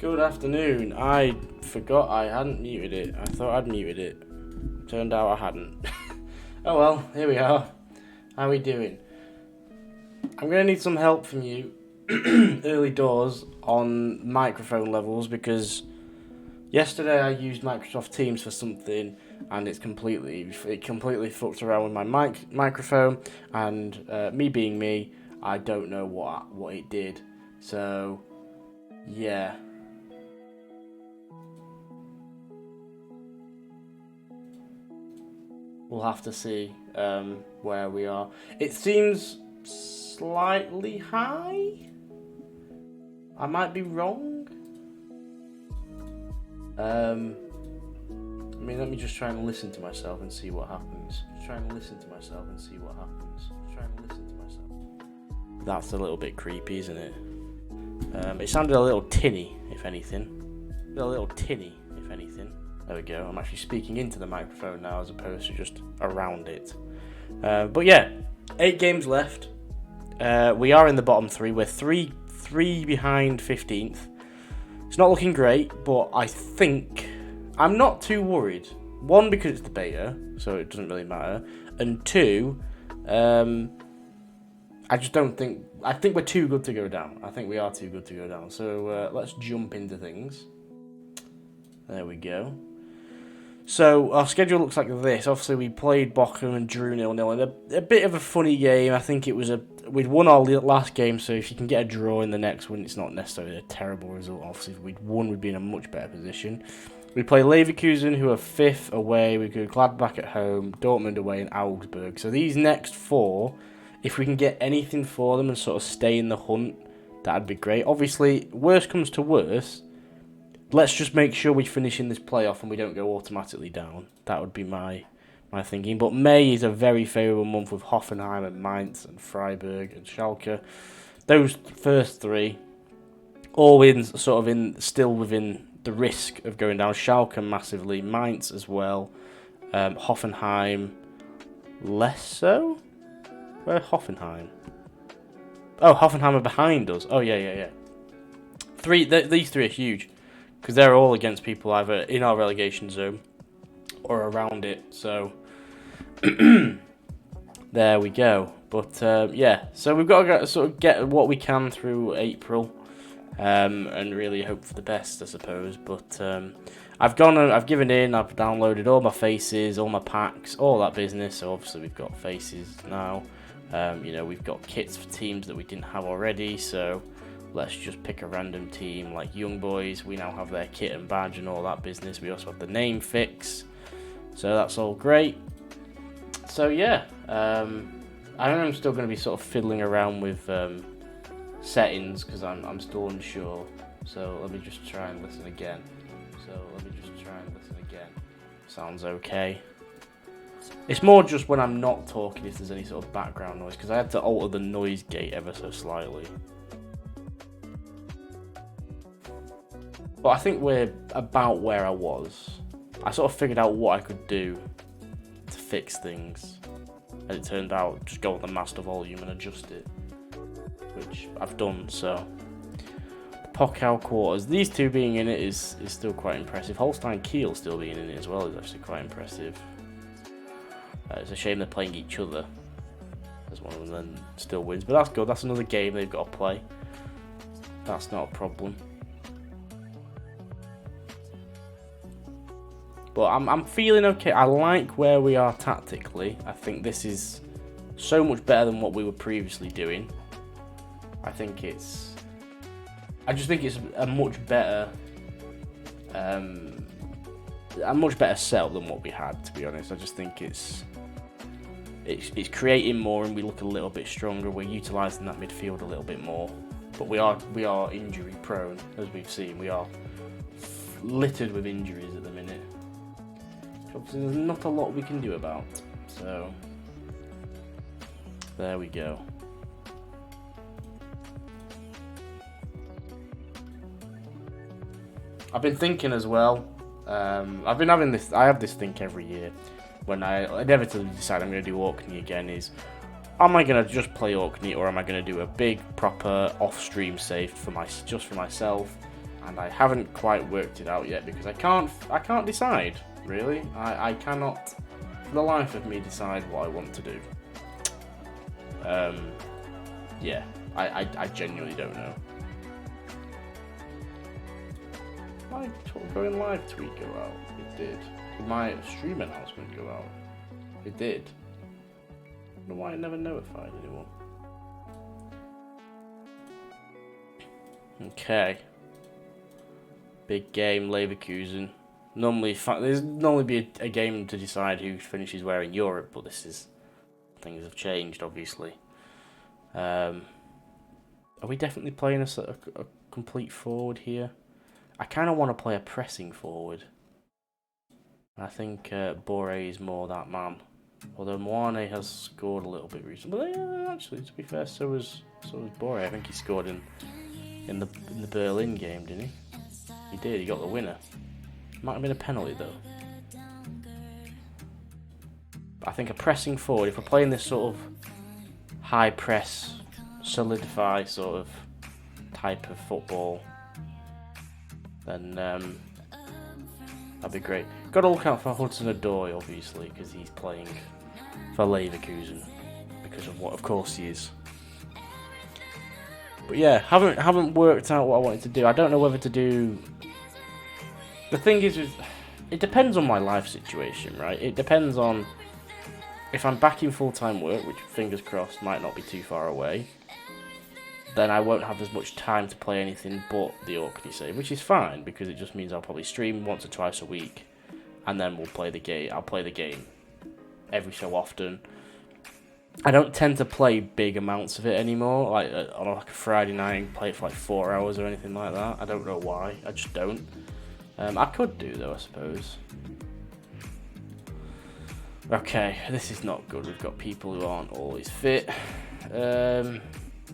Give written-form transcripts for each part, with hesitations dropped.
Good afternoon. I forgot I hadn't muted it. I thought I'd muted it. Turned out I hadn't. Oh well, here we are. How are we doing? I'm going to need some help from you early doors on microphone levels because yesterday I used Microsoft Teams for something and it completely fucked around with my microphone and me being me, I don't know what it did. So, yeah. We'll have to see where we are. It seems slightly high. I might be wrong. I mean, let me just try and listen to myself and see what happens. That's a little bit creepy, isn't it? It sounded a little tinny, if anything. There we go. I'm actually speaking into the microphone now as opposed to just around it. But yeah, 8 games left. We are in the bottom 3. We're three behind 15th. It's not looking great, but I think I'm not too worried. 1, because it's the beta, so it doesn't really matter. And 2, I think we're too good to go down. I think we are too good to go down. So let's jump into things. There we go. So our schedule looks like this. Obviously, we played Bochum and drew 0-0 in a bit of a funny game. I think it was we'd won our last game, so if you can get a draw in the next one, it's not necessarily a terrible result. Obviously, if we'd won, we'd be in a much better position. We play Leverkusen, who are 5th away. We go Gladbach at home, Dortmund away, and Augsburg. So these next 4, if we can get anything for them and sort of stay in the hunt, that'd be great. Obviously, worst comes to worst, let's just make sure we finish in this playoff and we don't go automatically down. That would be my thinking. But May is a very favourable month with Hoffenheim and Mainz and Freiburg and Schalke. Those first 3, all still within the risk of going down. Schalke massively, Mainz as well, Hoffenheim less so. Where Hoffenheim? Oh, Hoffenheim are behind us. Oh yeah. These 3 are huge. Because they're all against people either in our relegation zone or around it. So, there we go. But, yeah. So we've got to sort of get what we can through April. And really hope for the best, I suppose. But I've given in. I've downloaded all my faces, all my packs, all that business. So obviously we've got faces now. We've got kits for teams that we didn't have already. So let's just pick a random team like Young Boys. We now have their kit and badge and all that business. We also have the name fix. So that's all great. So yeah, I know I'm still going to be sort of fiddling around with settings because I'm still unsure. So let me just try and listen again. Sounds okay. It's more just when I'm not talking if there's any sort of background noise because I had to alter the noise gate ever so slightly. But I think we're about where I was. I sort of figured out what I could do to fix things. And it turned out just go on the master volume and adjust it. Which I've done, so. The Pokal quarters. These 2 being in it is still quite impressive. Holstein Kiel still being in it as well is actually quite impressive. It's a shame they're playing each other. As one of them then still wins. But that's good. That's another game they've got to play. That's not a problem. But I'm feeling okay. I like where we are tactically. I think this is so much better than what we were previously doing. I just think it's a much better setup than what we had, to be honest. I just think it's creating more and we look a little bit stronger. We're utilising that midfield a little bit more. But we are injury prone, as we've seen. We are littered with injuries at the minute. Obviously, there's not a lot we can do about. So, there we go. I've been thinking as well. I've been having this. I have this think every year when I inevitably decide I'm going to do Orkney again. Is am I going to just play Orkney or am I going to do a big proper off-stream save just for myself? and I haven't quite worked it out yet because I can't decide, really. I cannot, for the life of me, decide what I want to do. Yeah, I genuinely don't know. My going live tweet go out? It did. Did my stream announcement go out? It did. I don't know why I never notified anyone. Okay. Big game, Leverkusen. Normally, there's normally be a game to decide who finishes where in Europe, but things have changed, obviously. Are we definitely playing a complete forward here? I kind of want to play a pressing forward. I think Boré is more that man. Although Moane has scored a little bit recently. But actually, to be fair, so was Boré. I think he scored in the Berlin game, didn't he? He did. He got the winner. Might have been a penalty though. I think a pressing forward. If we're playing this sort of high press, solidify sort of type of football, then that'd be great. Got to look out for Hudson-Odoi, obviously, because he's playing for Leverkusen because of what, of course, he is. But yeah, haven't worked out what I wanted to do. I don't know whether to do. The thing is, it depends on my life situation, right? It depends on if I'm back in full-time work, which fingers crossed might not be too far away. Then I won't have as much time to play anything but the Orkney save, which is fine because it just means I'll probably stream once or twice a week, and then we'll play the game. I'll play the game every so often. I don't tend to play big amounts of it anymore, like on a Friday night and play it for like 4 hours or anything like that. I don't know why, I just don't. I could do though, I suppose. Okay, this is not good. We've got people who aren't always fit.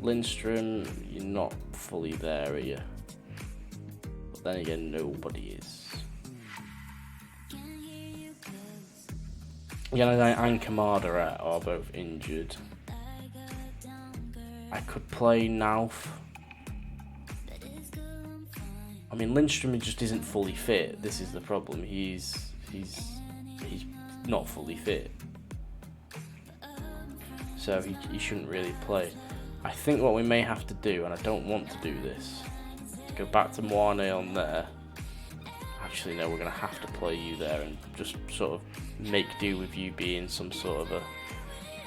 Lindstrom, you're not fully there, are you? But then again, nobody is. Yanadai and Kamada are both injured. I could play Nauf. I mean, Lindstrom just isn't fully fit. This is the problem. He's not fully fit, so he shouldn't really play. I think what we may have to do, and I don't want to do this, go back to Moane on there. Actually, no, we're going to have to play you there and just sort of make do with you being some sort of a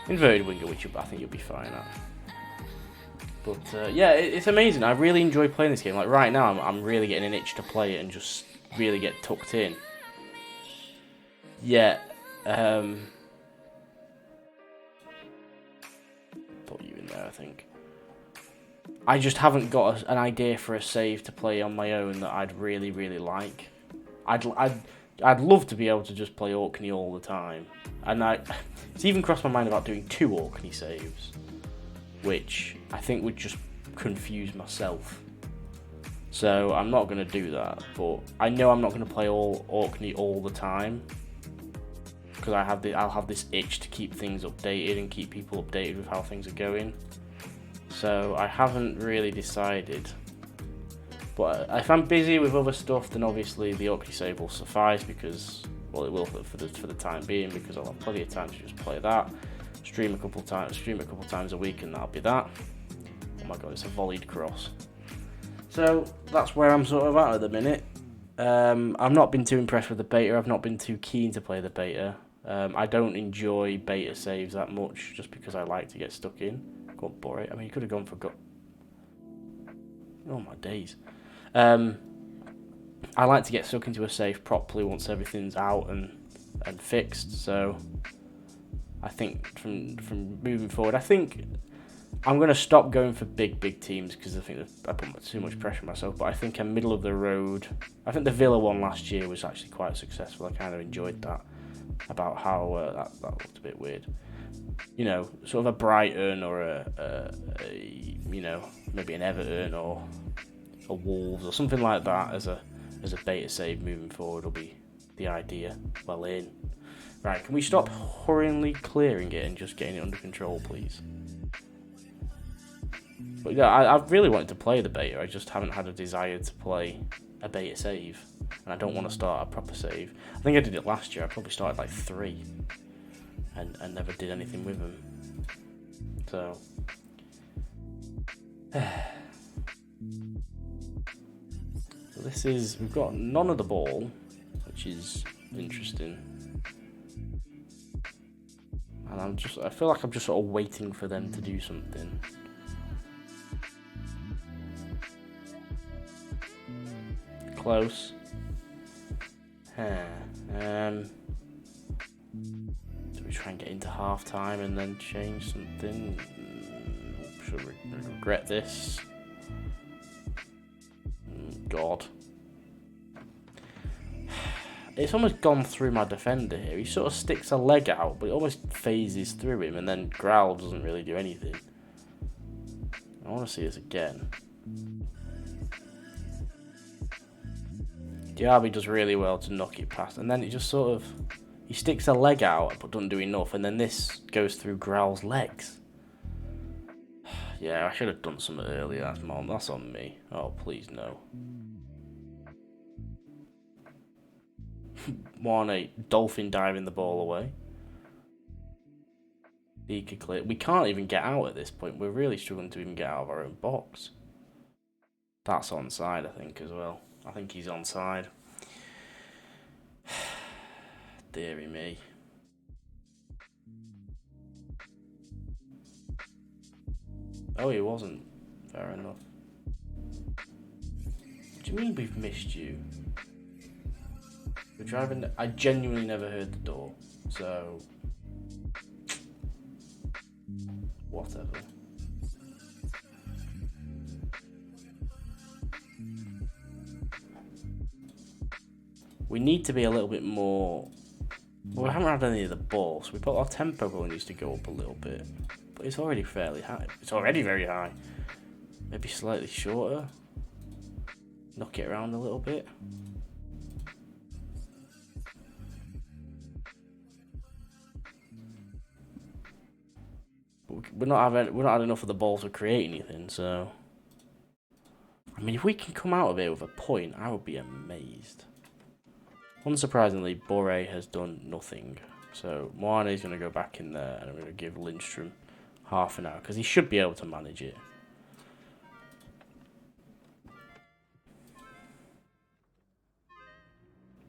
inverted winger, which I think you'll be fine at. But yeah, it's amazing. I really enjoy playing this game. Like right now, I'm really getting an itch to play it and just really get tucked in. Yeah. Put you in there, I think. I just haven't got an idea for a save to play on my own that I'd really, really like. I'd love to be able to just play Orkney all the time, and it's even crossed my mind about doing 2 Orkney saves, which I think would just confuse myself. So I'm not going to do that, but I know I'm not going to play all Orkney all the time because I'll have this itch to keep things updated and keep people updated with how things are going. So I haven't really decided. But if I'm busy with other stuff, then obviously the Orkney save will suffice because, well, it will for the time being, because I'll have plenty of time to just play that. Stream a couple times a week, and that'll be that. Oh my god, it's a volleyed cross. So that's where I'm sort of at the minute. I've not been too impressed with the beta. I've not been too keen to play the beta. I don't enjoy beta saves that much, just because I like to get stuck in. Go on, Boré. I mean, you could have gone for Oh my days. I like to get stuck into a save properly once everything's out and fixed. So I think from moving forward, I think I'm going to stop going for big teams because I think that I put too much pressure on myself. But I think a middle of the road. I think the Villa one last year was actually quite successful. I kind of enjoyed that. About how that looked a bit weird. You know, sort of a Brighton or a you know, maybe an Everton or a Wolves or something like that as a beta save moving forward will be the idea. Well in. Right, can we stop hurriedly clearing it and just getting it under control, please? But yeah, I really wanted to play the beta. I just haven't had a desire to play a beta save. And I don't want to start a proper save. I think I did it last year. I probably started like 3. And never did anything with them. So... So this is... We've got none of the ball, which is interesting. And I feel like I'm just sort of waiting for them to do something. Close. Do we try and get into half time and then change something? Should we regret this? God. It's almost gone through my defender here. He sort of sticks a leg out, but it almost phases through him, and then Growl doesn't really do anything. I want to see this again. Diaby does really well to knock it past, and then it just sort of... He sticks a leg out, but doesn't do enough, and then this goes through Growl's legs. Yeah, I should have done something earlier. That's on me. Oh, please no. 1-8, dolphin diving the ball away. He could clear. We can't even get out at this point. We're really struggling to even get out of our own box. That's onside, I think, as well. I think he's onside. Deary me. Oh, he wasn't. Fair enough. What do you mean we've missed you? We're driving... I genuinely never heard the door, so... Whatever. We need to be a little bit more... Well, we haven't had any of the ball, so our tempo probably needs to go up a little bit. But it's already fairly high. It's already very high. Maybe slightly shorter. Knock it around a little bit. We're not had enough of the ball to create anything, so... I mean, if we can come out of it with a point, I would be amazed. Unsurprisingly, Boré has done nothing. So, Moane is going to go back in there, and I'm going to give Lindstrom half an hour, because he should be able to manage it.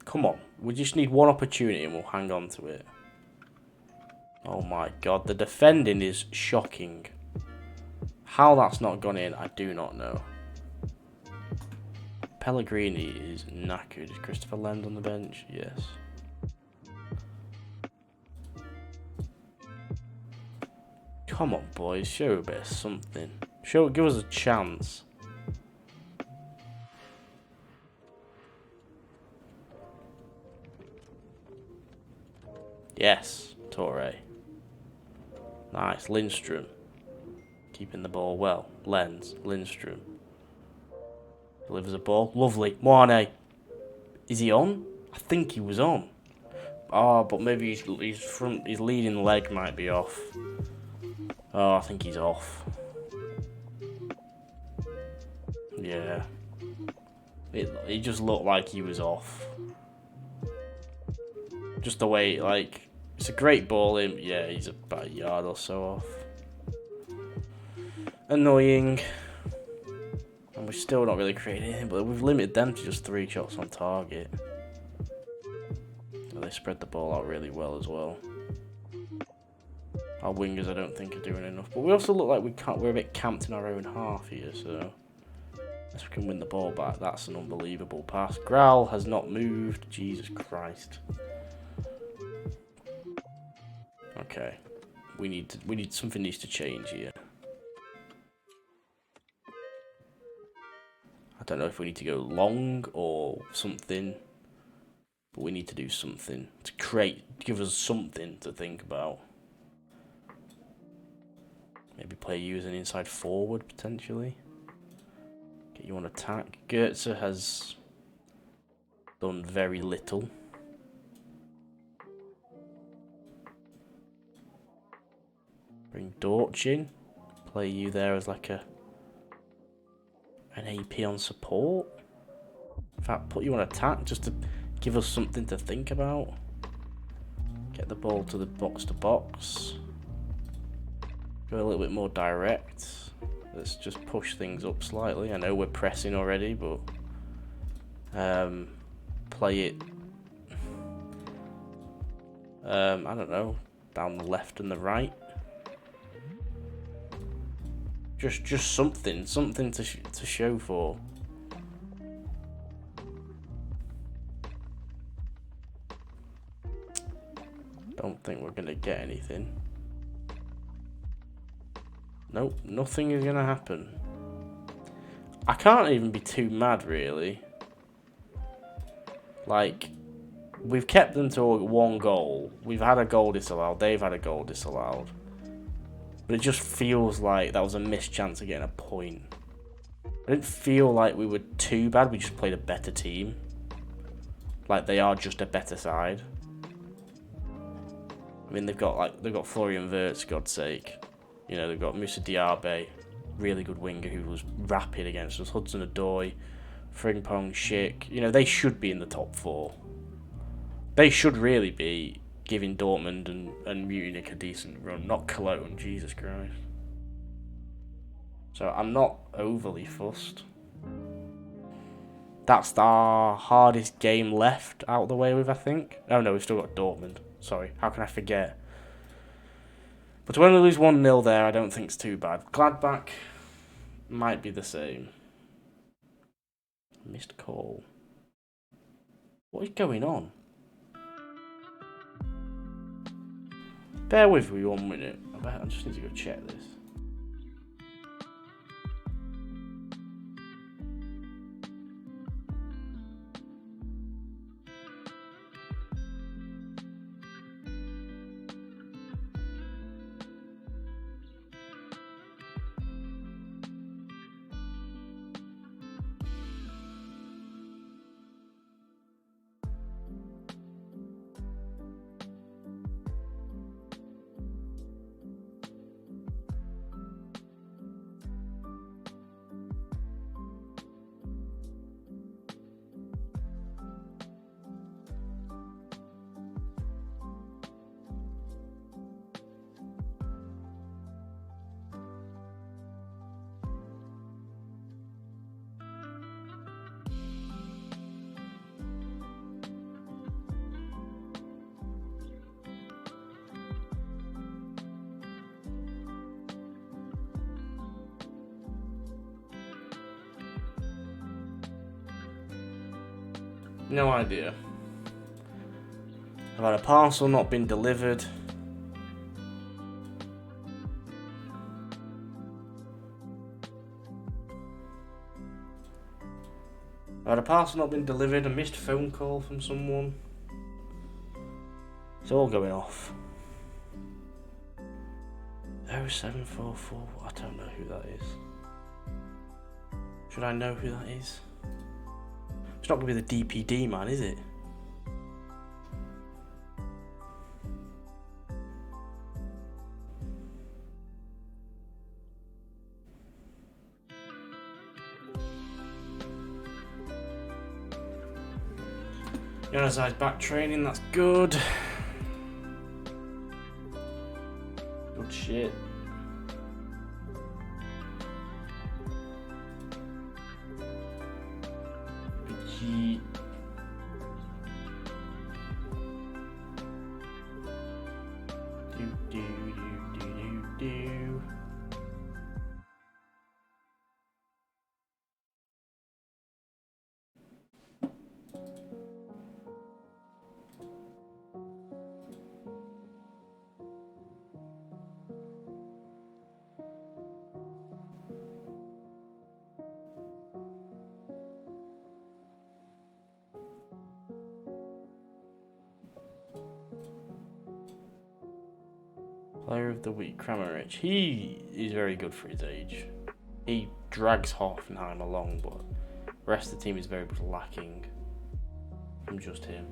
Come on, we just need one opportunity and we'll hang on to it. Oh my god, the defending is shocking. How that's not gone in, I do not know. Pellegrini is knackered. Is Christopher Lend on the bench? Yes. Come on, boys, show a bit of something. Give us a chance. Yes, Torre. Nice, Lindstrom. Keeping the ball well. Lindstrom. Delivers a ball. Lovely. Moane. Is he on? I think he was on. Oh, but maybe his leading leg might be off. Oh, I think he's off. Yeah. It just looked like he was off. Just the way, like, it's a great ball in. Yeah, he's about a yard or so off. Annoying. And we're still not really creating anything, but we've limited them to just 3 shots on target. So they spread the ball out really well as well. Our wingers, I don't think, are doing enough. But we also look like we're a bit camped in our own half here, so... Unless we can win the ball back, that's an unbelievable pass. Growl has not moved. Jesus Christ. Okay. Something needs to change here. I don't know if we need to go long or something. But we need to do something to give us something to think about. Maybe play you as an inside forward, potentially. Get you on attack. Goetze has done very little. Bring Dortch in. Play you there as like a an AP on support. In fact, put you on attack just to give us something to think about. Get the ball to the box to box. Go a little bit more direct. Let's just push things up slightly. I know we're pressing already, but play it. I don't know, down the left and the right. Just something to show for. Don't think we're gonna get anything. Nope, nothing is gonna happen. I can't even be too mad, really. Like, we've kept them to one goal. We've had a goal disallowed. They've had a goal disallowed. But it just feels like that was a missed chance of getting a point. I didn't feel like we were too bad. We just played a better team. Like, they are just a better side. I mean, they've got Florian Wirtz, God's sake. You know, they've got Moussa Diaby, really good winger who was rapid against us. Hudson-Odoi, Frimpong, Schick. You know, they should be in the top 4. They should really be giving Dortmund and Munich a decent run, not Cologne, Jesus Christ. So I'm not overly fussed. That's our hardest game left out of the way with, I think. Oh no, we've still got Dortmund. Sorry, how can I forget? But to only lose 1-0 there, I don't think it's too bad. Gladbach might be the same. Missed call. What is going on? Bear with me 1 minute. I just need to go check this. No idea. I've had a parcel not been delivered. I had a parcel not been delivered, a missed phone call from someone. It's all going off. 0744, I don't know who that is. Should I know who that is? It's not going to be the DPD man, is it? Yonazai's back training, that's good. Good shit. Good shit. Do. Player of the week, Kramaric. He is very good for his age. He drags Hoffenheim along, but the rest of the team is very much lacking from just him.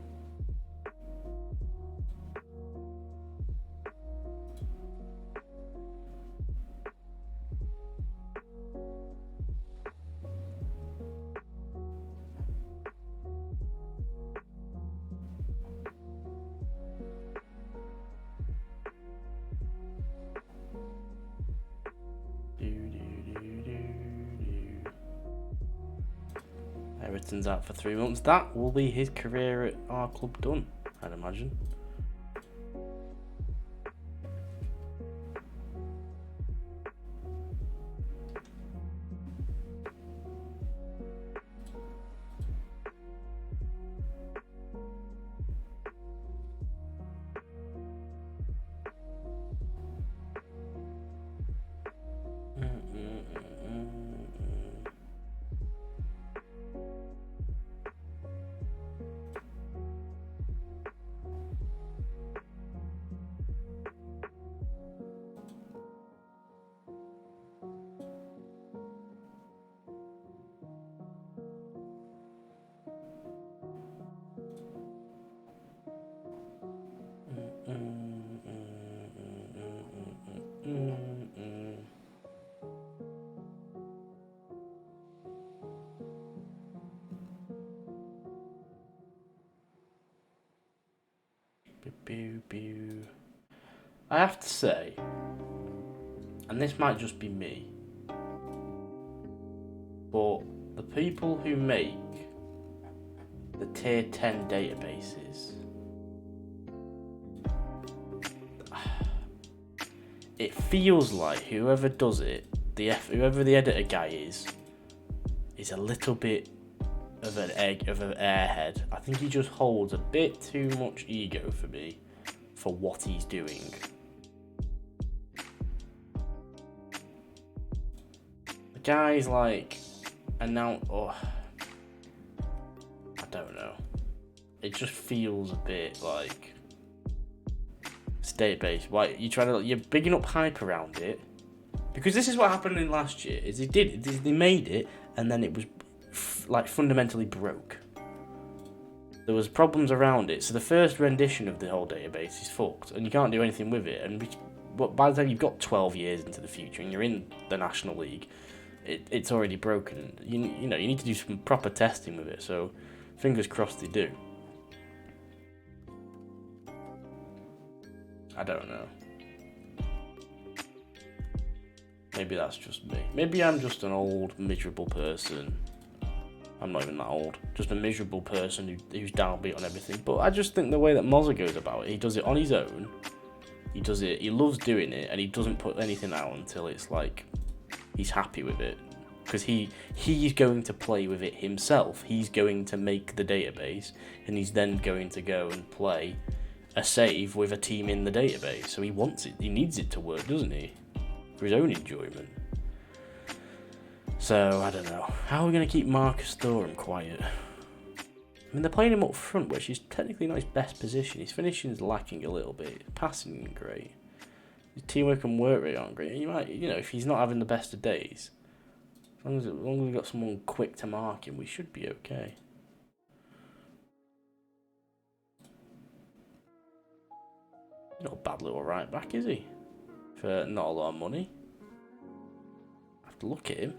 Everton's out for 3 months. That will be his career at our club done, I'd imagine. I have to say, and this might just be me, but the people who make the tier 10 databases, it feels like whoever does it, whoever the editor guy is a little bit of an airhead. I think he just holds a bit too much ego for me for what he's doing. The guy's like I don't know. It just feels a bit like it's database. Why you're bigging up hype around it? Because this is what happened in last year. Is they made it and then it was like fundamentally broke. There was problems around it, so the first rendition of the whole database is fucked, and you can't do anything with it. But by the time you've got 12 years into the future and you're in the National League, it's already broken. You need to do some proper testing with it. So fingers crossed they do. I don't know. Maybe that's just me. Maybe I'm just an old, miserable person. I'm not even that old. Just a miserable person who's downbeat on everything. But I just think the way that Mozza goes about it, he does it on his own. He loves doing it, and he doesn't put anything out until it's like he's happy with it. Because he's going to play with it himself. He's going to make the database, and he's then going to go and play a save with a team in the database. So he wants it. He needs it to work, doesn't he? For his own enjoyment. So, I don't know. How are we going to keep Marcus Thuram quiet? I mean, they're playing him up front, which is technically not his best position. His finishing's lacking a little bit. Passing isn't great. His teamwork and work rate aren't great. You might, if he's not having the best of days, as long as we've got someone quick to mark him, we should be okay. He's not a bad little right back, is he? For not a lot of money. I have to look at him.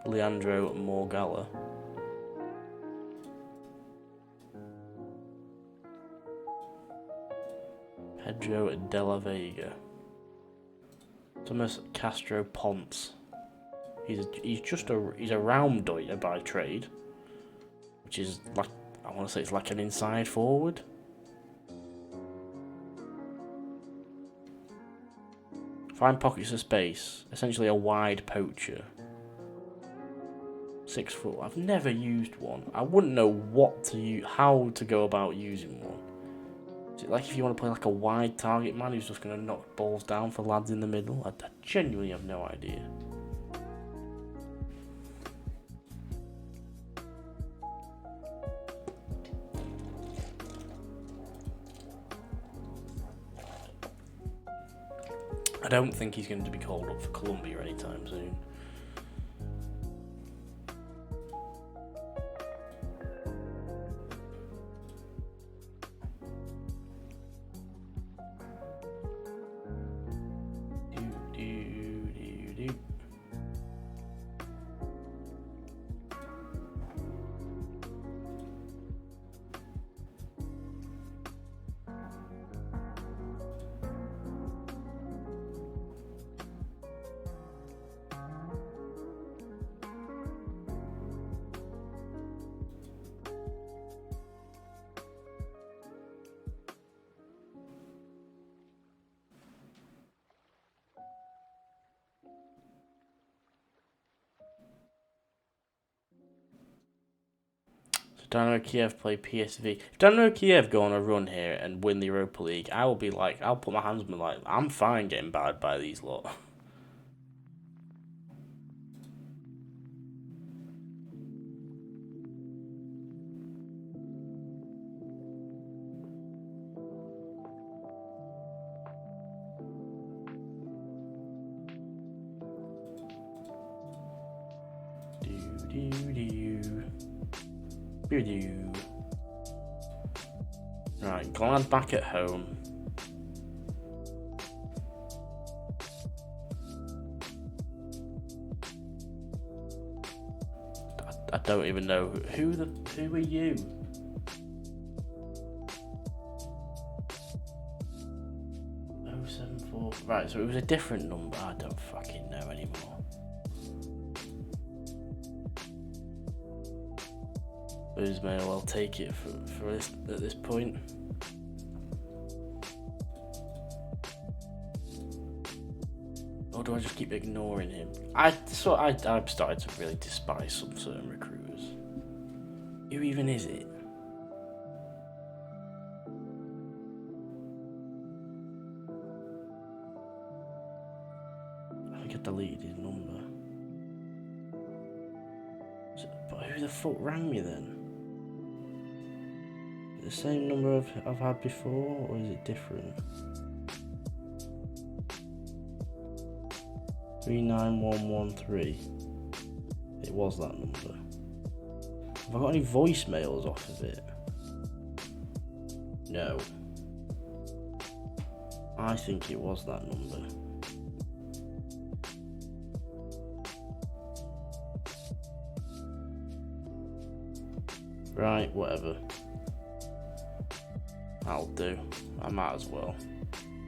Leandro Morgalla. Pedro de la Vega. Thomas Castro Ponce. He's a round-doiter by trade, which is like, I want to say it's like an inside forward. Find pockets of space. Essentially a wide poacher. 6 foot. I've never used one. I wouldn't know how to go about using one. Is it like if you want to play like a wide target man who's just going to knock balls down for lads in the middle? I genuinely have no idea. I don't think he's going to be called up for Colombia anytime soon. Dynamo Kiev play PSV. If Dynamo Kiev go on a run here and win the Europa League, I will be like, I'll put my hands on me like, I'm fine getting battered by these lot. Right, glad back at home. I don't even know who are you? Oh 74. Right, so it was a different number. I don't fucking know anymore. Who's may well take it for this at this point. Or do I just keep ignoring him? I've started to really despise some certain recruiters. Who even is it? I think I deleted his number. But who the fuck rang me then? The same number I've had before, or is it different? 39113. It was that number. Have I got any voicemails off of it? No. I think it was that number. Right, whatever. That'll do. I might as well.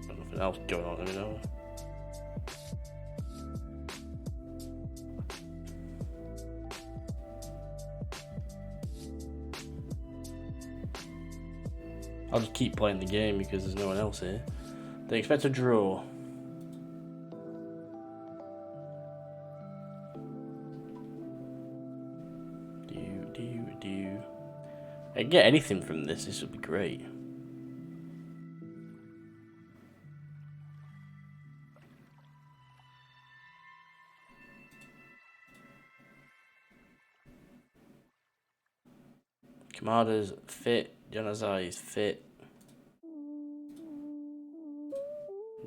Got nothing else going on, let me know. I'll just keep playing the game because there's no one else here. They expect a draw. I can get anything from this. This would be great. Kamada's fit. Janazai is fit.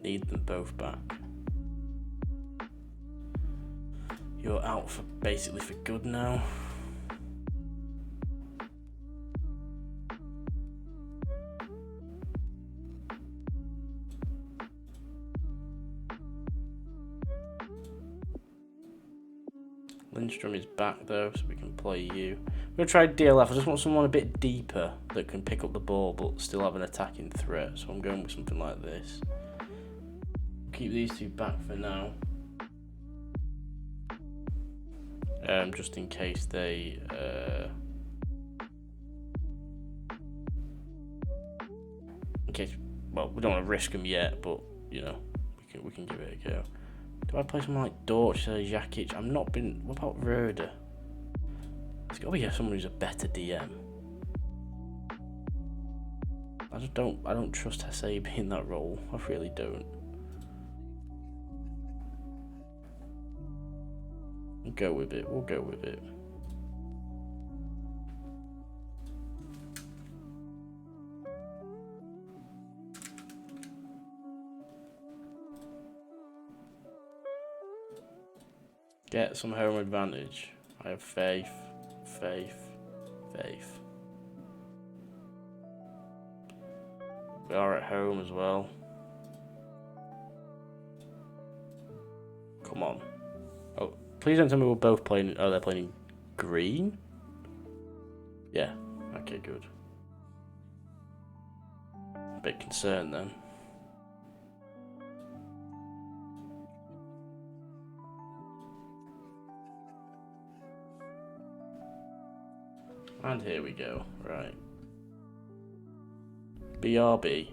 Need them both back. You're out for basically for good now. Lindstrom is back though, so we can play you. I'm going to try DLF. I just want someone a bit deeper that can pick up the ball but still have an attacking threat. So I'm going with something like this. Keep these two back for now. Just in case they... in case... Well, we don't want to risk them yet, but, you know, we can give it a go. Do I play someone like Dortch or Jakic? I'm not been... What about Roeder? There's got to be someone who's a better DM. I don't trust Hasabe in that role. I really don't. We'll go with it. We'll go with it. Get some home advantage. I have faith. We are at home as well. Come on. Oh, please don't tell me we're both playing. Oh, they're playing green? Yeah. Okay, good. A bit concerned then. And here we go, right. BRB.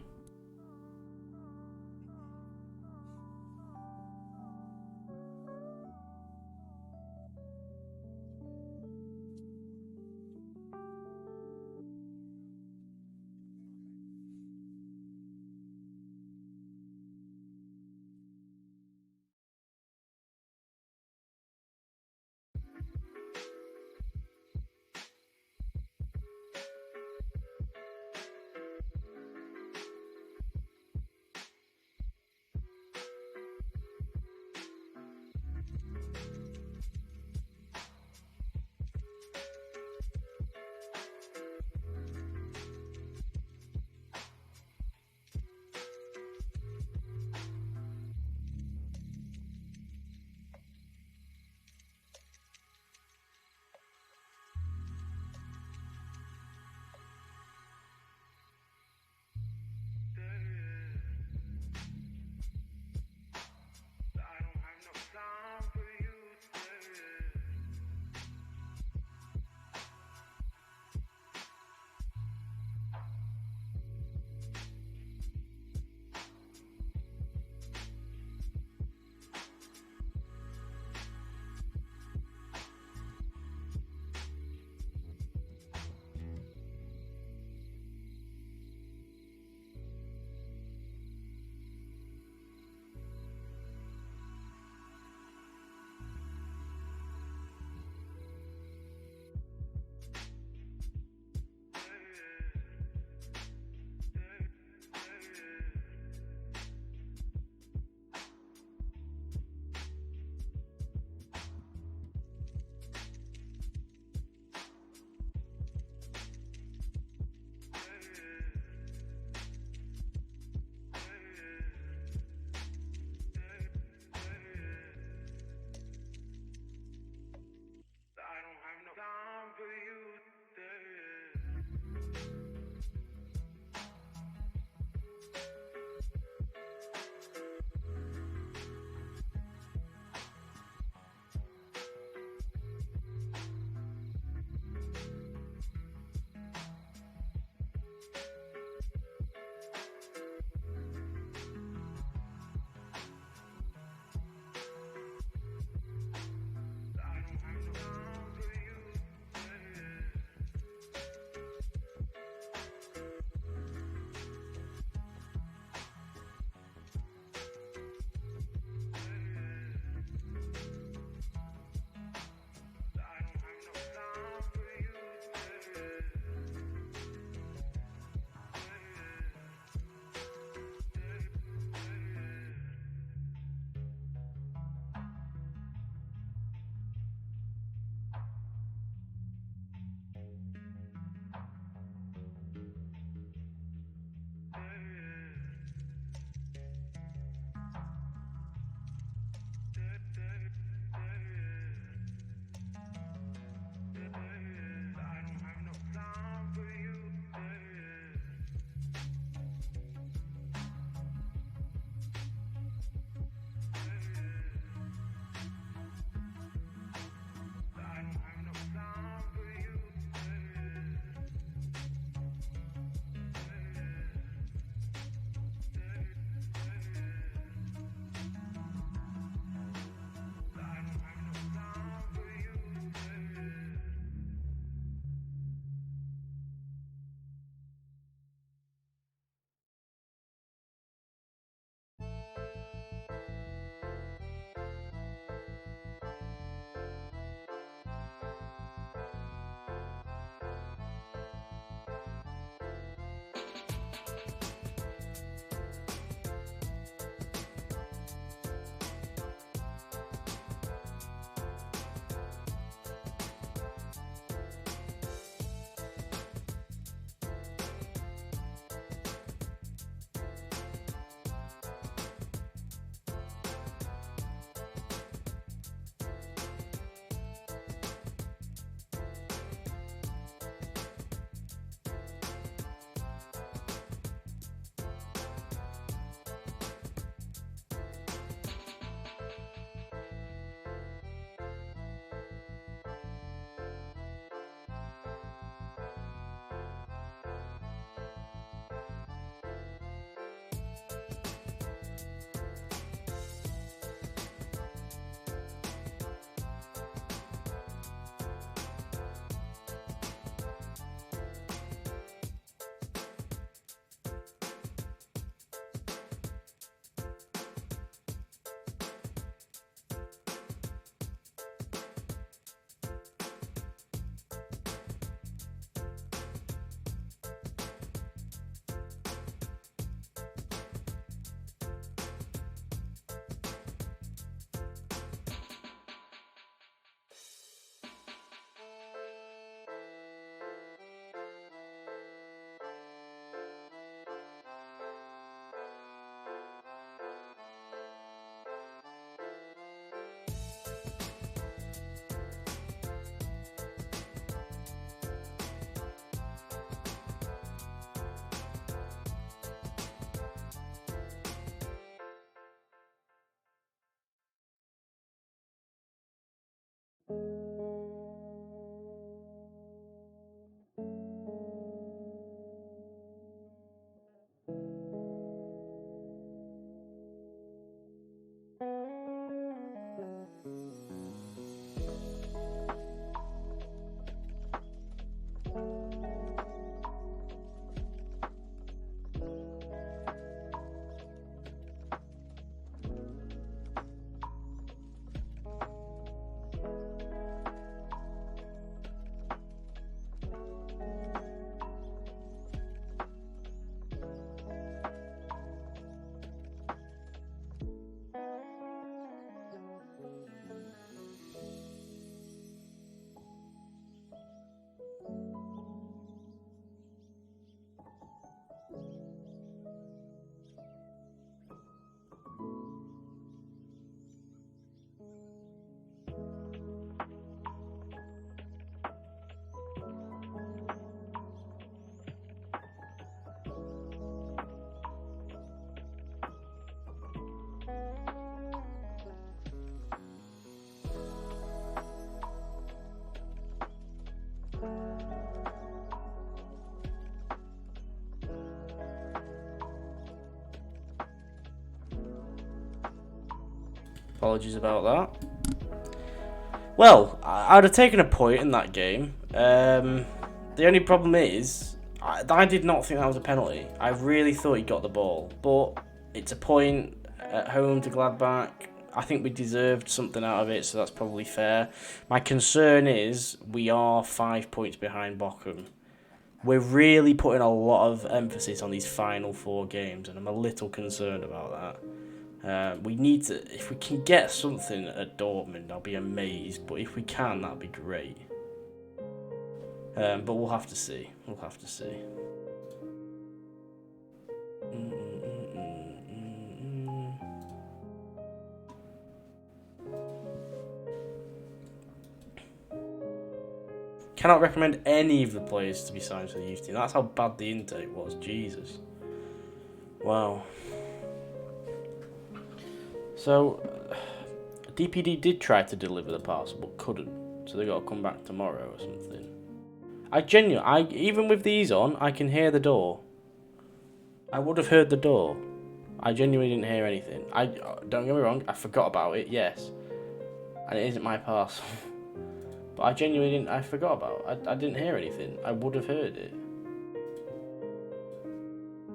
apologies about that. Well, I'd have taken a point in that game. The only problem is, I did not think that was a penalty. I really thought he got the ball. But it's a point at home to Gladbach. I think we deserved something out of it, so that's probably fair. My concern is we are 5 points behind Bochum. We're really putting a lot of emphasis on these final 4 games, and I'm a little concerned about that. We need to, if we can get something at Dortmund, I'll be amazed. But if we can, that'd be great. But we'll have to see. We'll have to see. Cannot recommend any of the players to be signed for the youth team. That's how bad the intake was. Jesus. Wow. So, DPD did try to deliver the parcel, but couldn't. So they got to come back tomorrow or something. Even with these on, I can hear the door. I would have heard the door. I genuinely didn't hear anything. Don't get me wrong, I forgot about it, yes. And it isn't my parcel. But I genuinely didn't, I forgot about it. I didn't hear anything. I would have heard it.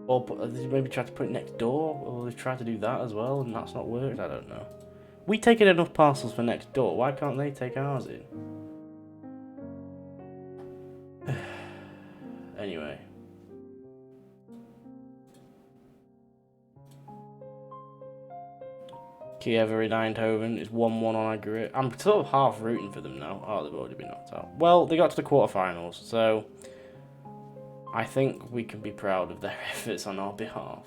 Or they maybe tried to put it next door, or they've tried to do that as well, and that's not worked, I don't know. We taking enough parcels for next door, why can't they take ours in? Anyway. Kiev in Eindhoven is 1-1 on aggregate. I'm sort of half rooting for them now. Oh, they've already been knocked out. Well, they got to the quarterfinals, so I think we can be proud of their efforts on our behalf.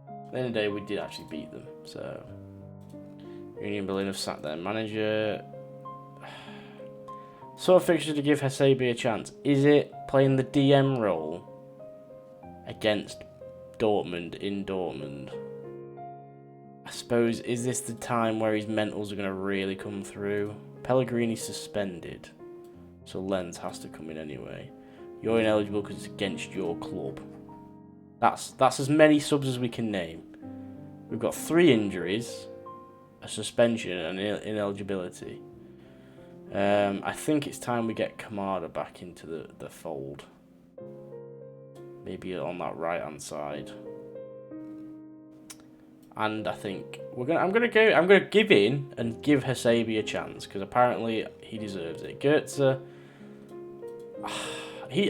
At the end of the day, we did actually beat them, so Union Berlin have sacked their manager. Sort of fixture to give Hasabi a chance. Is it playing the DM role against Dortmund in Dortmund? I suppose, is this the time where his mentals are going to really come through? Pellegrini's suspended, so Lenz has to come in anyway. You're ineligible because it's against your club. That's as many subs as we can name. We've got 3 injuries, a suspension, and ineligibility. I think it's time we get Kamada back into the fold. Maybe on that right hand side. And I think I'm gonna give in and give Hasabi a chance, because apparently he deserves it. Goetze,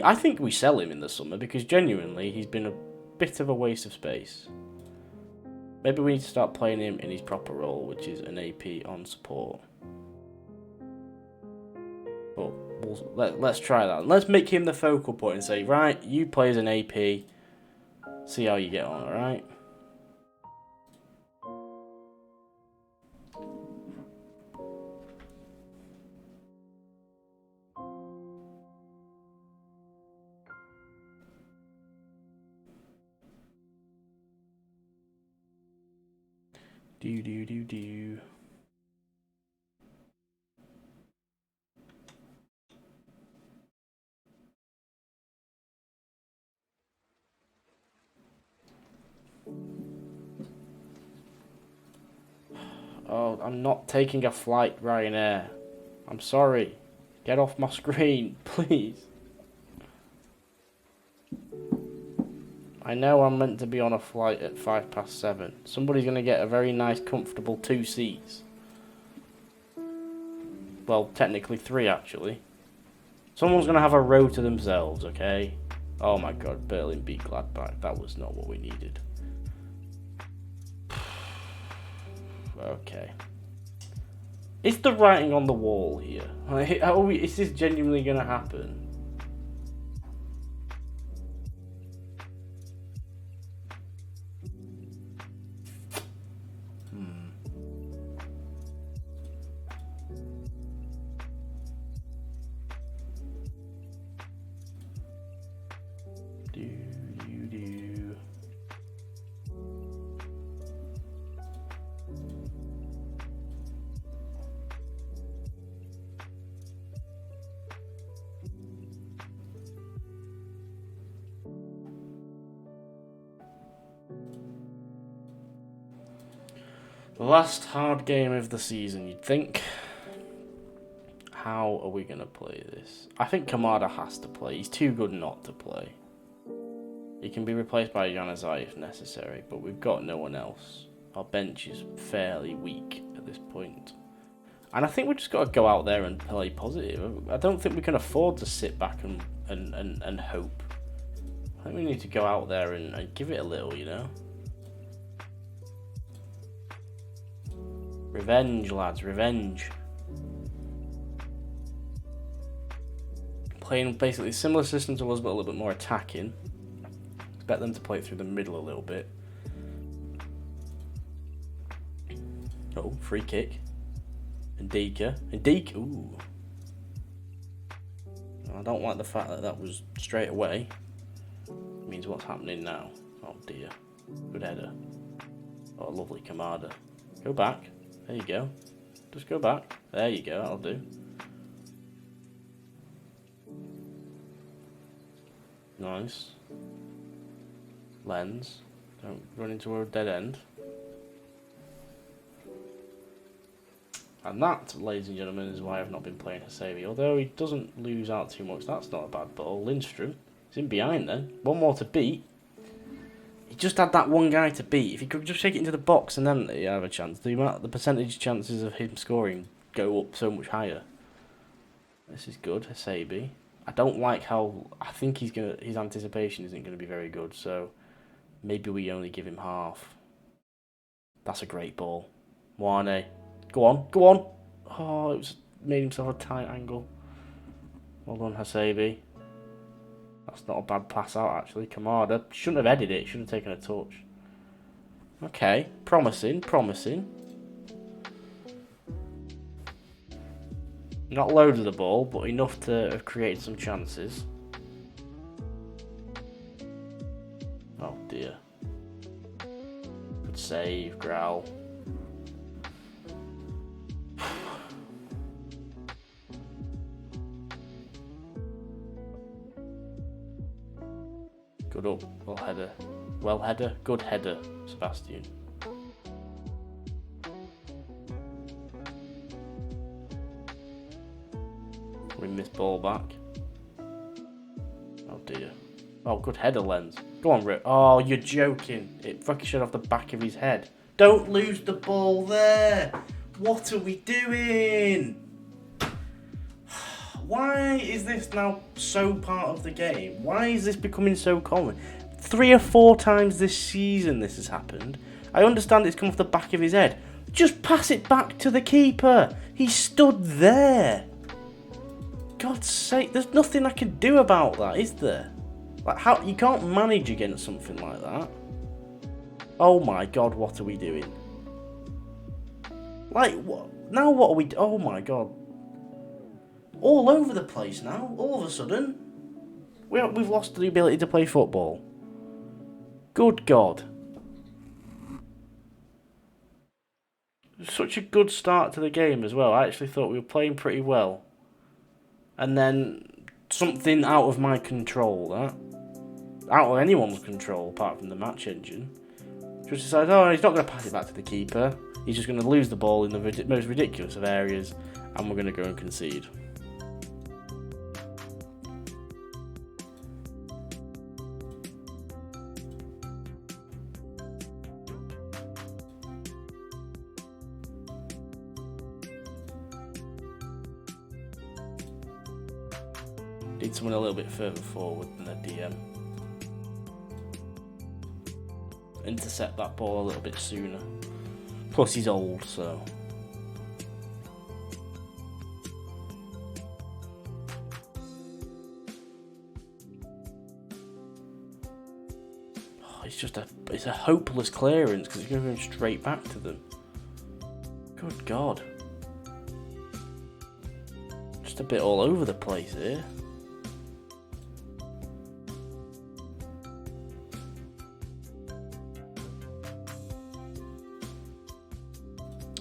I think we sell him in the summer, because genuinely he's been a bit of a waste of space. Maybe we need to start playing him in his proper role, which is an AP on support. But let's try that. Let's make him the focal point and say, right, you play as an AP, see how you get on, alright? Do. Oh, I'm not taking a flight, Ryanair. I'm sorry. Get off my screen, please. I know I'm meant to be on a flight at 7:05. Somebody's going to get a very nice, comfortable 2 seats. Well, technically 3, actually. Someone's going to have a row to themselves, okay? Oh my god, Berlin beat Gladbach. That was not what we needed. Okay. Is the writing on the wall here? Is this genuinely going to happen? Last hard game of the season, you'd think. How are we going to play this? I think Kamada has to play. He's too good not to play. He can be replaced by Januzaj if necessary, but we've got no one else. Our bench is fairly weak at this point. And I think we've just got to go out there and play positive. I don't think we can afford to sit back and hope. I think we need to go out there and give it a little, you know? Revenge, lads, revenge. Playing basically a similar system to us, but a little bit more attacking. Expect them to play it through the middle a little bit. Oh, free kick. Ndika. Ooh. I don't like the fact that that was straight away. It means what's happening now. Oh dear. Good header. Oh, lovely Kamada. Go back. There you go. Just go back. There you go. That'll do. Nice. Lens. Don't run into a dead end. And that, ladies and gentlemen, is why I've not been playing Hasabi. Although he doesn't lose out too much, that's not a bad ball. Lindstrom is in behind then. One more to beat. He just had that one guy to beat. If he could just take it into the box and then he'd have a chance. The percentage chances of him scoring go up so much higher. This is good, Hasabi. I don't like how... I think his anticipation isn't going to be very good, so maybe we only give him half. That's a great ball. Wane. Go on, go on. Oh, it was made himself a tight angle. Well done, Hasabi. That's not a bad pass out, actually. Kamada shouldn't have headed it. Shouldn't have taken a touch. Okay, promising, promising. Not loads of the ball, but enough to have created some chances. Oh dear. Good save, Growl. Good up, well header. Well header, good header, Sebastian. Win this ball back. Oh dear. Oh, good header, Lens. Go on, Rip. Oh, you're joking. It fucking shot off the back of his head. Don't lose the ball there. What are we doing? Why is this now so part of the game? Why is this becoming so common? 3 or 4 times this season this has happened. I understand it's come off the back of his head. Just pass it back to the keeper. He stood there. God's sake, there's nothing I can do about that, is there? Like, how you can't manage against something like that. Oh my God, what are we doing? Like, what? Now what are we... Oh my God. All over the place now, all of a sudden. We've lost the ability to play football. Good God. Such a good start to the game as well. I actually thought we were playing pretty well. And then something out of my control, out of anyone's control apart from the match engine, just decided, oh, he's not going to pass it back to the keeper. He's just going to lose the ball in the most ridiculous of areas, and we're going to go and concede. Need someone a little bit further forward than a DM. Intercept that ball a little bit sooner. Plus he's old, so... Oh, it's a hopeless clearance because it's going to go straight back to them. Good God. Just a bit all over the place here.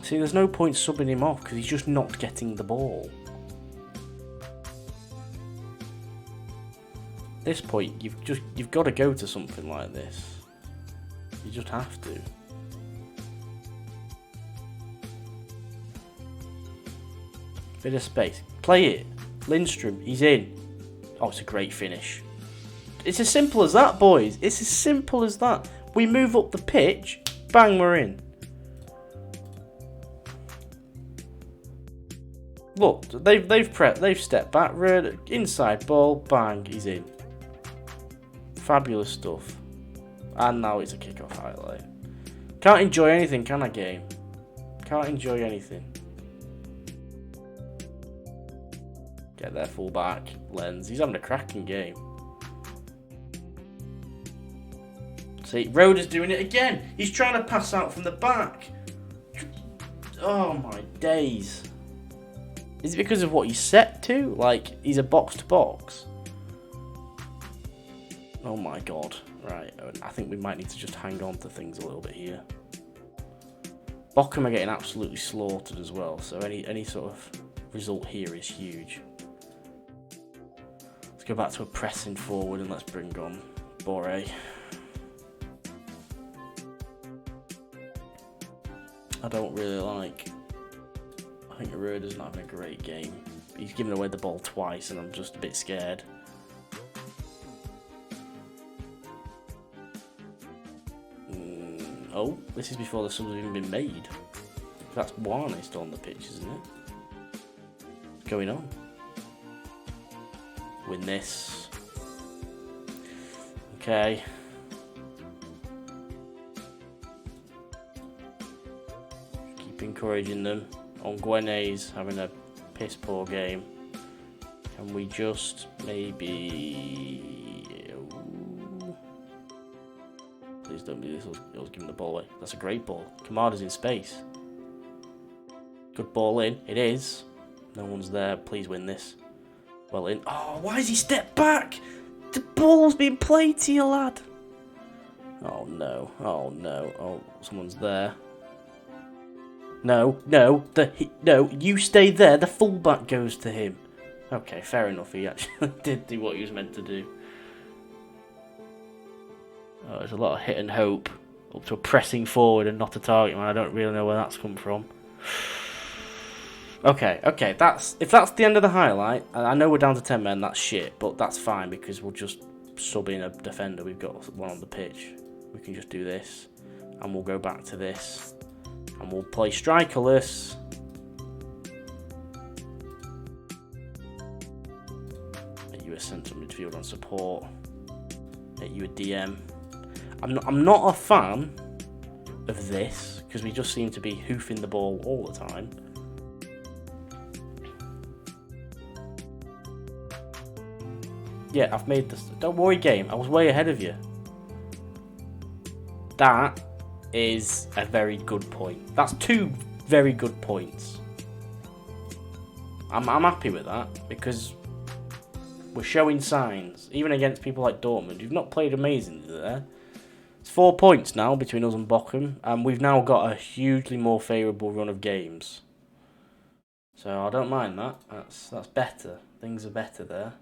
See, there's no point subbing him off because he's just not getting the ball. At this point, you've got to go to something like this. You just have to. Bit of space. Play it. Lindstrom, he's in. Oh, it's a great finish. It's as simple as that, boys. It's as simple as that. We move up the pitch, bang, we're in. Look, they've stepped back, inside ball, bang, he's in. Fabulous stuff. And now it's a kickoff highlight. Can't enjoy anything, can I, game? Can't enjoy anything. Get their full back, Lens. He's having a cracking game. See, Roda's doing it again. He's trying to pass out from the back. Oh my days. Is it because of what he's set to? Like, he's a box to box. Oh my god. Right, I think we might need to just hang on to things a little bit here. Bochum are getting absolutely slaughtered as well, so any sort of result here is huge. Let's go back to a pressing forward and let's bring on Boré. I don't really like... I think Roda's not having a great game. He's given away the ball twice and I'm just a bit scared. Oh, this is before the subs have even been made. That's Wane still on the pitch, isn't it? What's going on? Win this. Okay. Keep encouraging them. Ongwene's having a piss poor game. Can we just maybe... Please don't do this, he'll give him the ball away. That's a great ball. Kamada's in space. Good ball in. It is. No one's there. Please win this. Well in. Oh, why has he stepped back? The ball's being played to you, lad. Oh no. Oh no. Oh, someone's there. No, no, no, you stay there. The fullback goes to him. Okay, fair enough. He actually did do what he was meant to do. Oh, there's a lot of hit and hope up to a pressing forward and not a target man. I don't really know where that's come from. Okay, if that's the end of the highlight, and I know we're down to 10 men, that's shit, but that's fine because we'll just sub in a defender. We've got one on the pitch. We can just do this, and we'll go back to this, and we'll play strikerless. Get you a centre midfield on support. Get you a DM. I'm not a fan of this because we just seem to be hoofing the ball all the time. Yeah, I've made this. Don't worry, game. I was way ahead of you. That is a very good point. That's 2 very good points. I'm happy with that because we're showing signs, even against people like Dortmund, who've not played amazingly there. It's 4 points now between us and Bochum, and we've now got a hugely more favourable run of games. So I don't mind that. That's better. Things are better there.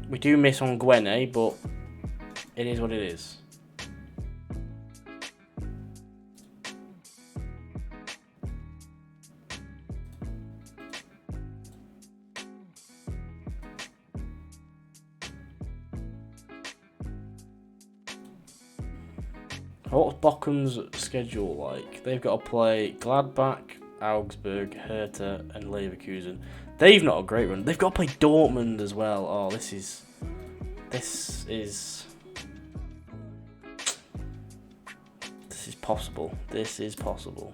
We do miss on Gwene, but it is what it is. What's Bochum's schedule like? They've got to play Gladbach, Augsburg, Hertha, and Leverkusen. They've not a great run. They've got to play Dortmund as well. Oh, this is possible. This is possible.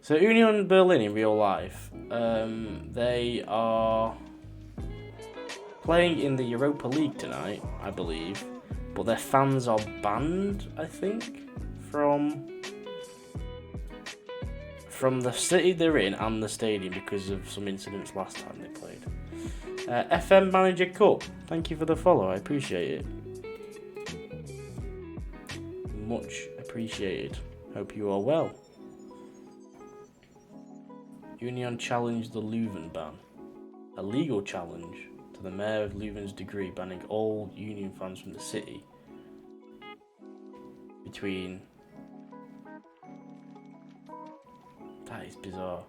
So Union Berlin in real life, they are playing in the Europa League tonight, I believe, but their fans are banned, I think, from the city they're in and the stadium because of some incidents last time they played. FM Manager Cup, thank you for the follow, I appreciate it. Much appreciated. Hope you are well. Union challenged the Leuven ban. A legal challenge to the mayor of Leuven's decree banning all Union fans from the city between... That is bizarre.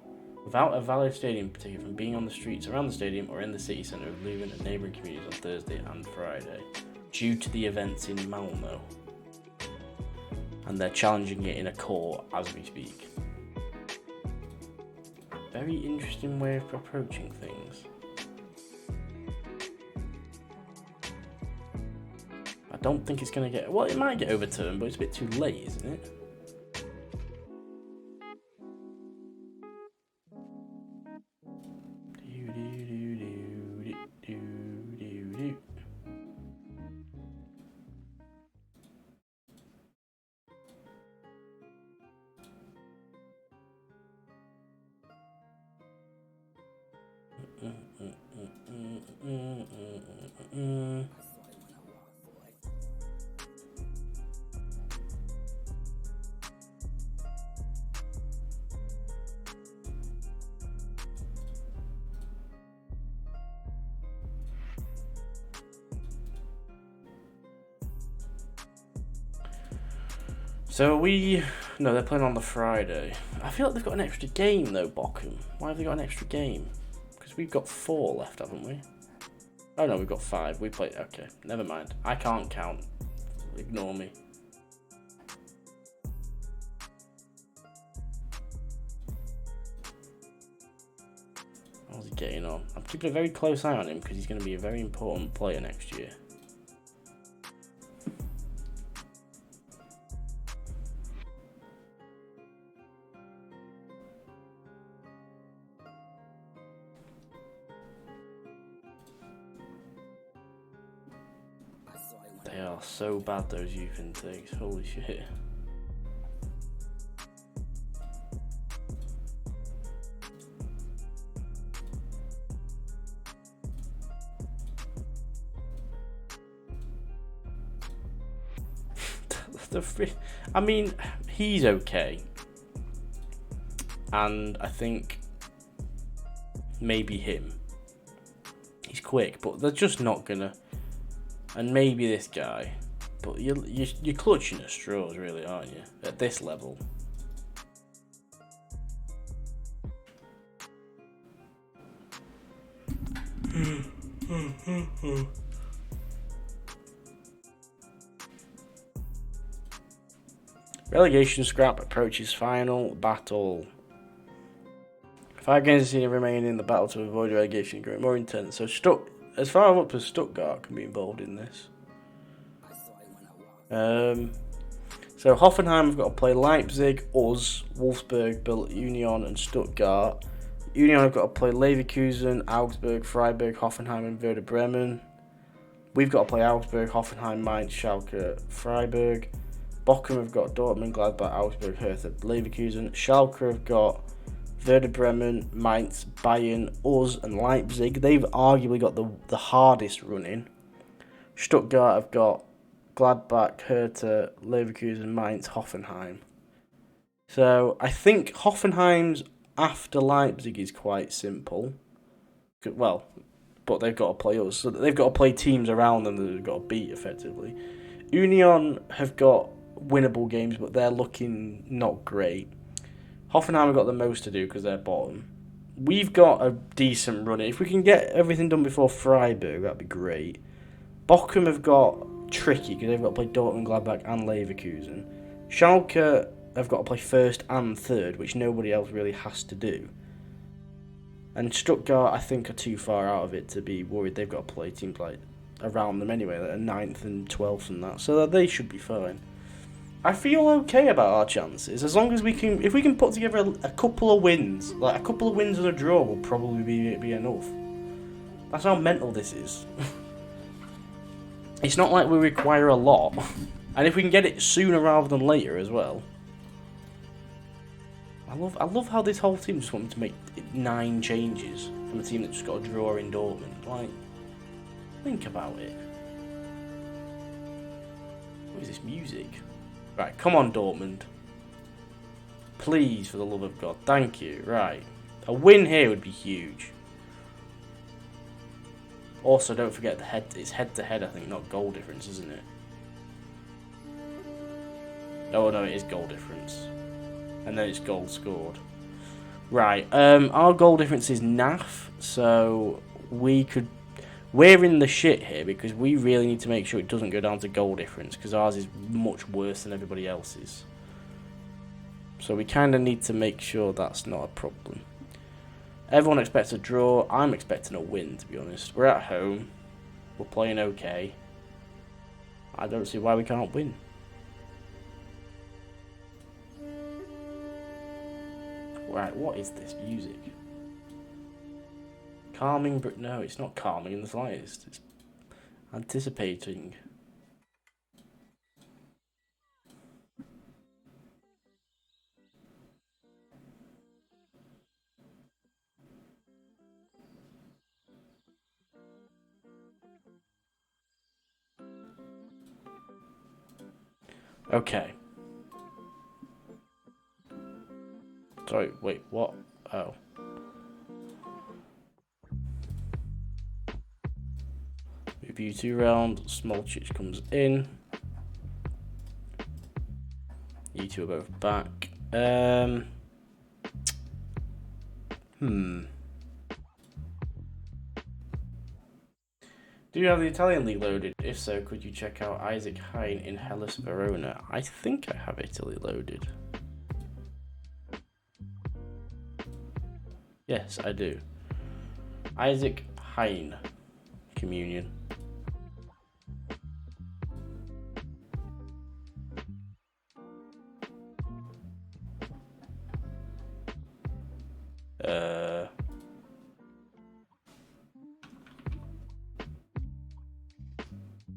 Without a valid stadium ticket from being on the streets around the stadium or in the city centre of Leuven and neighbouring communities on Thursday and Friday, due to the events in Malmo. And they're challenging it in a court as we speak. Very interesting way of approaching things. I don't think it's going to get... Well, it might get overturned, but it's a bit too late, isn't it? So no, they're playing on the Friday. I feel like they've got an extra game though, Bochum. Why have they got an extra game? Because we've got 4 left, haven't we? Oh no, we've got 5. We played, okay, never mind. I can't count. Ignore me. How's he getting on? I'm keeping a very close eye on him because he's going to be a very important player next year. They are so bad, those youth intakes. Holy shit. I mean, he's okay. And I think maybe him. He's quick, but they're just not gonna. And maybe this guy, but you're clutching at straws, really, aren't you? At this level. Relegation scrap approaches final battle. 5 games remain in the battle to avoid relegation, growing more intense. So as far up as Stuttgart can be involved in this. So Hoffenheim have got to play Leipzig, us, Wolfsburg, Union and Stuttgart. Union have got to play Leverkusen, Augsburg, Freiburg, Hoffenheim and Werder Bremen. We've got to play Augsburg, Hoffenheim, Mainz, Schalke, Freiburg. Bochum have got Dortmund, Gladbach, Augsburg, Hertha, Leverkusen. Schalke have got Werder Bremen, Mainz, Bayern, us and Leipzig. They've arguably got the hardest running. Stuttgart have got Gladbach, Hertha, Leverkusen, Mainz, Hoffenheim. So I think Hoffenheim's after Leipzig is quite simple. Well, but they've got to play us. So they've got to play teams around them that they've got to beat effectively. Union have got winnable games, but they're looking not great. Hoffenheim have got the most to do because they're bottom. We've got a decent run. If we can get everything done before Freiburg, that'd be great. Bochum have got tricky because they've got to play Dortmund, Gladbach and Leverkusen. Schalke have got to play first and third, which nobody else really has to do. And Stuttgart, I think, are too far out of it to be worried. They've got to play teams like around them anyway, that are 9th and 12th and that, so they should be fine. I feel okay about our chances, as long as if we can put together a couple of wins, like a couple of wins and a draw will probably be enough. That's how mental this is. It's not like we require a lot, and if we can get it sooner rather than later as well. I love how this whole team just wanted to make 9 changes from a team that just got a draw in Dortmund. Like, think about it. What is this music? Right, come on, Dortmund. Please, for the love of God. Thank you. Right. A win here would be huge. Also, don't forget it's head-to-head, I think, not goal difference, isn't it? Oh, no, it is goal difference. And then it's goal scored. Right, our goal difference is naff, so we're in the shit here because we really need to make sure it doesn't go down to goal difference because ours is much worse than everybody else's. So we kind of need to make sure that's not a problem. Everyone expects a draw. I'm expecting a win, to be honest. We're at home. We're playing okay. I don't see why we can't win. Right, what is this music? Calming, but no, it's not calming in the slightest. It's anticipating. Okay. Sorry, wait, what? Oh. Move you 2 round, Smolchich comes in. You two are both back. Do you have the Italian league loaded? If so, could you check out Isaac Hine in Hellas Verona? I think I have Italy loaded. Yes, I do. Isaac Hine. Communion.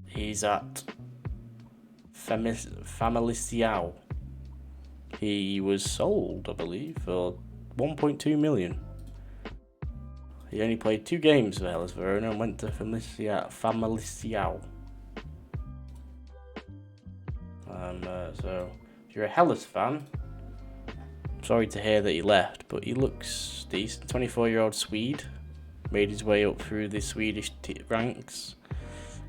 He's at Familiciao. He was sold, I believe, for 1.2 million. He only played 2 games for Hellas Verona and went to Familiciao. So, if you're a Hellas fan, I'm sorry to hear that he left, but he looks decent. 24-year-old Swede, made his way up through the Swedish ranks,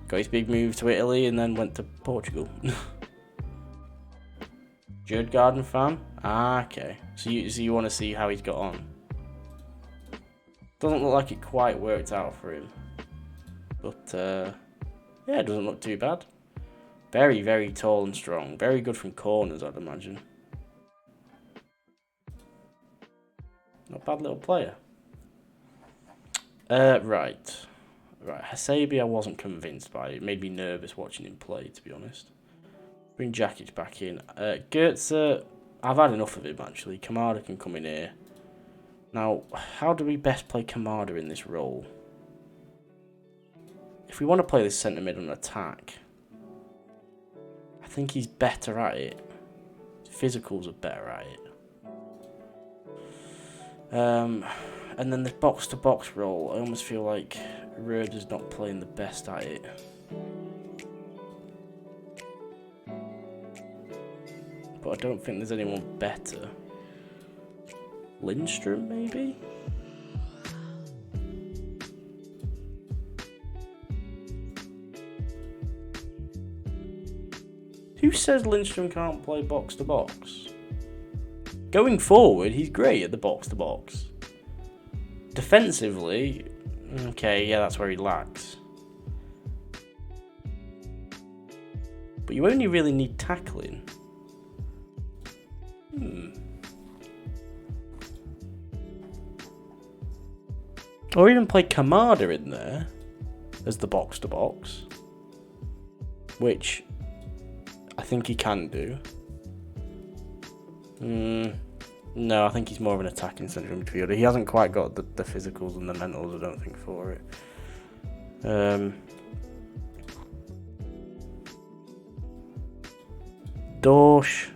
got his big move to Italy, and then went to Portugal. Djurgården fan? Ah, okay. So you want to see how he's got on. Doesn't look like it quite worked out for him. But, yeah, it doesn't look too bad. Very, very tall and strong. Very good from corners, I'd imagine. Not a bad little player. Right. Hasabi I wasn't convinced by. It made me nervous watching him play, to be honest. Bring Jakic back in. Goetze, I've had enough of him, actually. Kamada can come in here. Now, how do we best play Kamada in this role? If we want to play this centre mid on attack, I think he's better at it. Physicals are better at it. And then the box-to-box role, I almost feel like Röder's not playing the best at it. But I don't think there's anyone better. Lindstrom, maybe? Who says Lindstrom can't play box-to-box? Going forward, he's great at the box-to-box. Defensively, okay, yeah, that's where he lacks. But you only really need tackling. Or even play Kamada in there as the box-to-box. Which I think he can do. No, I think he's more of an attacking central midfielder. He hasn't quite got the physicals and the mentals, I don't think, for it. Dorsch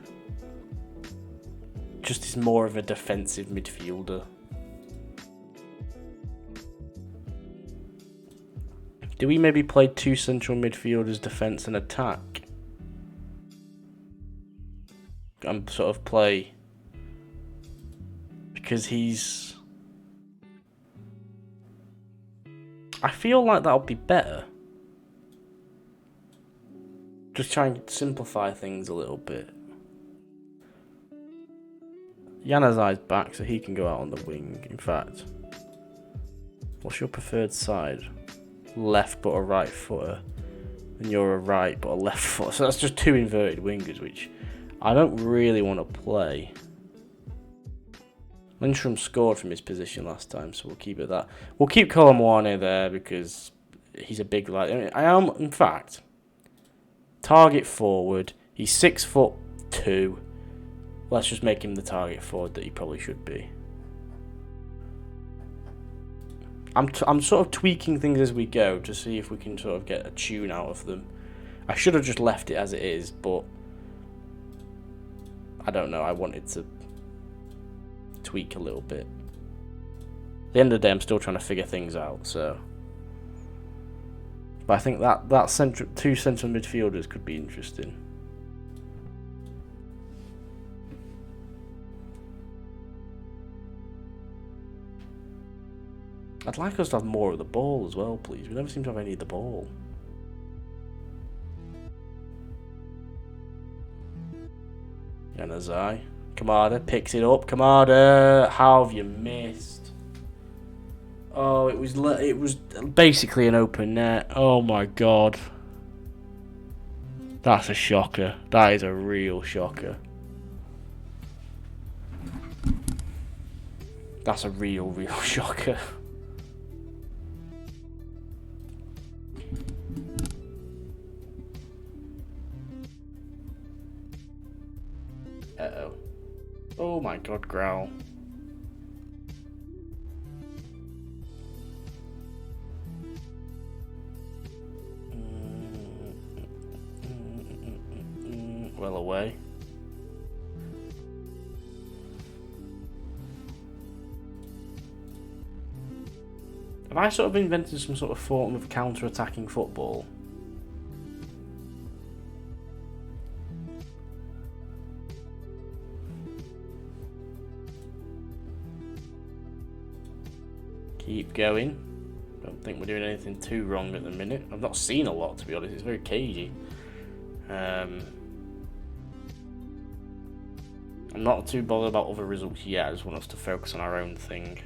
just is more of a defensive midfielder. Do we maybe play 2 central midfielders, defence and attack? And sort of play... Because he's I feel like that would be better. Just try and simplify things a little bit. Yanazai's back, so he can go out on the wing. In fact, what's your preferred side? Left but a right footer. And you're a right but a left footer. So that's just two inverted wingers, which I don't really want to play. Lindstrom scored from his position last time, so we'll keep it that. We'll keep Colin Warner there because he's a big lad. I am, in fact, target forward. He's 6'2". Let's just make him the target forward that he probably should be. I'm sort of tweaking things as we go to see if we can sort of get a tune out of them. I should have just left it as it is, but I don't know. I wanted to tweak a little bit. At the end of the day, I'm still trying to figure things out. So, but I think that two central midfielders could be interesting. I'd like us to have more of the ball as well, please. We never seem to have any of the ball. Yanazai. Kamada picks it up. Kamada, how have you missed? Oh, it was basically an open net. Oh my god. That's a shocker. That is a real shocker. That's a real shocker. Uh-oh. Oh my god, Growl. Well away. Have I sort of invented some sort of form of counter-attacking football? Keep going. Don't think we're doing anything too wrong at the minute. I've not seen a lot, to be honest. It's very cagey. I'm not too bothered about other results yet. I just want us to focus on our own thing.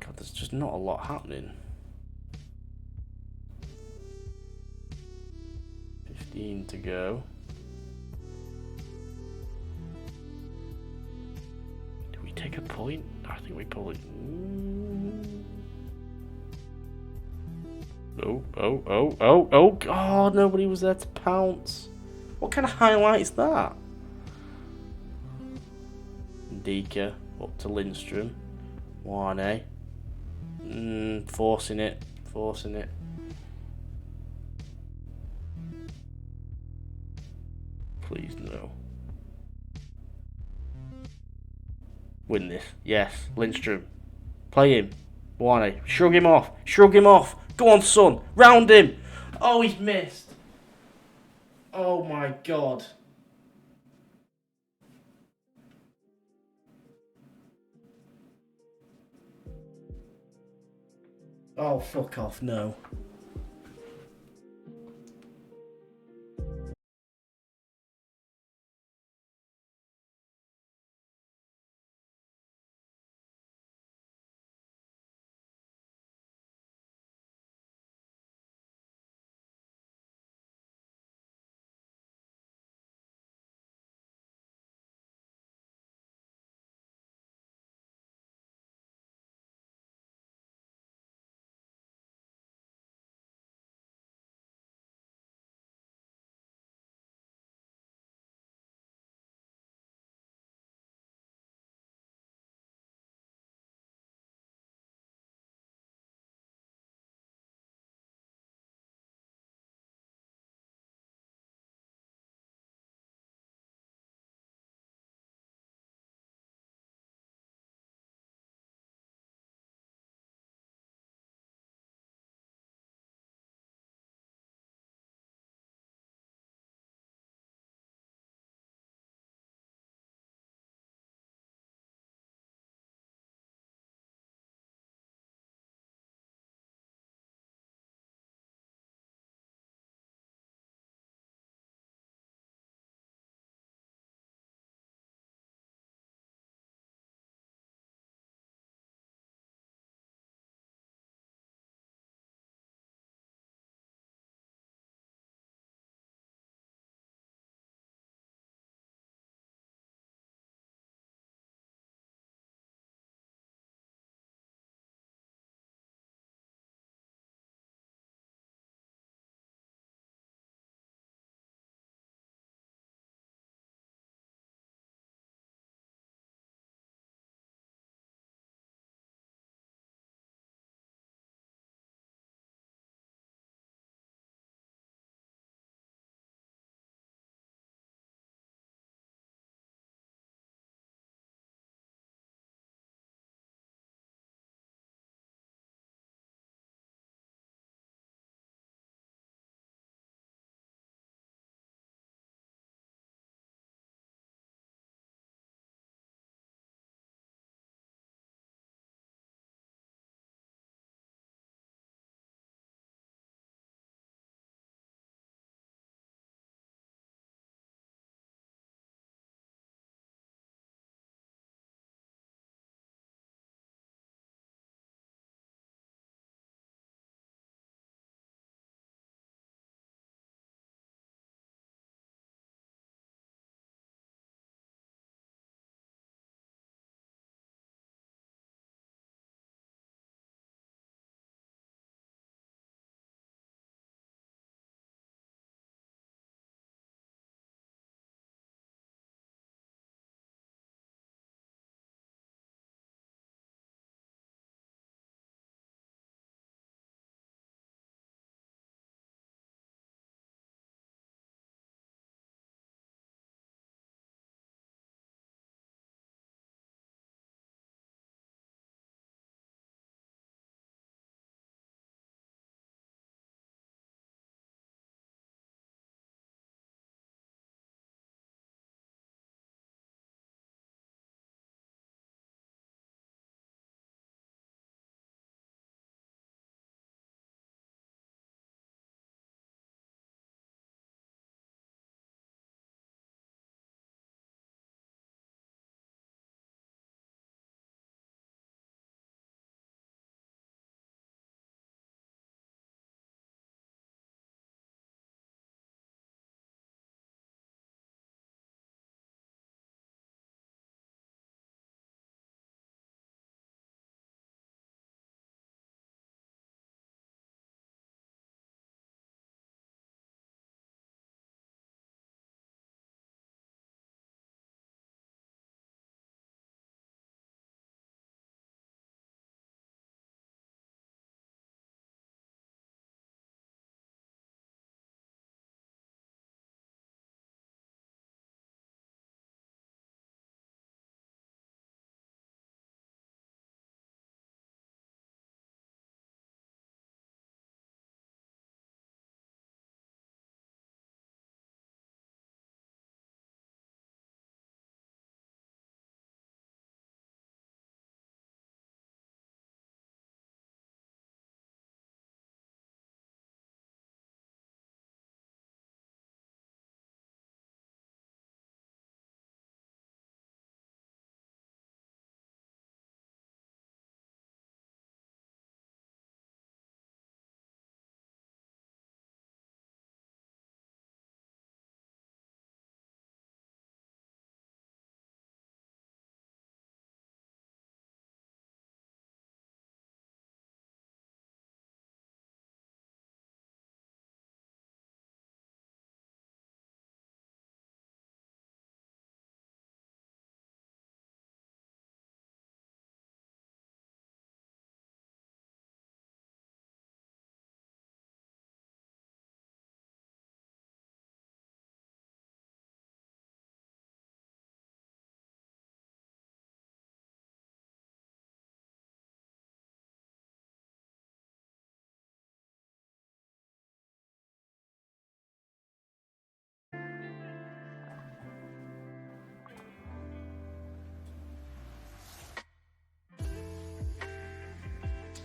God, there's just not a lot happening. 15 to go. Do we take a point? I think we probably... Oh, God, nobody was there to pounce. What kind of highlight is that? Dika up to Lindstrom. Wane. Forcing it. Please, no. Win this. Yes, Lindstrom. Play him. Wane. Shrug him off. Go on, son. Round him. Oh, he's missed. Oh, my God. Oh, fuck off. No.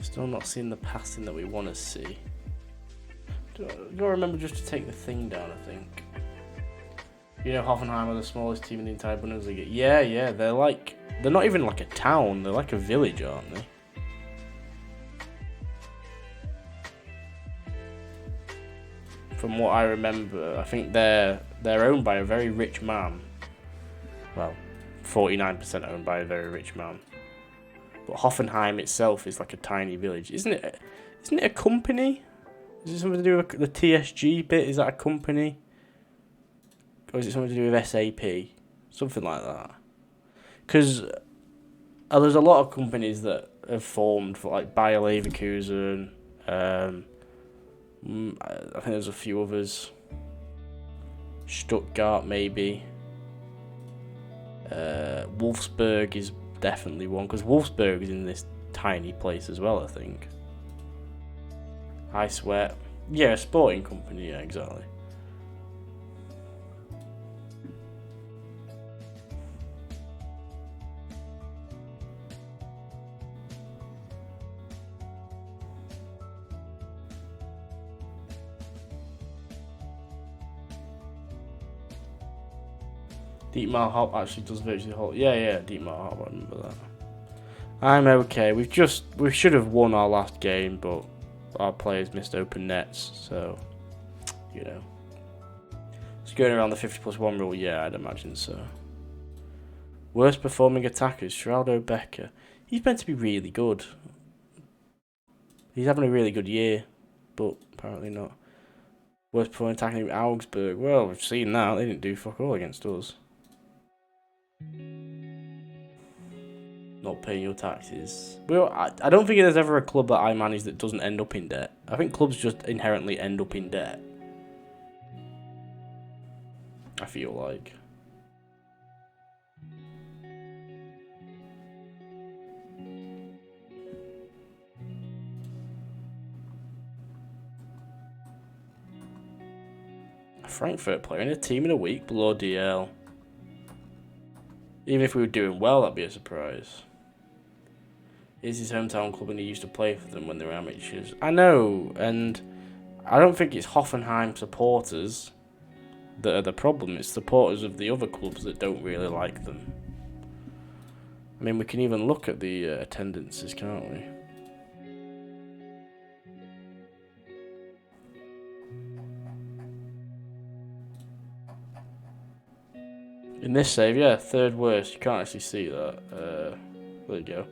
Still not seeing the passing that we want to see. Gotta remember just to take the thing down, I think. You know, Hoffenheim are the smallest team in the entire Bundesliga. Yeah, they're not even like a town, they're like a village, aren't they? From what I remember, I think they're owned by a very rich man. Well, 49% owned by a very rich man. But Hoffenheim itself is like a tiny village. Isn't it a company? Is it something to do with the TSG bit? Is that a company? Or is it something to do with SAP? Something like that. Because there's a lot of companies that have formed for like Bayer Leverkusen. I think there's a few others. Stuttgart, maybe. Wolfsburg is definitely one, because Wolfsburg is in this tiny place as well, I think. I swear. Yeah, a sporting company, yeah, exactly. Dietmar Hopp actually does virtually the whole... Yeah, Dietmar Hopp, I remember that. I'm okay. We should have won our last game, but our players missed open nets, so, you know. It's going around the 50+1 rule, yeah, I'd imagine so. Worst performing attackers, Shraldo Becker. He's meant to be really good. He's having a really good year, but apparently not. Worst performing attacking Augsburg. Well, we've seen that. They didn't do fuck all against us. Not paying your taxes. Well, I don't think there's ever a club that I manage that doesn't end up in debt. I think clubs just inherently end up in debt. I feel like. A Frankfurt player in a team in a week, bloody hell. Even if we were doing well, that'd be a surprise. It's his hometown club and he used to play for them when they were amateurs. I know, and I don't think it's Hoffenheim supporters that are the problem. It's supporters of the other clubs that don't really like them. I mean, we can even look at the attendances, can't we? In this save, yeah, third worst. You can't actually see that. There you go.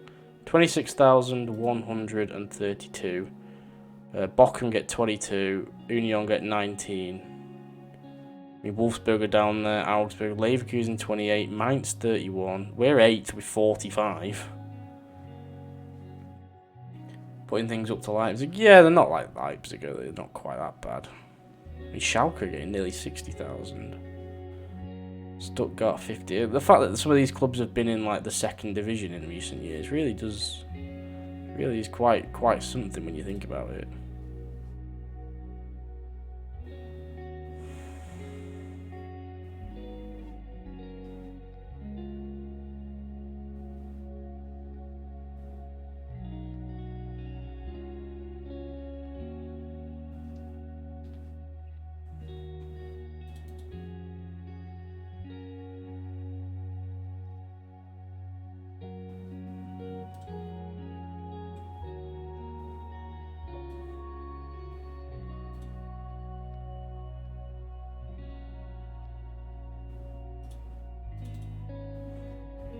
26,132. Bochum get 22. Union get 19. I mean, Wolfsburg are down there. Augsburg, Leverkusen 28. Mainz 31. We're 8th with 45. Putting things up to Leipzig. Yeah, they're not like Leipzig. They're not quite that bad. I mean, Schalke are getting nearly 60,000. Stuttgart 50. The fact that some of these clubs have been in like the second division in recent years really is quite something when you think about it.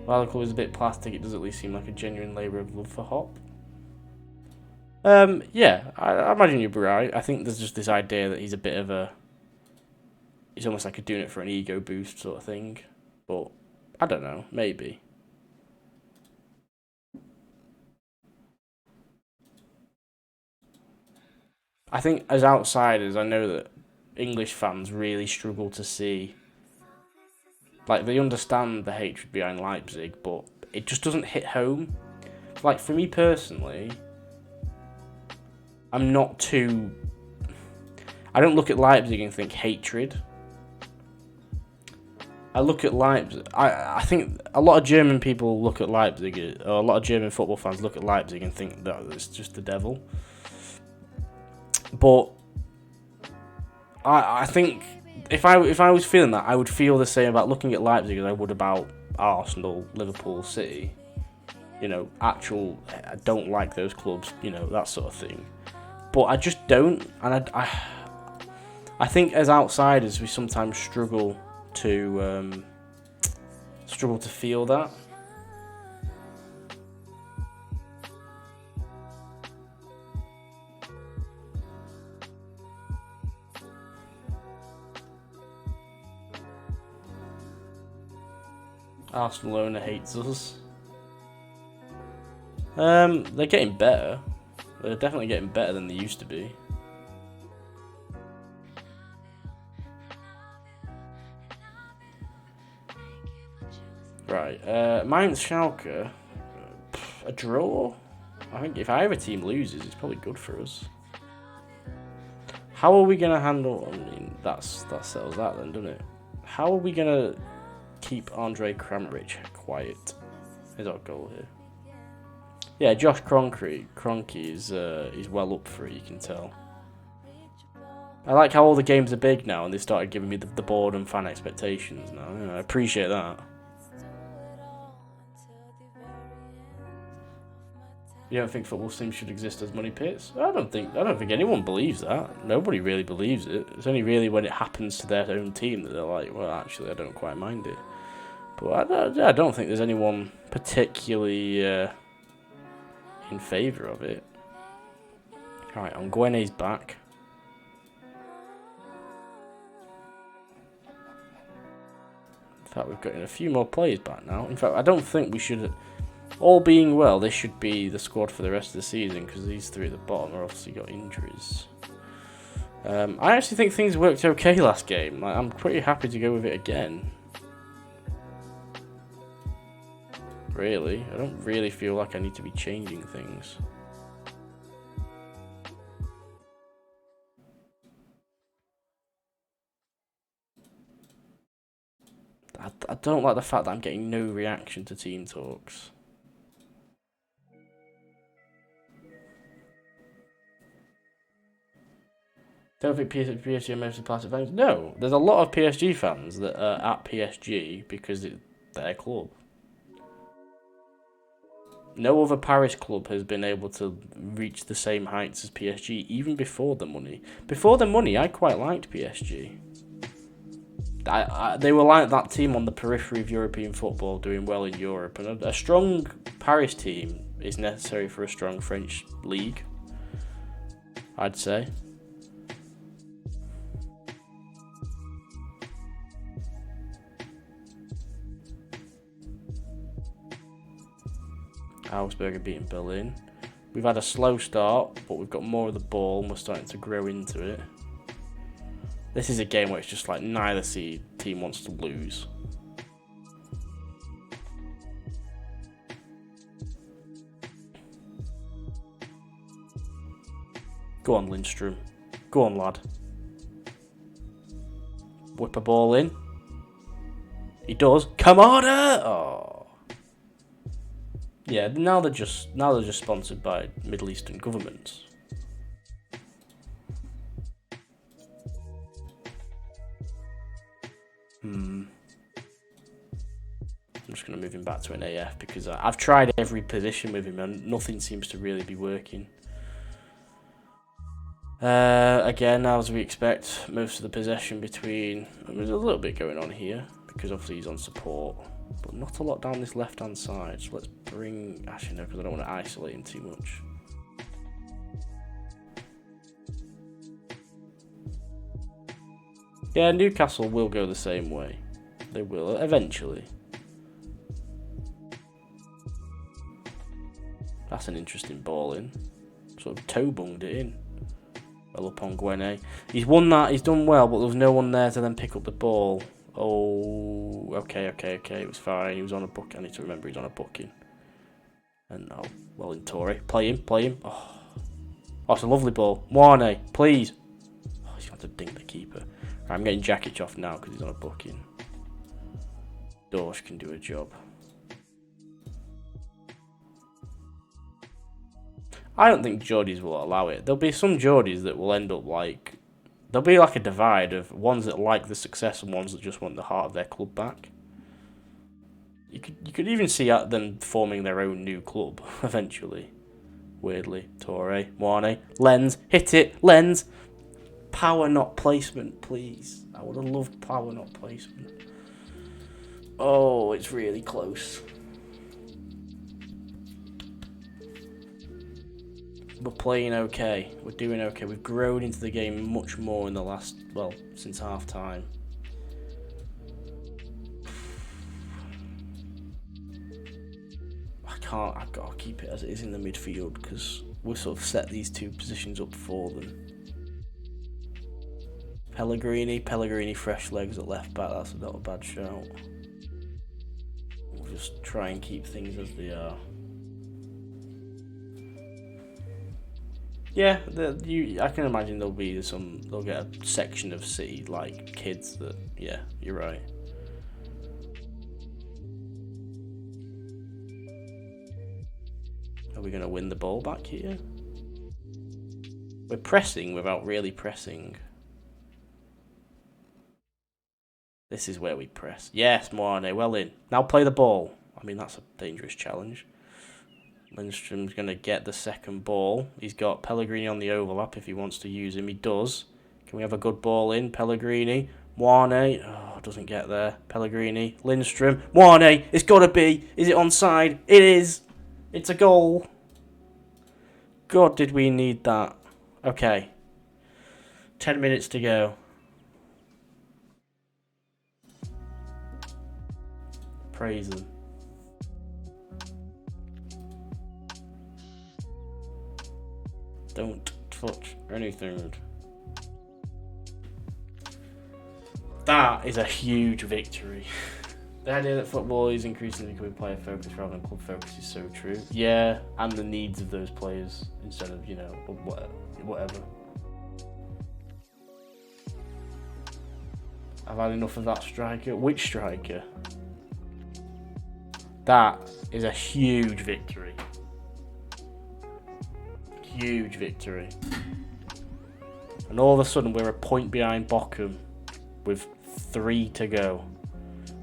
While the club is a bit plastic, it does at least seem like a genuine labour of love for Hop. Yeah, I imagine you'd be right. I think there's just this idea that he's a bit of a... He's almost like doing it for an ego boost sort of thing. But, I don't know, maybe. I think as outsiders, I know that English fans really struggle to see... Like, they understand the hatred behind Leipzig, but it just doesn't hit home. Like, for me personally, I'm not too... I don't look at Leipzig and think hatred. I look at Leipzig. I think a lot of German people look at Leipzig, or a lot of German football fans look at Leipzig and think that it's just the devil. But I think if I was feeling that, I would feel the same about looking at Leipzig as I would about Arsenal, Liverpool, City. You know, I don't like those clubs. You know, that sort of thing. But I just don't, and I think as outsiders we sometimes struggle to feel that. Arsenal owner hates us. They're getting better. They're definitely getting better than they used to be. Right, Mainz Schalke, a draw? I think if either team loses, it's probably good for us. How are we going to handle... I mean, that settles that then, doesn't it? How are we going to keep Andre Kramaric quiet? Is our goal here. Yeah, Josh Kroenke is well up for it, you can tell. I like how all the games are big now and they started giving me the board and fan expectations now. You know, I appreciate that. You don't think football teams should exist as money pits? I don't think anyone believes that. Nobody really believes it. It's only really when it happens to their own team that they're like, well, actually, I don't quite mind it. But I don't think there's anyone particularly in favour of it. Alright, Nguene's back. In fact, we've got a few more players back now. In fact, I don't think we should... All being well, this should be the squad for the rest of the season because these three at the bottom are obviously got injuries. I actually think things worked okay last game. Like, I'm pretty happy to go with it again. Really, I don't really feel like I need to be changing things. I don't like the fact that I'm getting no reaction to team talks. Don't think PSG are mostly plastic fans? No, there's a lot of PSG fans that are at PSG because it's their club. No other Paris club has been able to reach the same heights as PSG, even before the money. Before the money, I quite liked PSG. They were like that team on the periphery of European football, doing well in Europe. And a strong Paris team is necessary for a strong French league, I'd say. Augsburg are beating Berlin. We've had a slow start, but we've got more of the ball and we're starting to grow into it. This is a game where it's just like neither team wants to lose. Go on, Lindstrom. Go on, lad. Whip a ball in. He does. Kamada! Oh. Yeah, now they're just sponsored by Middle Eastern governments. I'm just going to move him back to an AF because I've tried every position with him and nothing seems to really be working. Again, as we expect, most of the possession between... there's a little bit going on here because obviously he's on support. But not a lot down this left-hand side. So let's bring... Actually, no, because I don't want to isolate him too much. Yeah, Newcastle will go the same way. They will, eventually. That's an interesting ball in. Sort of toe-bunged it in. Well up on Guene. He's won that, he's done well, but there was no one there to then pick up the ball. Oh, okay, it was fine. He was on a book. I need to remember he's on a booking. And, oh, well in Torre. Play him. Oh, it's a lovely ball. Warne, please. Oh, he's got to dink the keeper. Right, I'm getting Jakic off now because he's on a booking. Dorsch can do a job. I don't think Geordies will allow it. There'll be some Geordies that will end up like... There'll be like a divide of ones that like the success and ones that just want the heart of their club back. You could even see them forming their own new club eventually. Weirdly. Torre, Mwane, Lens, hit it, Lens! Power not placement, please. I would have loved power not placement. Oh, it's really close. We're playing okay. We're doing okay. We've grown into the game much more in the last, well, since half time. I've got to keep it as it is in the midfield because we'll sort of set these two positions up for them. Pellegrini, fresh legs at left back. That's not a bad shout. We'll just try and keep things as they are. Yeah, I can imagine they'll get a section of City like kids that. Yeah, you're right. Are we going to win the ball back here? We're pressing without really pressing. This is where we press. Yes, Mwane, well in. Now play the ball. I mean, that's a dangerous challenge. Lindstrom's going to get the second ball. He's got Pellegrini on the overlap if he wants to use him. He does. Can we have a good ball in? Pellegrini. Mwane. Oh, doesn't get there. Pellegrini. Lindstrom. Mwane. It's got to be. Is it onside? It is. It's a goal. God, did we need that. Okay. 10 minutes to go. Praise them. Don't touch anything. That is a huge victory. The idea that football is increasingly becoming player focused rather than club focused is so true. Yeah, and the needs of those players instead of, whatever. I've had enough of that striker. Which striker? That is a huge victory. Huge victory. And all of a sudden we're a point behind Bochum with 3 to go.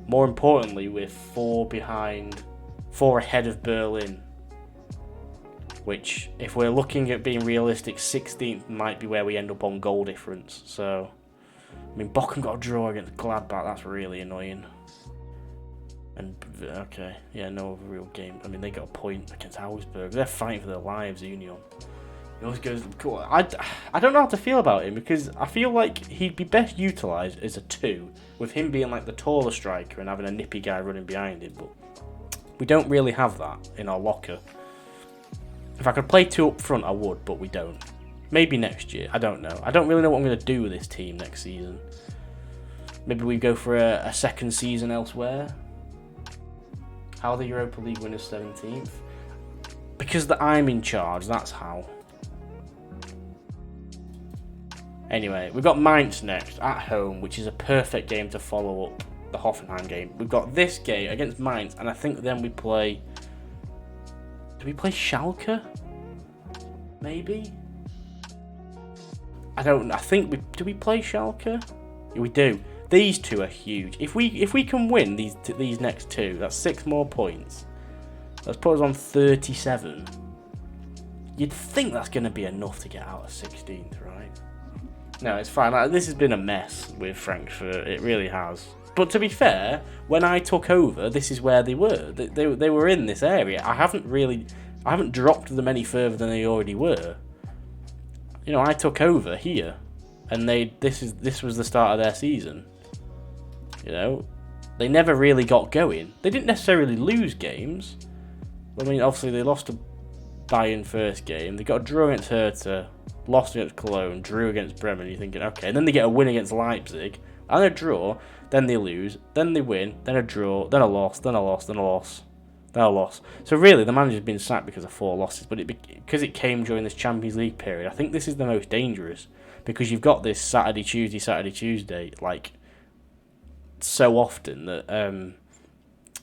More importantly, we're 4 ahead of Berlin. Which, if we're looking at being realistic, 16th might be where we end up on goal difference. So, I mean, Bochum got a draw against Gladbach. That's really annoying. And, okay, yeah, no real game. I mean, they got a point against Augsburg. They're fighting for their lives, Union. He always goes, cool. I don't know how to feel about him because I feel like he'd be best utilised as a 2, with him being like the taller striker and having a nippy guy running behind him. But we don't really have that in our locker. If I could play 2 up front, I would, but we don't. Maybe next year. I don't know. I don't really know what I'm going to do with this team next season. Maybe we go for a second season elsewhere. How are the Europa League winners 17th? Because I'm in charge, that's how. Anyway, we've got Mainz next, at home, which is a perfect game to follow up the Hoffenheim game. We've got this game against Mainz, and I think then we play... Do we play Schalke? Maybe? I think do we play Schalke? Yeah, we do. These 2 are huge. If we can win these next 2, that's 6 more points. Let's put us on 37. You'd think that's going to be enough to get out of 16th, right? No, it's fine. This has been a mess with Frankfurt. It really has. But to be fair, when I took over, this is where they were. They were in this area. I haven't dropped them any further than they already were. I took over here, and this was the start of their season. They never really got going. They didn't necessarily lose games. I mean, obviously they lost to Bayern first game. They got a draw against Hertha, lost against Cologne, drew against Bremen. You're thinking, okay, and then they get a win against Leipzig, and a draw. Then they lose, then they win, then a draw, then a loss, then a loss, then a loss, then a loss. So really, the manager's been sacked because of 4 losses, but because it came during this Champions League period, I think this is the most dangerous because you've got this Saturday, Tuesday, like so often that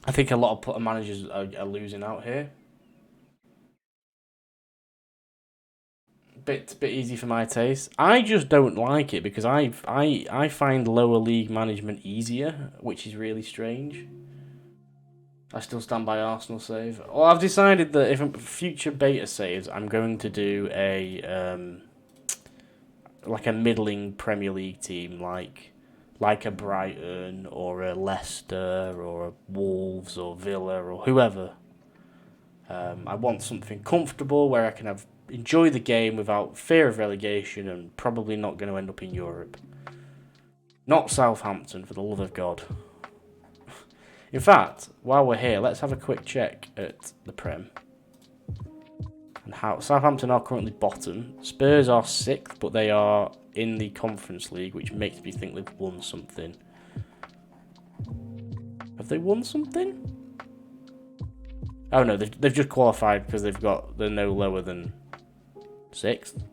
I think a lot of managers are losing out here. Bit easy for my taste. I just don't like it because I find lower league management easier, which is really strange. I still stand by Arsenal save. Well, I've decided that if future beta saves, I'm going to do like a middling Premier League team, like a Brighton or a Leicester or a Wolves or Villa or whoever. I want something comfortable where I can enjoy the game without fear of relegation and probably not going to end up in Europe. Not Southampton, for the love of God. In fact, while we're here, let's have a quick check at the Prem. And how Southampton are currently bottom. Spurs are 6th, but they are in the Conference League, which makes me think they've won something. Have they won something? Oh no, they've just qualified because they're no lower than 6th.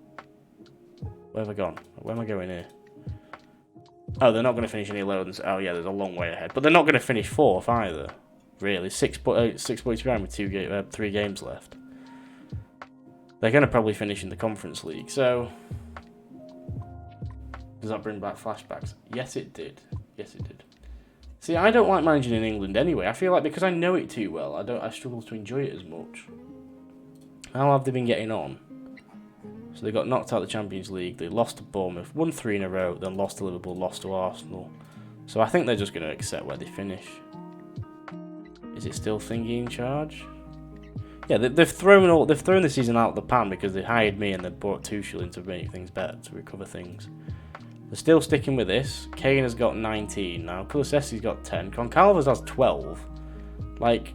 Where have I gone? Where am I going here? Oh, they're not going to finish any lower than... Oh yeah, there's a long way ahead. But they're not going to finish 4th either. Really, 6 points behind with 3 games left. They're going to probably finish in the Conference League, so... Does that bring back flashbacks? Yes, it did. Yes, it did. See, I don't like managing in England anyway. I feel like because I know it too well, I struggle to enjoy it as much. How have they been getting on? So they got knocked out of the Champions League. They lost to Bournemouth, won 3 in a row, then lost to Liverpool, lost to Arsenal. So I think they're just going to accept where they finish. Is it still Thingy in charge? Yeah, they've thrown the season out of the pan because they hired me and they brought Tuchel in to make things better, to recover things. They're still sticking with this. Kane has got 19 now. Kulusevski's got 10. Concalves has 12. Like,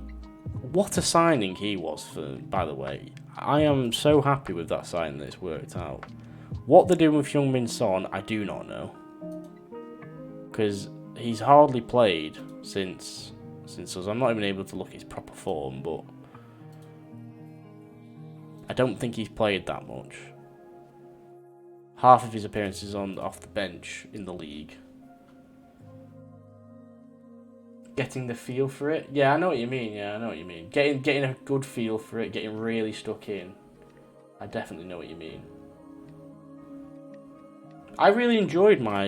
what a signing he was, by the way. I am so happy with that signing that it's worked out. What they're doing with Heung-min Son, I do not know. Because he's hardly played since us. I'm not even able to look at his proper form, but I don't think he's played that much. Half of his appearances off the bench in the league. Getting the feel for it? Yeah, I know what you mean. Yeah, I know what you mean. Getting a good feel for it, getting really stuck in. I definitely know what you mean. I really enjoyed my...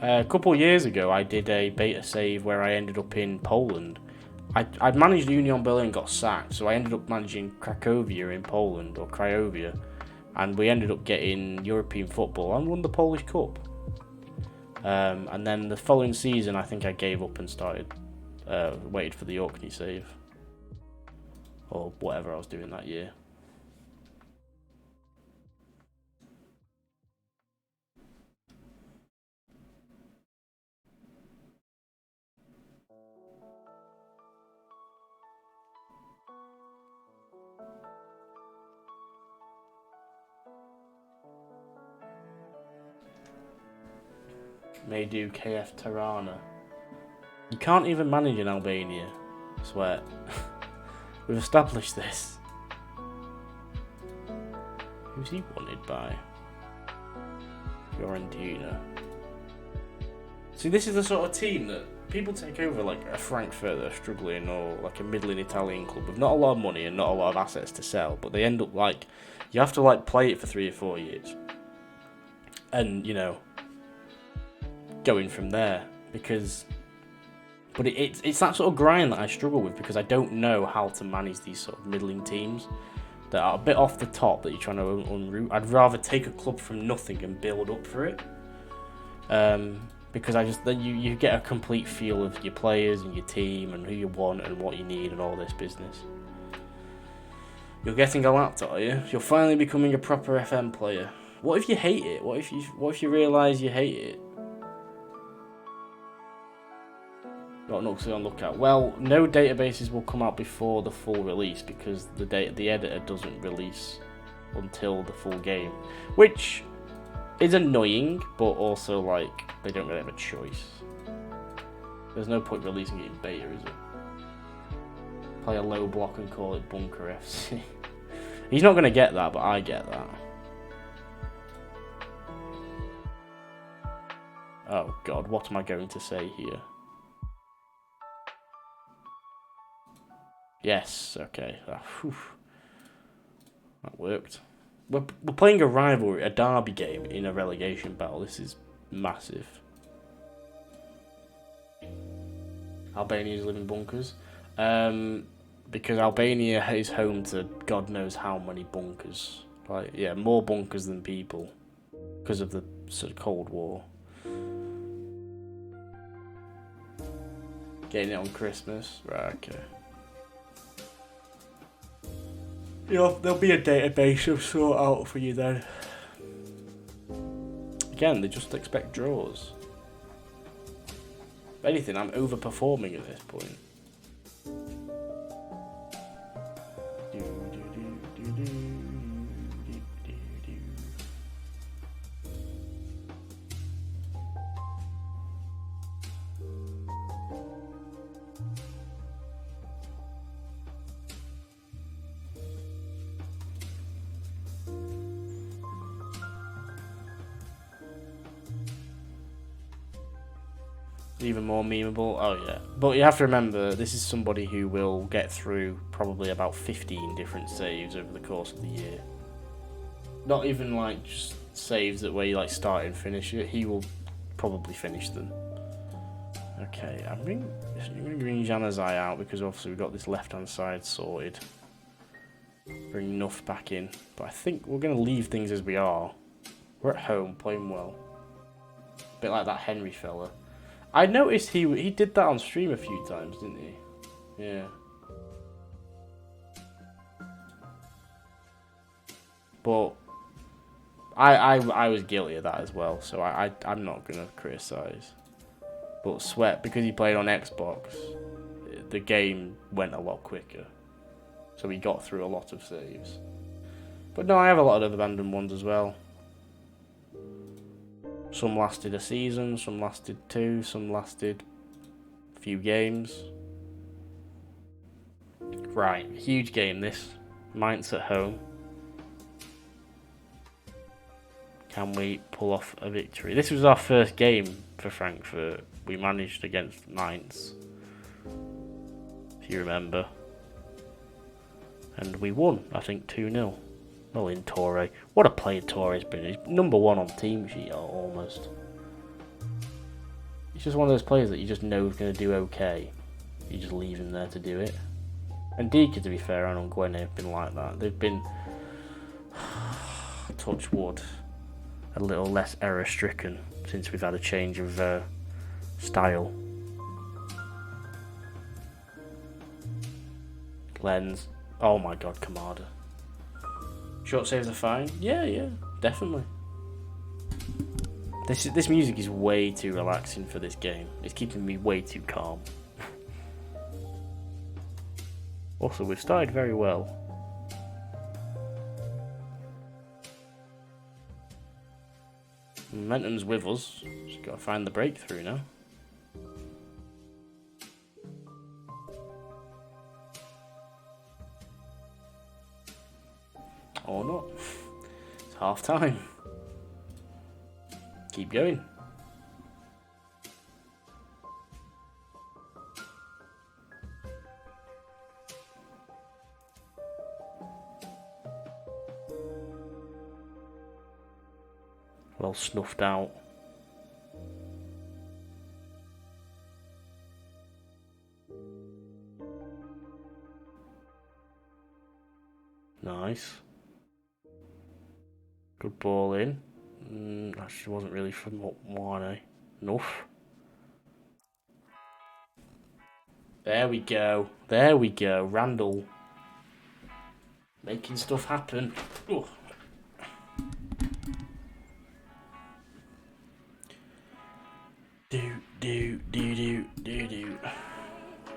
a couple of years ago, I did a beta save where I ended up in Poland. I'd managed Union Berlin, got sacked, so I ended up managing Cracovia in Poland, or Craiovia. And we ended up getting European football and won the Polish Cup. And then the following season, I think I gave up and waited for the Orkney save. Or whatever I was doing that year. May do KF Tirana. You can't even manage in Albania. I swear. We've established this. Who's he wanted by? Fiorentina. See, this is the sort of team that people take over, like a Frankfurt that are struggling, or like a middling Italian club with not a lot of money and not a lot of assets to sell, but they end up like, you have to like play it for 3 or 4 years. And, you know, going from there, because it's that sort of grind that I struggle with, because I don't know how to manage these sort of middling teams that are a bit off the top that you're trying to unroot. I'd rather take a club from nothing and build up for it, because then you get a complete feel of your players and your team and who you want and what you need and all this business. You're getting a laptop, are you? You're finally becoming a proper FM player. What if you hate it? What if you realise you hate it? Got nothing on lookout. Well, no databases will come out before the full release because the editor doesn't release until the full game, which is annoying, but also like they don't really have a choice. There's no point releasing it in beta, is it? Play a low block and call it Bunker FC. He's not going to get that, but I get that. Oh god, what am I going to say here? Yes, okay. That worked. We're playing a rivalry, a derby game in a relegation battle. This is massive. Albanians live in bunkers. Because Albania is home to God knows how many bunkers. Like, yeah, more bunkers than people. Because of the sort of Cold War. Getting it on Christmas. Right, okay. There'll be a database of sort out for you then. Again, they just expect draws. If anything, I'm overperforming at this point. Even more memeable. Oh yeah, but you have to remember this is somebody who will get through probably about 15 different saves over the course of the year. Not even like just saves that where you like start and finish it. He will probably finish them. Okay, I'm going to bring Januzaj out because obviously we've got this left hand side sorted. Bring Nuff back in, but I think we're going to leave things as we are. We're at home, playing well. A bit like that Henry fella. I noticed he did that on stream a few times, didn't he? Yeah. But I was guilty of that as well, so I'm not gonna criticize. But Sweat, because he played on Xbox, the game went a lot quicker, so he got through a lot of saves. But no, I have a lot of abandoned ones as well. Some lasted a season, some lasted 2, some lasted a few games. Right, huge game this. Mainz at home. Can we pull off a victory? This was our first game for Frankfurt. We managed against Mainz, if you remember. And we won, I think, 2-0. Well, in Torre. What a player Torre's been. He's #1 on team sheet, almost. He's just one of those players that you just know is going to do okay. You just leave him there to do it. And Dika, to be fair, and Ongwene have been like that. They've been, touch wood, a little less error-stricken since we've had a change of style. Lens. Oh my god, Kamada. Short saves are fine. Yeah, definitely. This music is way too relaxing for this game. It's keeping me way too calm. Also, we've started very well. Momentum's with us. Just gotta find the breakthrough now. Or not. It's half time. Keep going. Well snuffed out. Nice. Good ball in. Actually wasn't really from Wane. Enough. There we go. There we go. Randall. Making stuff happen. Ooh. Do.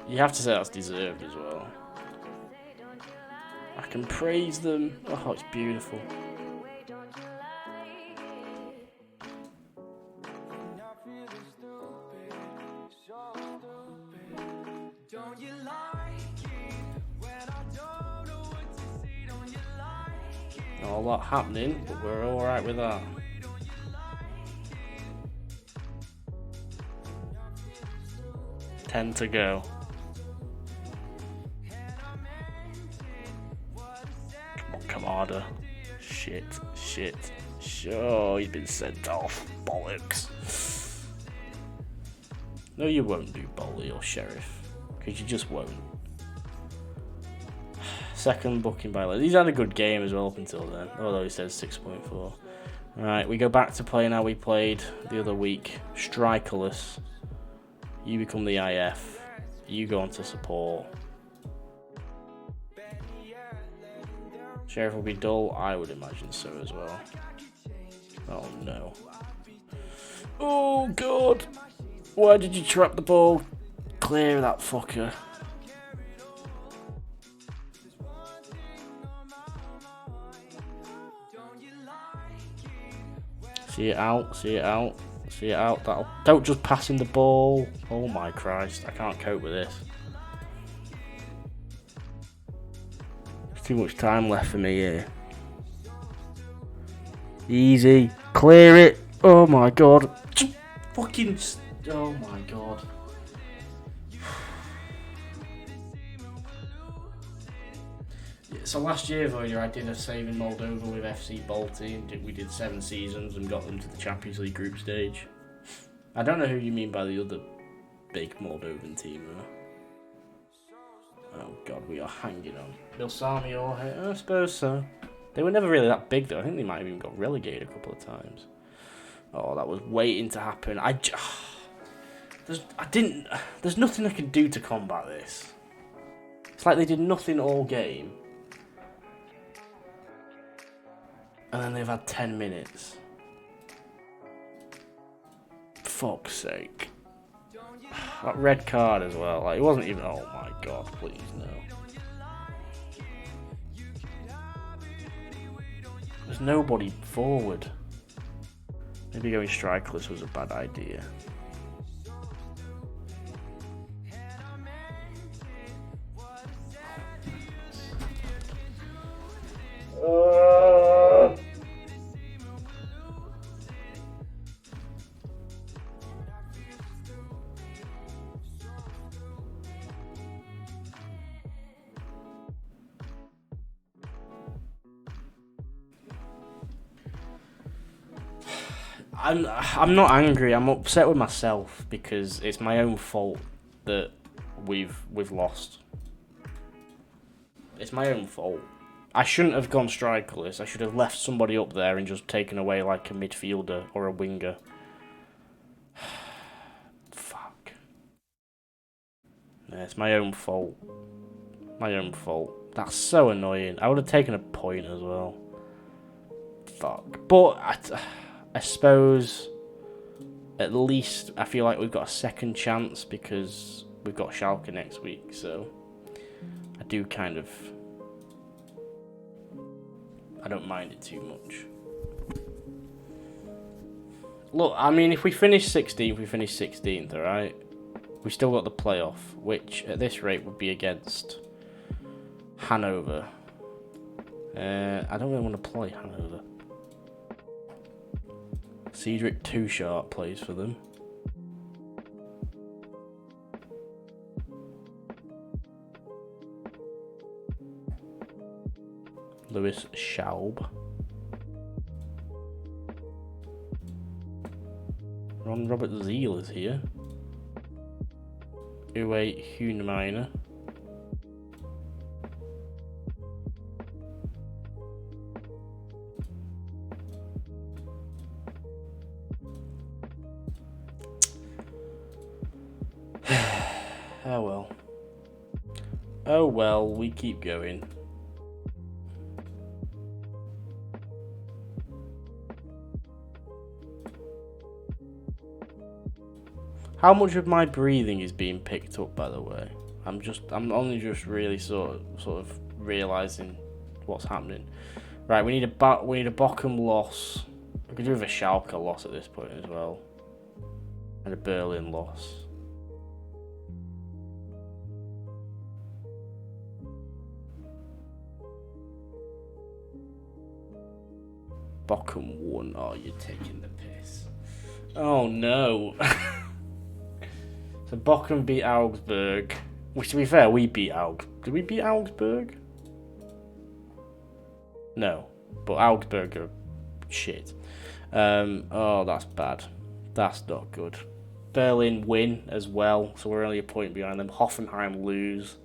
You have to say that's deserved as well. I can praise them. Oh, it's beautiful. Not a lot happening, but we're alright with that. Ten to go. harder. Shit. Oh, he's been sent off. Bollocks. No, you won't do Bolly or Sheriff. Because you just won't. Second booking by He's had a good game as well up until then. Although he says 6.4. Right, we go back to playing how we played the other week. Strikerless. You become the IF. You go on to support. Sheriff will be dull. I would imagine so as well. Oh no. Oh god. Why did you trap the ball? Clear that fucker. See it out. Don't just pass him the ball. Oh my Christ. I can't cope with this. There's too much time left for me here. Easy. Clear it. Oh my god. Fucking. Oh my god. So last year, Voider, I did a save in Moldova with FC Balti, and we did 7 seasons and got them to the Champions League group stage. I don't know who you mean by the other big Moldovan team, though. Oh god, we are hanging on. Bilsami or I suppose so. They were never really that big, though. I think they might have even got relegated a couple of times. Oh, that was waiting to happen. There's nothing I can do to combat this. It's like they did nothing all game. And then they've had 10 minutes. Fuck's sake. That red card as well. Like, it wasn't even... Oh my god, please, no. There's nobody forward. Maybe going strikerless was a bad idea. I'm not angry. I'm upset with myself because it's my own fault that we've lost. It's my own fault. I shouldn't have gone strikerless. I should have left somebody up there and just taken away like a midfielder or a winger. Fuck. Yeah, it's my own fault. My own fault. That's so annoying. I would have taken a point as well. Fuck. But I suppose at least I feel like we've got a second chance because we've got Schalke next week. So I do kind of... I don't mind it too much. Look, I mean, if we finish 16th, we finish 16th, alright? We still got the playoff, which at this rate would be against Hanover. I don't really want to play Hanover. Cedric Too Sharp plays for them. Lewis Schaub. Ron Robert Zeal is here. Uwe Hunemeyer. Oh well. Oh well, we keep going. How much of my breathing is being picked up, by the way? I'm only just really sort of realizing what's happening. Right, we need a Bochum loss. We could do with a Schalke loss at this point as well, and a Berlin loss. Bochum won. Oh, you're taking the piss. Oh no. So Bochum beat Augsburg. Which, to be fair, we beat Augsburg. Did we beat Augsburg? No, but Augsburg are shit. Oh, that's bad. That's not good. Berlin win as well, so we're only a point behind them. Hoffenheim lose.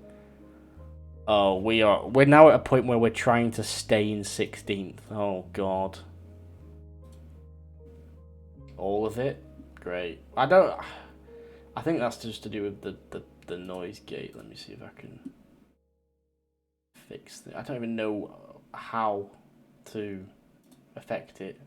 Oh, we're now at a point where we're trying to stay in 16th. Oh god. All of it? Great. I think that's just to do with the noise gate. Let me see if I can fix it. I don't even know how to affect it.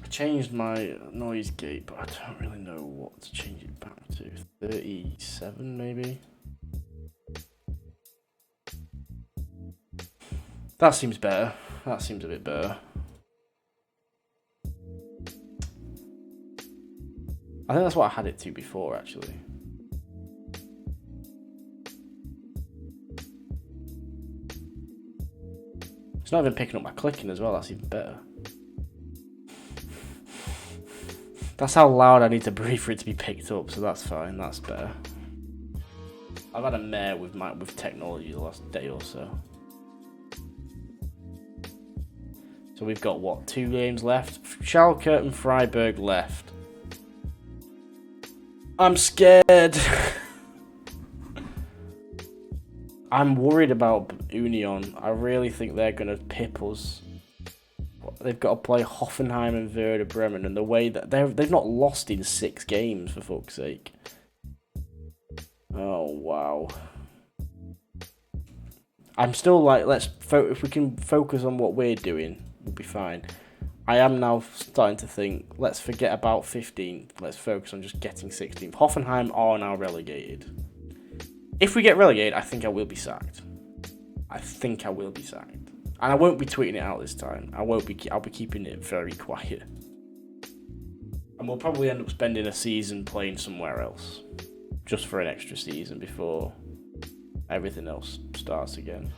I changed my noise gate, but I don't really know what to change it back to. 37 maybe? That seems better. That seems a bit better. I think that's what I had it to before, actually. It's not even picking up my clicking as well, that's even better. That's how loud I need to breathe for it to be picked up, so that's fine, that's better. I've had a mare with technology the last day or so. So we've got, what, 2 games left? Schalke and Freiburg left. I'm scared. I'm worried about Union. I really think they're going to pip us. They've got to play Hoffenheim and Werder Bremen, and the way that they've not lost in 6 games, for fuck's sake. Oh, wow. I'm still like, if we can focus on what we're doing, we'll be fine. I am now starting to think, let's forget about 15th. Let's focus on just getting 16th. Hoffenheim are now relegated. If we get relegated, I think I will be sacked. I think I will be sacked. And I won't be tweeting it out this time. I'll be keeping it very quiet. And we'll probably end up spending a season playing somewhere else. Just for an extra season before everything else starts again.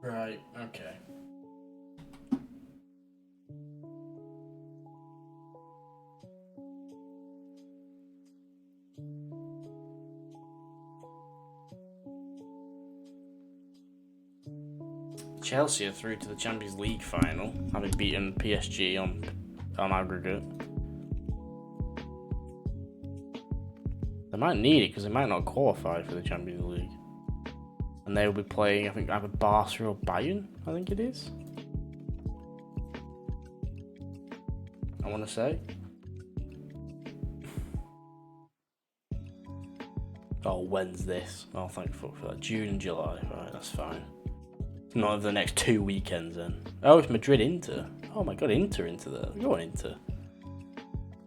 Right, okay. Chelsea are through to the Champions League final, having beaten PSG on aggregate. They might need it because they might not qualify for the Champions League. And they will be playing, I think, either Barca or Bayern, I think it is. I want to say. Oh, when's this? Oh, thank fuck for that. June and July. Right, that's fine. Not over the next 2 weekends then. Oh, it's Madrid Inter. Oh my god, Inter there. Go on, Inter.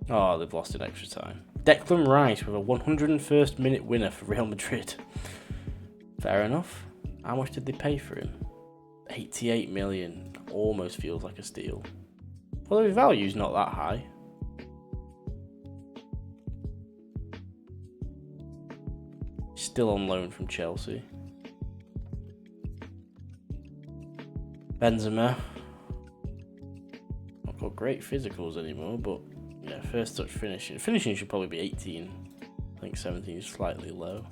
Oh, they've lost in extra time. Declan Rice with a 101st minute winner for Real Madrid. Fair enough. How much did they pay for him? 88 million. Almost feels like a steal. Well, the value's not that high. Still on loan from Chelsea. Benzema. Not got great physicals anymore, but yeah, first touch finishing. Finishing should probably be 18. I think 17 is slightly low.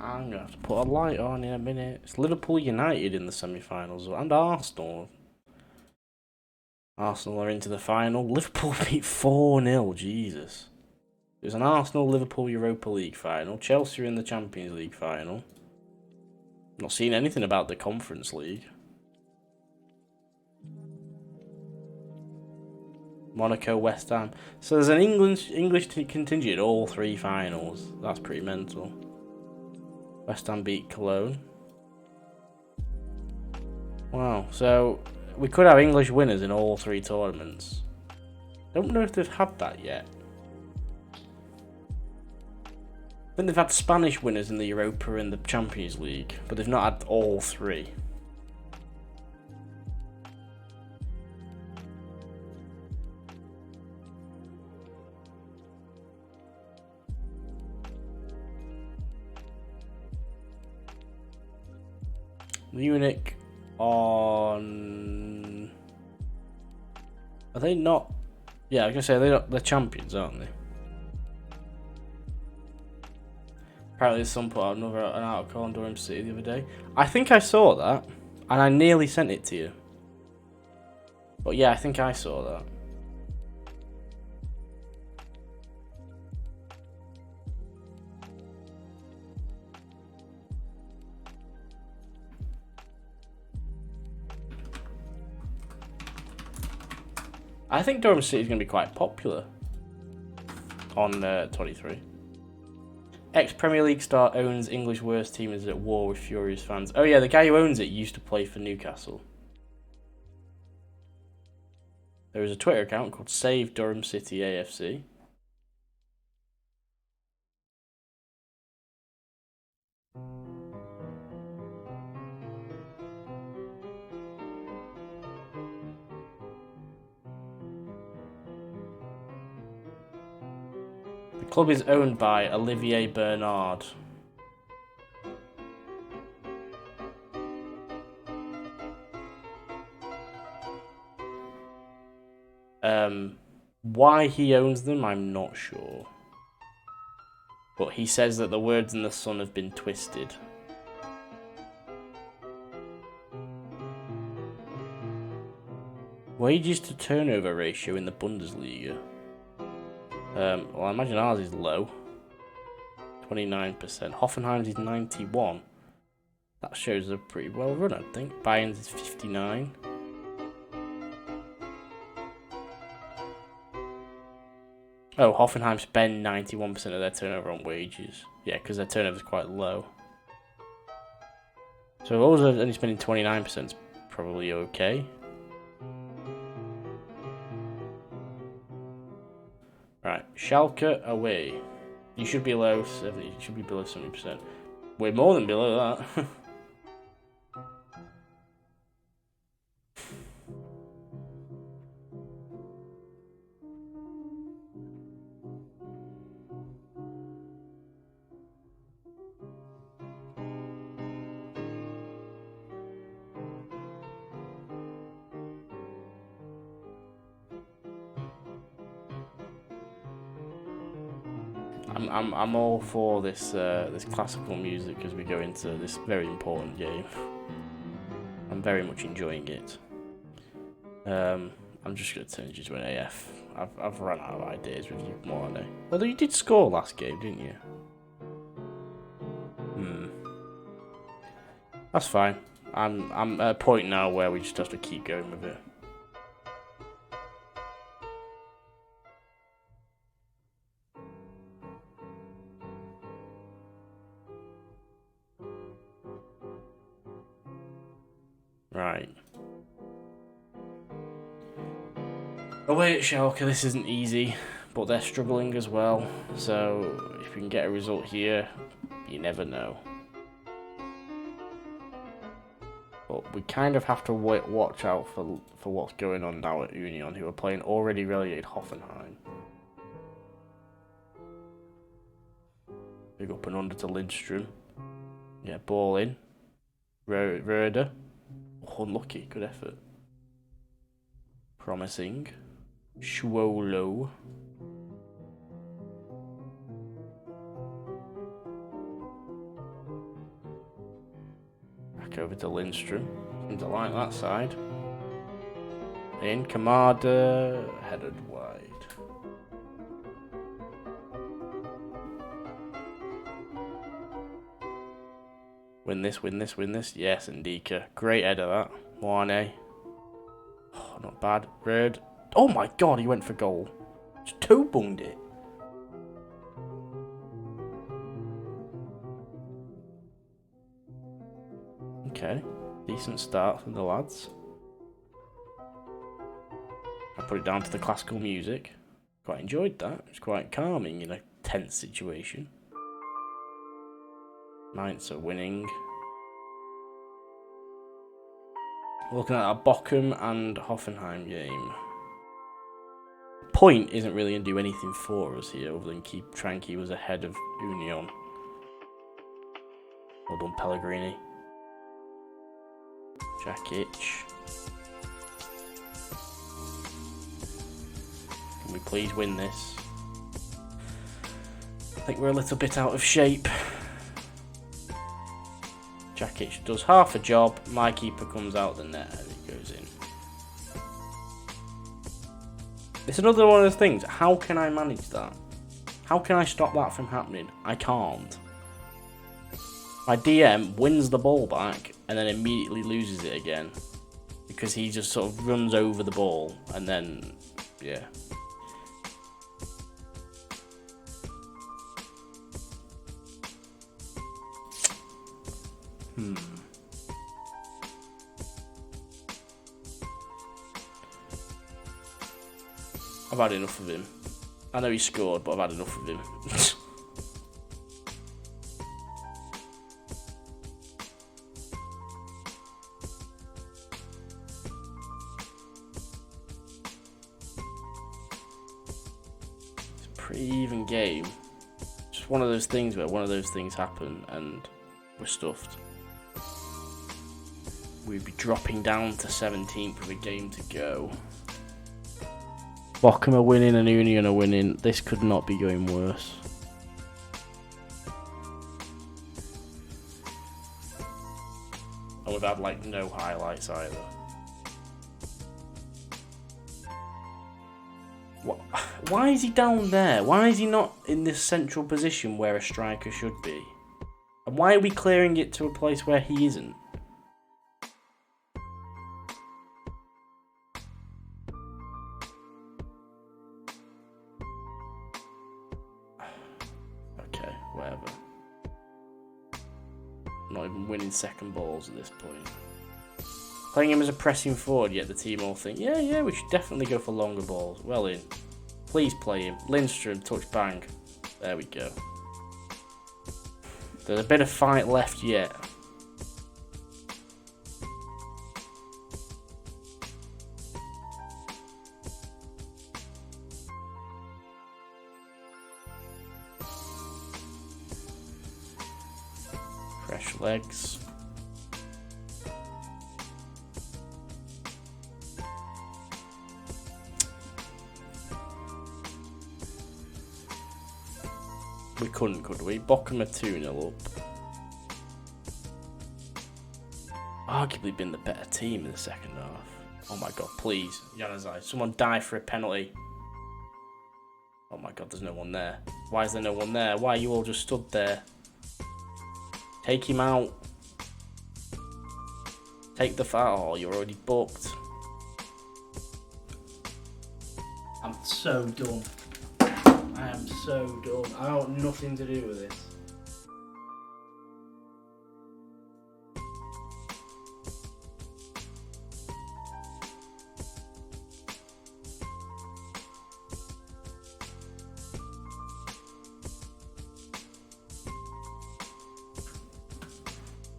I'm going to have to put a light on in a minute. It's Liverpool United in the semi-finals, and Arsenal. Arsenal are into the final. Liverpool beat 4-0, Jesus. It was an Arsenal-Liverpool Europa League final. Chelsea are in the Champions League final. Not seen anything about the Conference League. Monaco, West Ham. So there's an English contingent at all three finals. That's pretty mental. West Ham beat Cologne. Wow, so we could have English winners in all three tournaments. Don't know if they've had that yet. I think they've had Spanish winners in the Europa and the Champions League, but they've not had all three. Munich on... Are they not? Yeah, I was gonna say they're champions, aren't they? Apparently, some put out an article on Durham City the other day. I think I saw that, and I nearly sent it to you. But yeah, I think I saw that. I think Durham City is going to be quite popular on 23. Ex-Premier League star owns English worst team is at war with furious fans. Oh yeah, the guy who owns it used to play for Newcastle. There is a Twitter account called Save Durham City AFC. The club is owned by Olivier Bernard. Why he owns them, I'm not sure. But he says that the words in the sun have been twisted. Wages to turnover ratio in the Bundesliga. Well, I imagine ours is low. 29%. Hoffenheim's is 91. That shows they're pretty well run, I think. Bayern's is 59. Oh, Hoffenheim spend 91% of their turnover on wages. Yeah, because their turnover is quite low. So those are only spending 29% is probably okay. Right, Schalke away. You should be below 70. You should be below 70%. We're more than below that. I'm all for this this classical music as we go into this very important game. I'm very much enjoying it. I'm just gonna turn you to an AF. I've run out of ideas with you more today. Although you did score last game, didn't you? That's fine. I'm at a point now where we just have to keep going with it. Right. Away at Schalke, this isn't easy, but they're struggling as well. So if we can get a result here, you never know. But we kind of have to watch out for what's going on now at Union, who are playing already relegated Hoffenheim. Big up and under to Lindstrom. Yeah, ball in. Roeder. Oh, unlucky. Good effort. Promising. Schwolo. Back over to Lindstrom. Seems to like that side. In, Kamada, headed wide. Win this, win this, win this. Yes, Ndika. Great header that. Wane. Oh, not bad. Red. Oh my god, he went for goal. Just toe-bunged it. Okay. Decent start from the lads. I put it down to the classical music. Quite enjoyed that. It's quite calming in a tense situation. Mainz are winning. Looking at our Bochum and Hoffenheim game. Point isn't really going to do anything for us here other than try and keep us ahead of Union. Well done, Pellegrini. Jakic. Can we please win this? I think we're a little bit out of shape. Jakic does half a job, my keeper comes out the net and it goes in. It's another one of those things, how can I manage that? How can I stop that from happening? I can't. My DM wins the ball back and then immediately loses it again. Because he just sort of runs over the ball and then, yeah. I've had enough of him. I know he scored, but I've had enough of him. It's a pretty even game. Just one of those things where one of those things happen and we're stuffed. We'd be dropping down to 17th with a game to go. Bochum are winning and Union are winning. This could not be going worse. And we've had like no highlights either. Why is he down there? Why is he not in this central position where a striker should be? And why are we clearing it to a place where he isn't? Okay, whatever. Not even winning second balls at this point. Playing him as a pressing forward, yet the team all think, yeah, we should definitely go for longer balls. Well in. Please play him. Lindstrom, touch bang. There we go. There's a bit of fight left yet. Fresh legs. We couldn't, could we? Bochum are 2-0 up. Arguably been the better team in the second half. Oh my god, please. Januzaj, someone die for a penalty. Oh my god, there's no one there. Why is there no one there? Why are you all just stood there? Take him out. Take the foul. Oh, you're already booked. I'm so done. I am so done. I want nothing to do with this.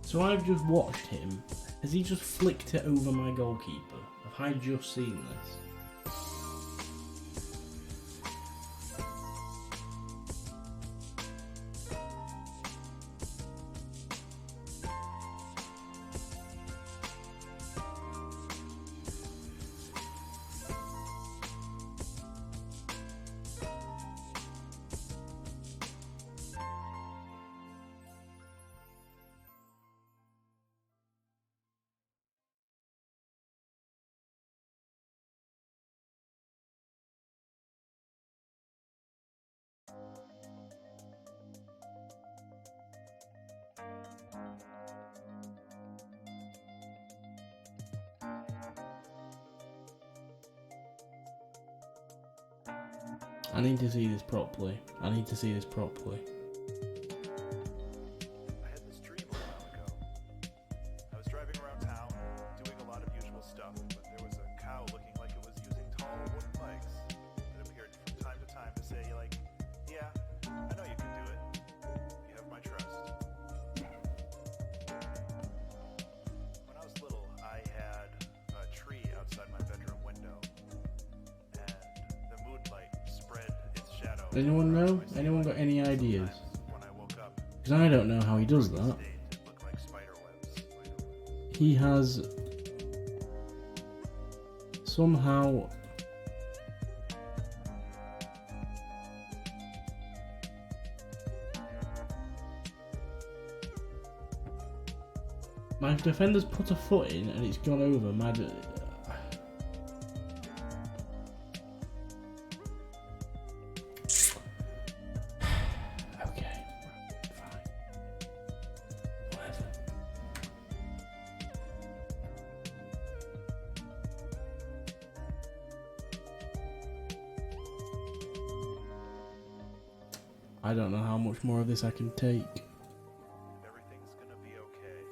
So I've just watched him. Has he just flicked it over my goalkeeper? Have I just seen this? I need to see this properly. I need to see this properly. I had this dream a while ago. I was driving around town, doing a lot of usual stuff, but there was a cow looking like it was using tall wooden legs. It appeared from time to time to say, like, yeah, I know you can do it. You have my trust. When I was little, I had a tree outside my bedroom window, and the moonlight spread its shadow. Anyone know? Anyone got any ideas? When I woke up, Because I don't know how he does that. it looked like spider webs. He has somehow my defender's put a foot in and it's gone over. Okay, fine. Whatever. I don't know how much more of this I can take. Everything's gonna be okay.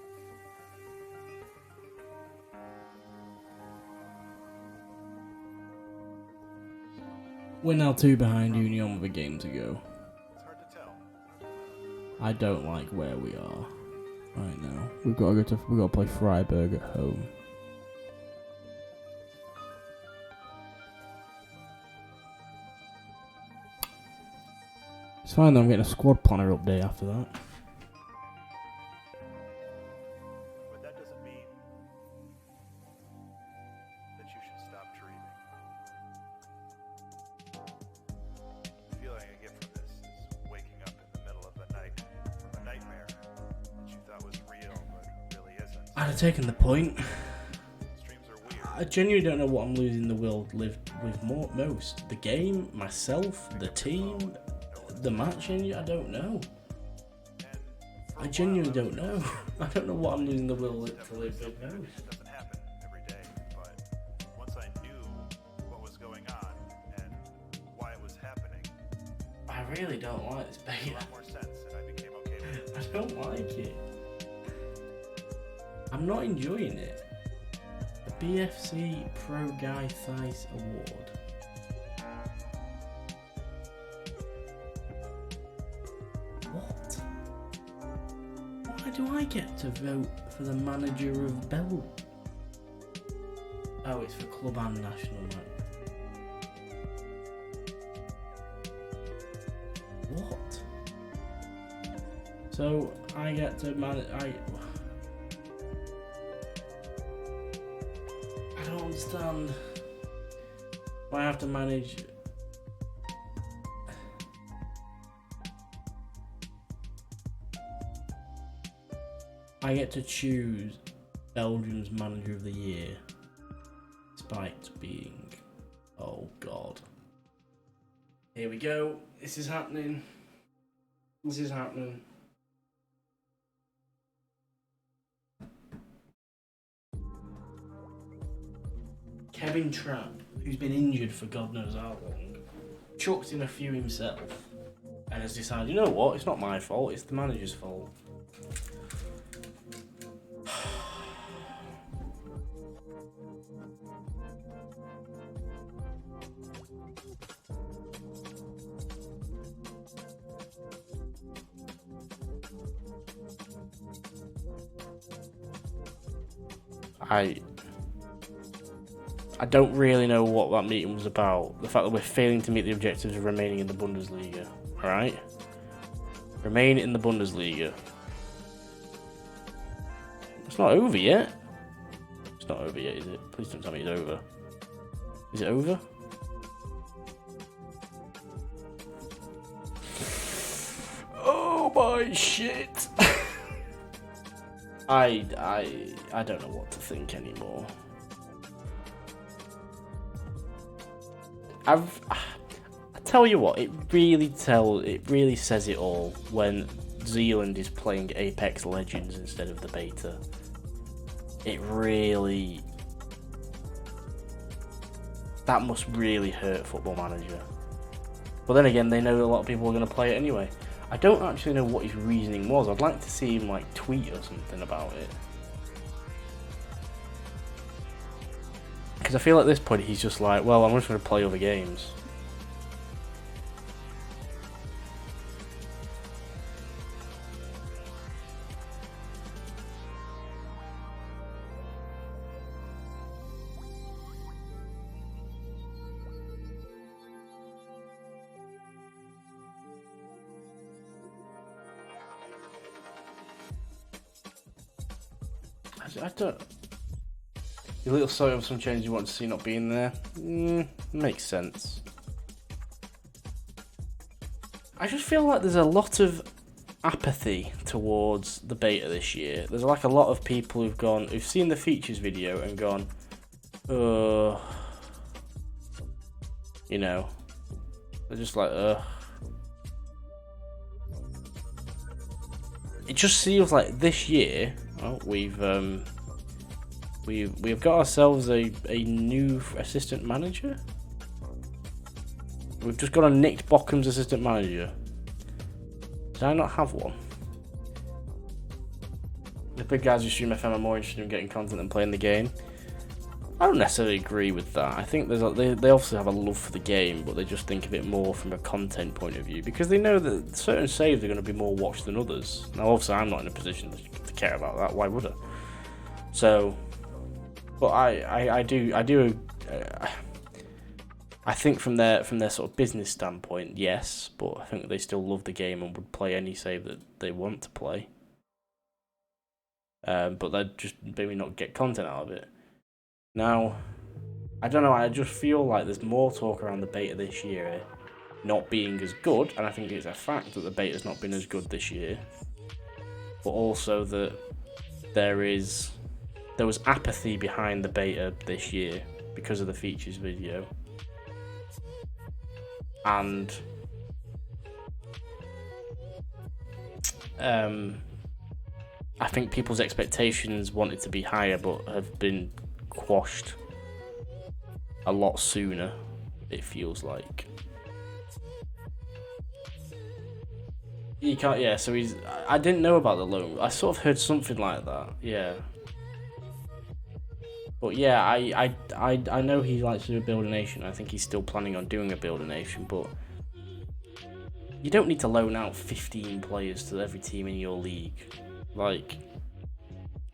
We're now 2 behind Union with a game to go. It's hard to tell. I don't like where we are right now. We've got to play Freiburg at home. It's fine though, I'm getting a squad planner update after that. But that doesn't mean that you should stop dreaming. The feeling I get from this is waking up in the middle of the night from a nightmare that you thought was real but really isn't. I'd have taken the point. These dreams are weird. I genuinely don't know what I'm losing the will to live with most. The game, myself, the team, the match, I don't know. I genuinely don't know. I don't know what I'm losing the will to live with most. It doesn't happen every day, but once I knew what was going on and why it was happening, I really don't like this it made a beta. lot more sense and I became okay with it. I don't like it. I'm not enjoying it. The BFC Pro Guy Theiss Award. What? Why do I get to vote for the manager of Bell? Oh, it's for club and national match. What? So I get to manage. I don't understand why I have to manage. I get to choose Belgium's manager of the year, despite being. Oh God. Here we go. This is happening. This is happening. Kevin Trapp, who's been injured for God knows how long, chucked in a few himself and has decided, you know what, it's not my fault, it's the manager's fault. I don't really know what that meeting was about. The fact that we're failing to meet the objectives of remaining in the Bundesliga. Alright? Remain in the Bundesliga. It's not over yet. It's not over yet, is it? Please don't tell me it's over. Is it over? Oh my shit! I don't know what to think anymore. I tell you what, it really says it all when Zealand is playing Apex Legends instead of the beta. That must really hurt Football Manager. But then again, they know a lot of people are going to play it anyway. I don't actually know what his reasoning was. I'd like to see him like tweet or something about it. Because I feel at this point he's just like, well, I'm just going to play other games. I don't... Your little sort of some change you want to see not being there. Makes sense. I just feel like there's a lot of apathy towards the beta this year. There's like a lot of people who've seen the features video and gone, you know, they're just like, It just feels like this year, well, we've got ourselves a new assistant manager. We've just got a Nick Bockham's assistant manager. Did I not have one? The big guys who stream FM are more interested in getting content than playing the game. I don't necessarily agree with that. I think they obviously have a love for the game, but they just think of it more from a content point of view because they know that certain saves are going to be more watched than others. Now, obviously, I'm not in a position to care about that. Why would I? So, but I do. I think from their sort of business standpoint, yes, but I think they still love the game and would play any save that they want to play. But they'd just maybe not get content out of it. Now, I don't know, I just feel like there's more talk around the beta this year not being as good, and I think it's a fact that the beta's not been as good this year, but also that there was apathy behind the beta this year because of the features video. And I think people's expectations wanted to be higher but have been quashed a lot sooner, it feels like. You can't, yeah, so I didn't know about the loan. I sort of heard something like that, yeah. But yeah, I know he likes to do a Build a Nation. I think he's still planning on doing a Build a Nation, but you don't need to loan out 15 players to every team in your league. Like,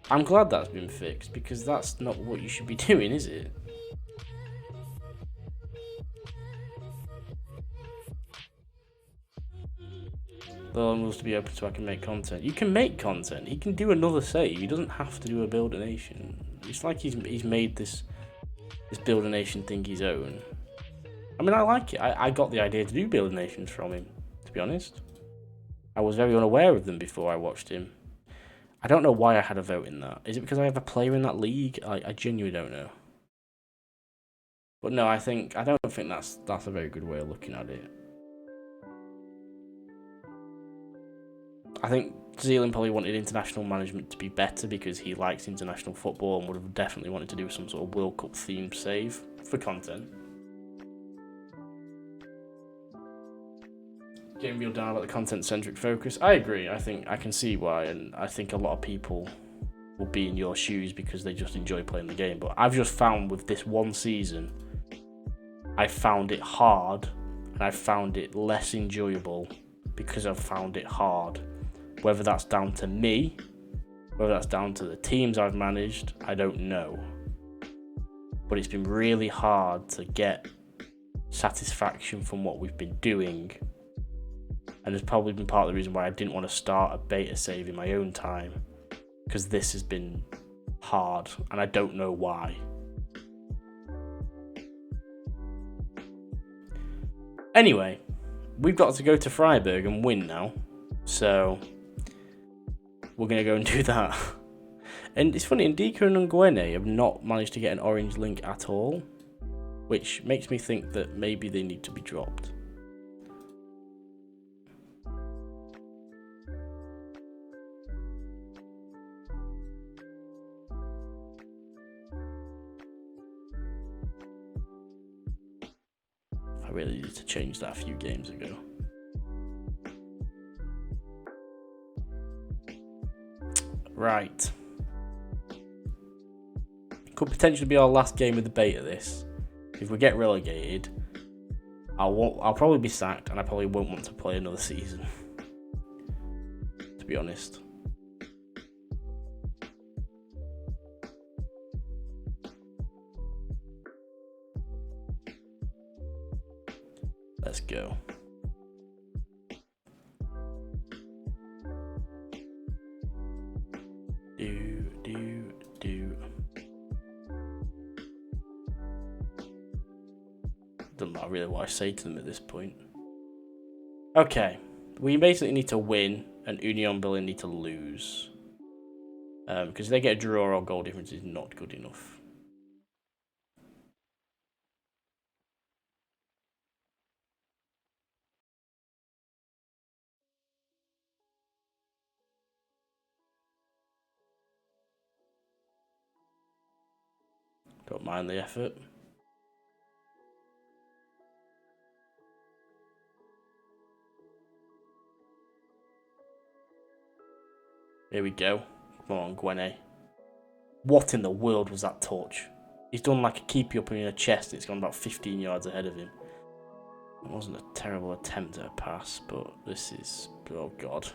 I'm glad that's been fixed, because that's not what you should be doing, is it? The loan rules to be open so I can make content. You can make content. He can do another save. He doesn't have to do a Build a Nation. It's like he's made this Build a Nation thing his own. I mean, I like it. I got the idea to do Build a Nations from him, to be honest. I was very unaware of them before I watched him. I don't know why I had a vote in that. Is it because I have a player in that league? I genuinely don't know. But no, I don't think that's a very good way of looking at it. I think Zealand probably wanted international management to be better because he likes international football and would have definitely wanted to do some sort of World Cup themed save for content. Getting real down about the content-centric focus. I agree. I think I can see why, and I think a lot of people will be in your shoes because they just enjoy playing the game. But I've just found with this one season, I found it hard, and I found it less enjoyable because I've found it hard. Whether that's down to me, whether that's down to the teams I've managed, I don't know. But it's been really hard to get satisfaction from what we've been doing. And it's probably been part of the reason why I didn't want to start a beta save in my own time. Because this has been hard, and I don't know why. Anyway, we've got to go to Freiburg and win now. So we're going to go and do that. And it's funny, Ndika and Nguene have not managed to get an orange link at all, which makes me think that maybe they need to be dropped. really needed to change that a few games ago. Right. Could potentially be our last game of the beta. This, if we get relegated, I'll probably be sacked, and I probably won't want to play another season. To be honest. Let's go. Doesn't matter really what I say to them at this point. Okay, we basically need to win, and Union Berlin need to lose. Because if they get a draw, our goal difference is not good enough. Don't mind the effort. Here we go. Come on, Gwene. What in the world was that touch? He's done like a keep you up in your chest. It's gone about 15 yards ahead of him. It wasn't a terrible attempt at a pass, but this is... oh, God.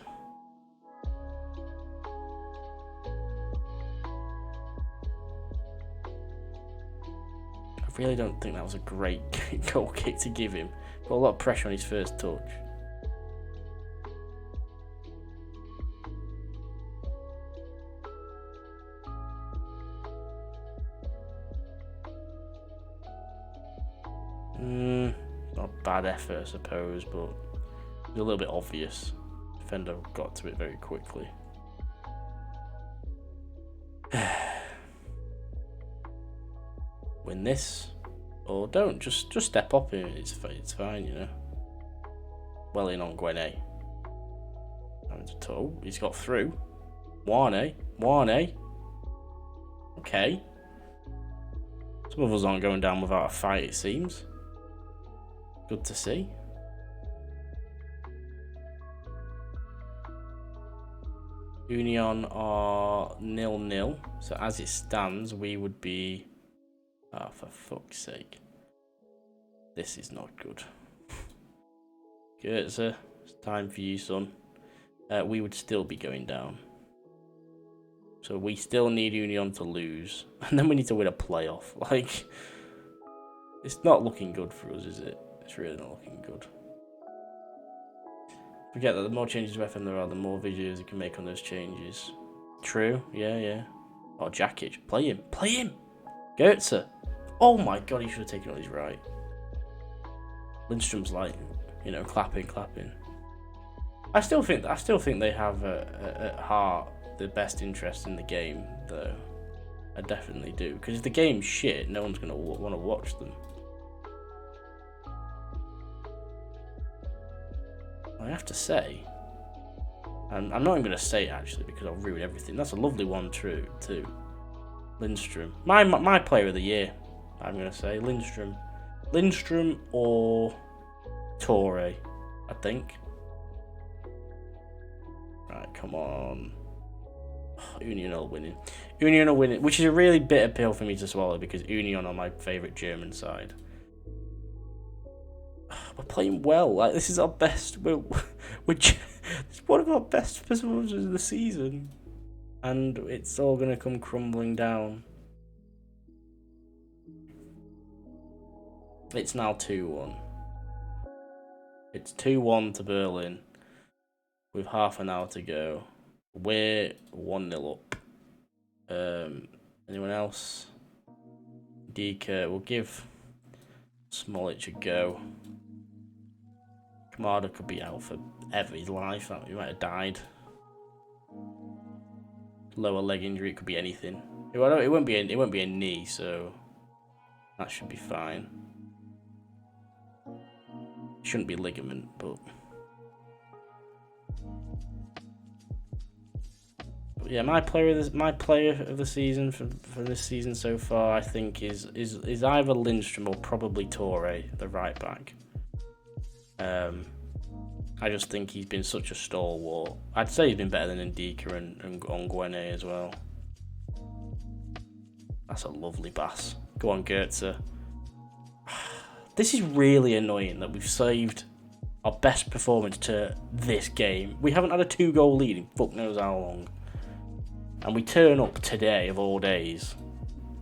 I really don't think that was a great goal kick to give him. Got a lot of pressure on his first touch. Not a bad effort, I suppose, but it was a little bit obvious. Defender got to it very quickly. Win this, or don't. Just step up here. It's fine, you know. Well in on Gwene. Oh, he's got through. Wane. Okay. Some of us aren't going down without a fight, it seems. Good to see. Union are 0-0. So as it stands, we would be... oh, for fuck's sake. This is not good. Goetze, it's time for you, son. We would still be going down. So we still need Union to lose. And then we need to win a playoff. Like, it's not looking good for us, is it? It's really not looking good. Forget that the more changes to FM there are, the more videos you can make on those changes. True, yeah. Oh, Jakic, play him! Goetze! Oh my God, he should have taken on his right. Lindstrom's like, you know, clapping. I still think they have at heart the best interest in the game, though. I definitely do, because if the game's shit, no one's gonna want to watch them. I have to say, and I'm not even going to say it actually because I'll ruin everything. That's a lovely one, too. Lindstrom, my player of the year. I'm going to say Lindstrom or Torre, I think. Right, come on. Union are winning. Which is a really bitter pill for me to swallow because Union are my favourite German side. We're playing well. Like, this is our best. It's one of our best performances of the season, and it's all gonna come crumbling down. It's now 2-1. It's 2-1 to Berlin, with half an hour to go. We're 1-0 up. Anyone else? Dika, we'll give Smolich a go. Kamada could be out for ever his life. He might have died. Lower leg injury, it could be anything. It won't be a knee, so that should be fine. It shouldn't be ligament, but yeah, my player of the season for this season so far, I think is either Lindstrom or probably Torre, the right back. I just think he's been such a stalwart. I'd say he's been better than Ndika and Ongwene as well. That's a lovely pass. Go on, Goetze. This is really annoying that we've saved our best performance to this game. We haven't had a 2-goal lead in fuck knows how long. And we turn up today of all days.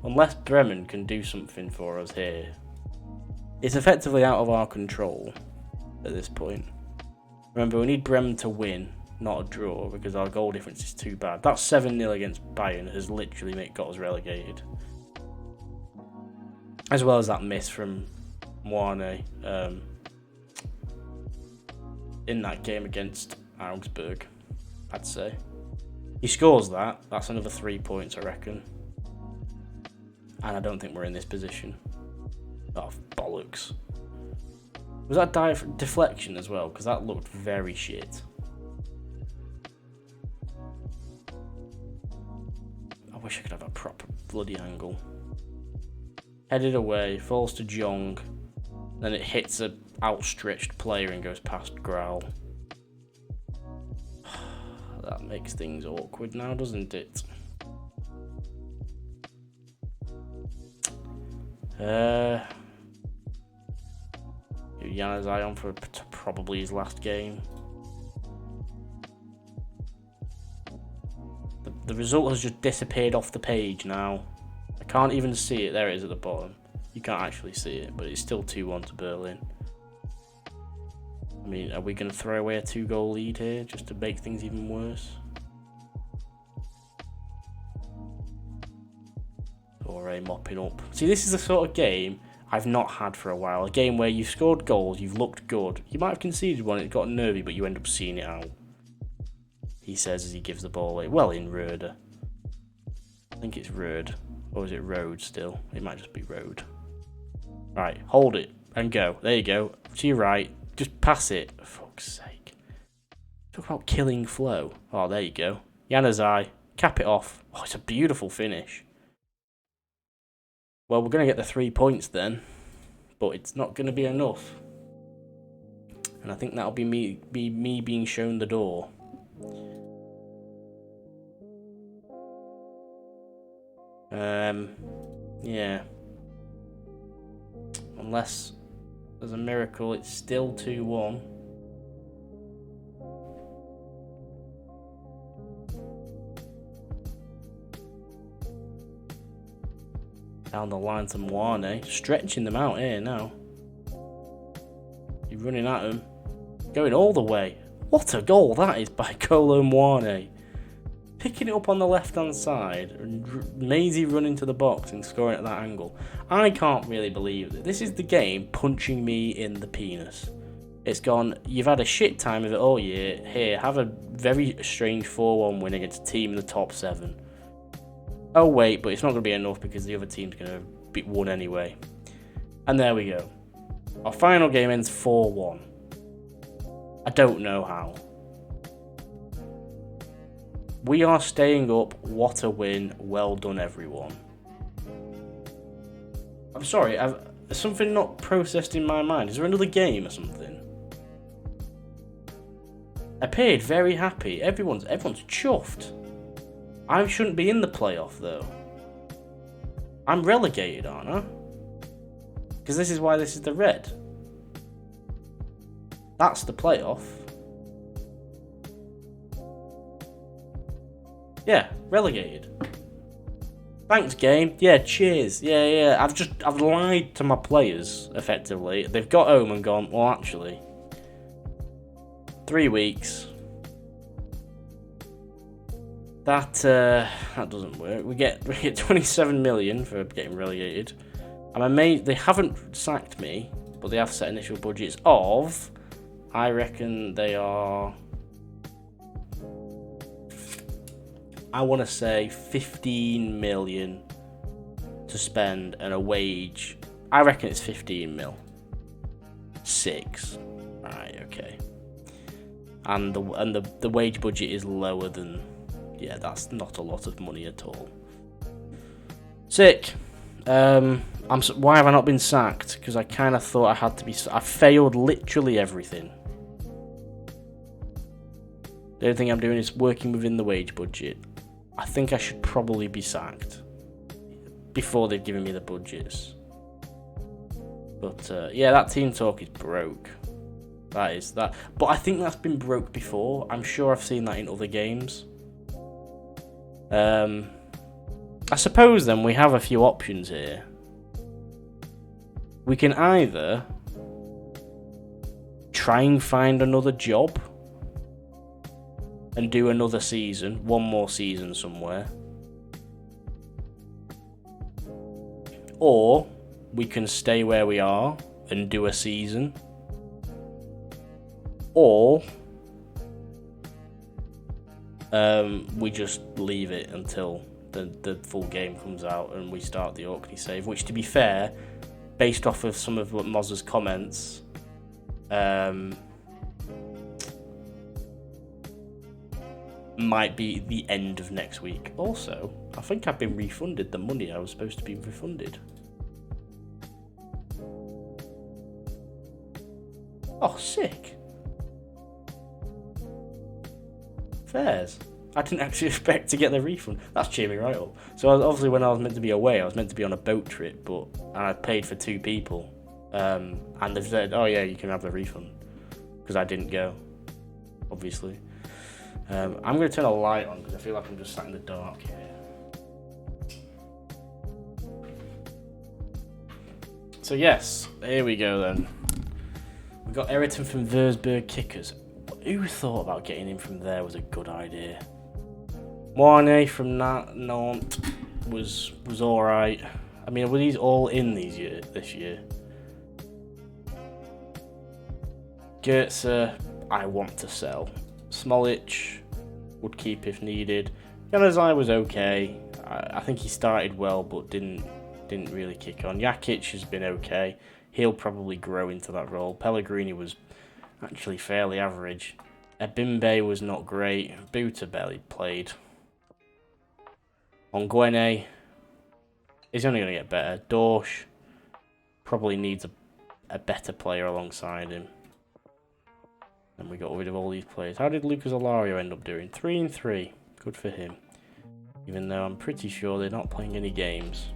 Unless Bremen can do something for us here. It's effectively out of our control at this point. Remember, we need Bremen to win, not a draw, because our goal difference is too bad. That 7-0 against Bayern has literally got us relegated. As well as that miss from Mwane in that game against Augsburg, I'd say. He scores that, that's another 3 points, I reckon. And I don't think we're in this position. Oh, bollocks. Was that deflection as well? Because that looked very shit. I wish I could have a proper bloody angle. Headed away, falls to Jong. Then it hits a outstretched player and goes past Growl. That makes things awkward now, doesn't it? Januzaj on for probably his last game. The result has just disappeared off the page now. I can't even see it. There it is at the bottom. You can't actually see it, but it's still 2-1 to Berlin. I mean, are we going to throw away a 2-goal lead here just to make things even worse? Or mopping up. See, this is the sort of game I've not had for a while. A game where you've scored goals, you've looked good. You might have conceded one, it got nervy, but you end up seeing it out. He says as he gives the ball away. Well in, Röder. I think it's Röd. Or is it Road still? It might just be Road. Right, hold it and go. There you go. To your right. Just pass it. For fuck's sake. Talk about killing flow. Oh, there you go. Januzaj. Cap it off. Oh, it's a beautiful finish. Well, we're going to get the 3 points then. But it's not going to be enough. And I think that'll be me being shown the door. Yeah. Unless there's a miracle, it's still 2-1. Down the line to Mwane, stretching them out here now. You're running at him, going all the way. What a goal that is by Kolo Mwane. Picking it up on the left-hand side, and Maisie running to the box and scoring at that angle. I can't really believe it. This is the game punching me in the penis. It's gone, you've had a shit time of it all year. Here, have a very strange 4-1 win against a team in the top 7. Oh wait, but it's not going to be enough because the other team's going to be won anyway. And there we go. Our final game ends 4-1. I don't know how. We are staying up. What a win. Well done, everyone. I'm sorry, there's something not processed in my mind. Is there another game or something? I appeared very happy. Everyone's chuffed. I shouldn't be in the playoff, though. I'm relegated, aren't I? Because this is why this is the red. That's the playoff. Yeah, relegated. Thanks, game. Yeah, cheers. Yeah. I've lied to my players, effectively. They've got home and gone, well, actually, 3 weeks. That doesn't work. We get 27 million for getting relegated. I'm amazed they haven't sacked me, but they have set initial budgets of, I reckon they are, I want to say 15 million to spend and a wage. I reckon it's 15 mil. 6. Right, okay. And the wage budget is lower than, yeah, that's not a lot of money at all. Sick. Why have I not been sacked? Because I kind of thought I had to be. I failed literally everything. The only thing I'm doing is working within the wage budget. I think I should probably be sacked before they've given me the budgets. But yeah, that team talk is broke. That is that. But I think that's been broke before. I'm sure I've seen that in other games. I suppose then we have a few options here. We can either try and find another job and do another season, one more season somewhere. Or we can stay where we are and do a season. Or we just leave it until the full game comes out and we start the Orkney save, which, to be fair, based off of some of Moz's comments, might be the end of next week. Also, I think I've been refunded the money I was supposed to be refunded. Oh, sick. Fairs. I didn't actually expect to get the refund. That's cheered me right up. So obviously when I was meant to be away, I was meant to be on a boat trip, but I paid for 2 people. And they've said, oh yeah, you can have the refund. Because I didn't go, obviously. I'm going to turn a light on because I feel like I'm just sat in the dark here. So yes, here we go then. We've got Eriton from Versberg Kickers. Who thought about getting him from there was a good idea? Moine from Nantes was alright. I mean, were these all in this year? Goetze, I want to sell. Smolich would keep if needed. Januzaj was okay. I think he started well, but didn't really kick on. Jakic has been okay. He'll probably grow into that role. Pellegrini was actually fairly average. Ebimbe was not great. Buta barely played. Onguene is only going to get better. Dorsch probably needs a better player alongside him. And we got rid of all these players. How did Lucas Alario end up doing? 3-3. Good for him. Even though I'm pretty sure they're not playing any games.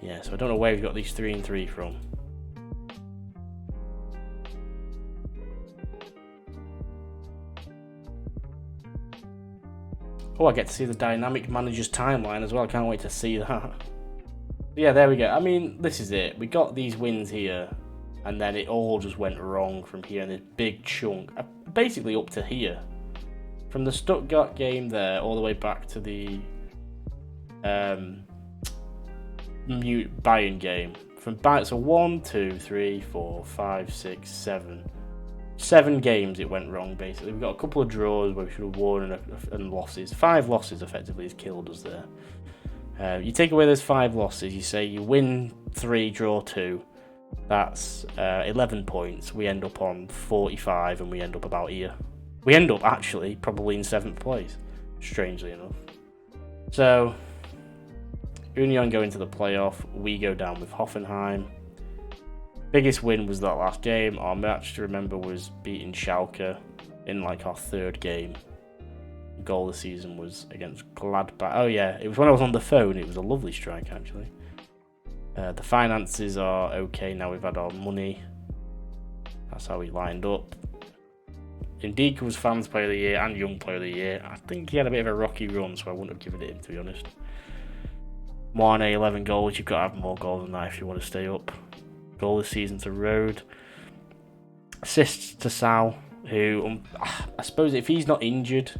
Yeah, so I don't know where we've got these 3-3 from. Oh, I get to see the dynamic manager's timeline as well. I can't wait to see that. Yeah, there we go. I mean, this is it. We got these wins here, and then it all just went wrong from here in this big chunk. Basically up to here. From the Stuttgart game there, all the way back to the Bayern game. So 1, 2, 3, 4, 5, 6, 7. 7 games it went wrong, basically. We've got a couple of draws where we should have won and losses. 5 losses, effectively, has killed us there. You take away those 5 losses, you say you win 3, draw 2. That's 11 points. We end up on 45, and we end up about here. We end up, actually, probably in 7th place, strangely enough. So, Union go into the playoff. We go down with Hoffenheim. Biggest win was that last game. Our match to remember was beating Schalke in like our 3rd game. Goal of the season was against Gladbach. Oh yeah, it was when I was on the phone. It was a lovely strike, actually. The finances are okay now. We've had our money. That's how we lined up. Ndika was Fans Player of the Year and Young Player of the Year. I think he had a bit of a rocky run, so I wouldn't have given it him, to be honest. Moine, 11 goals. You've got to have more goals than that if you want to stay up. Goal this season to Road. Assists to Sal, who I suppose if he's not injured,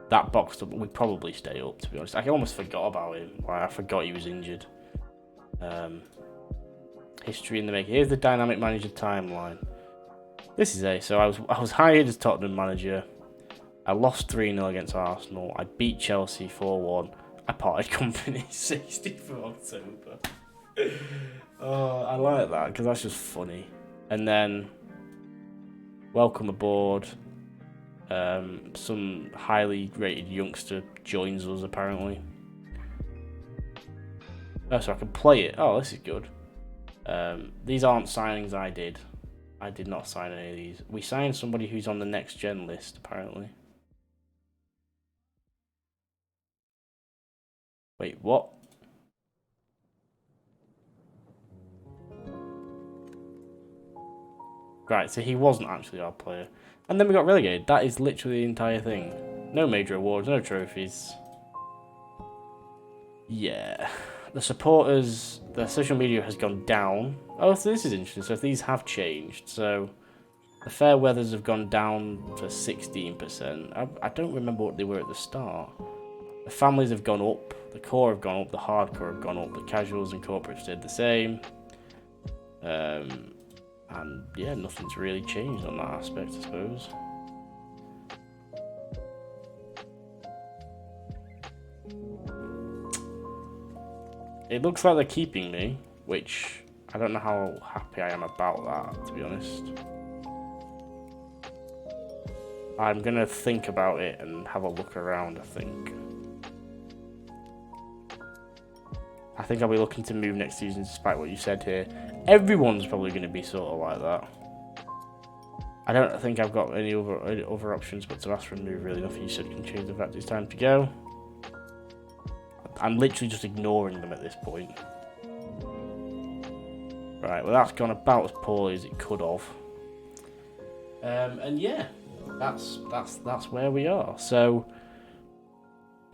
that box would probably stay up, to be honest. I almost forgot about him. I forgot he was injured. History in the making. Here's the dynamic manager timeline. This is it. So I was hired as Tottenham manager. I lost 3-0 against Arsenal. I beat Chelsea 4-1. I parted company 16th of October. Oh, I like that because that's just funny. And then, welcome aboard. Some highly rated youngster joins us apparently. Oh, so I can play it. Oh, this is good. These aren't signings I did. I did not sign any of these. We signed somebody who's on the next gen list, apparently. Wait, what? Right, so he wasn't actually our player. And then we got relegated. That is literally the entire thing. No major awards, no trophies. Yeah. The supporters, their social media has gone down. Oh, so this is interesting. So if these have changed. So the fair weathers have gone down to 16%. I don't remember what they were at the start. The families have gone up. The core have gone up. The hardcore have gone up. The casuals and corporate stayed the same. And yeah, nothing's really changed on that aspect, I suppose. It looks like they're keeping me, which I don't know how happy I am about that, to be honest. I'm gonna think about it and have a look around, I think. I think I'll be looking to move next season, despite what you said here. Everyone's probably going to be sort of like that. I don't think I've got any other options but to ask for a move, really. Nothing you said can change the fact it's time to go. I'm literally just ignoring them at this point. Right, well that's gone about as poorly as it could have. And yeah, that's where we are. So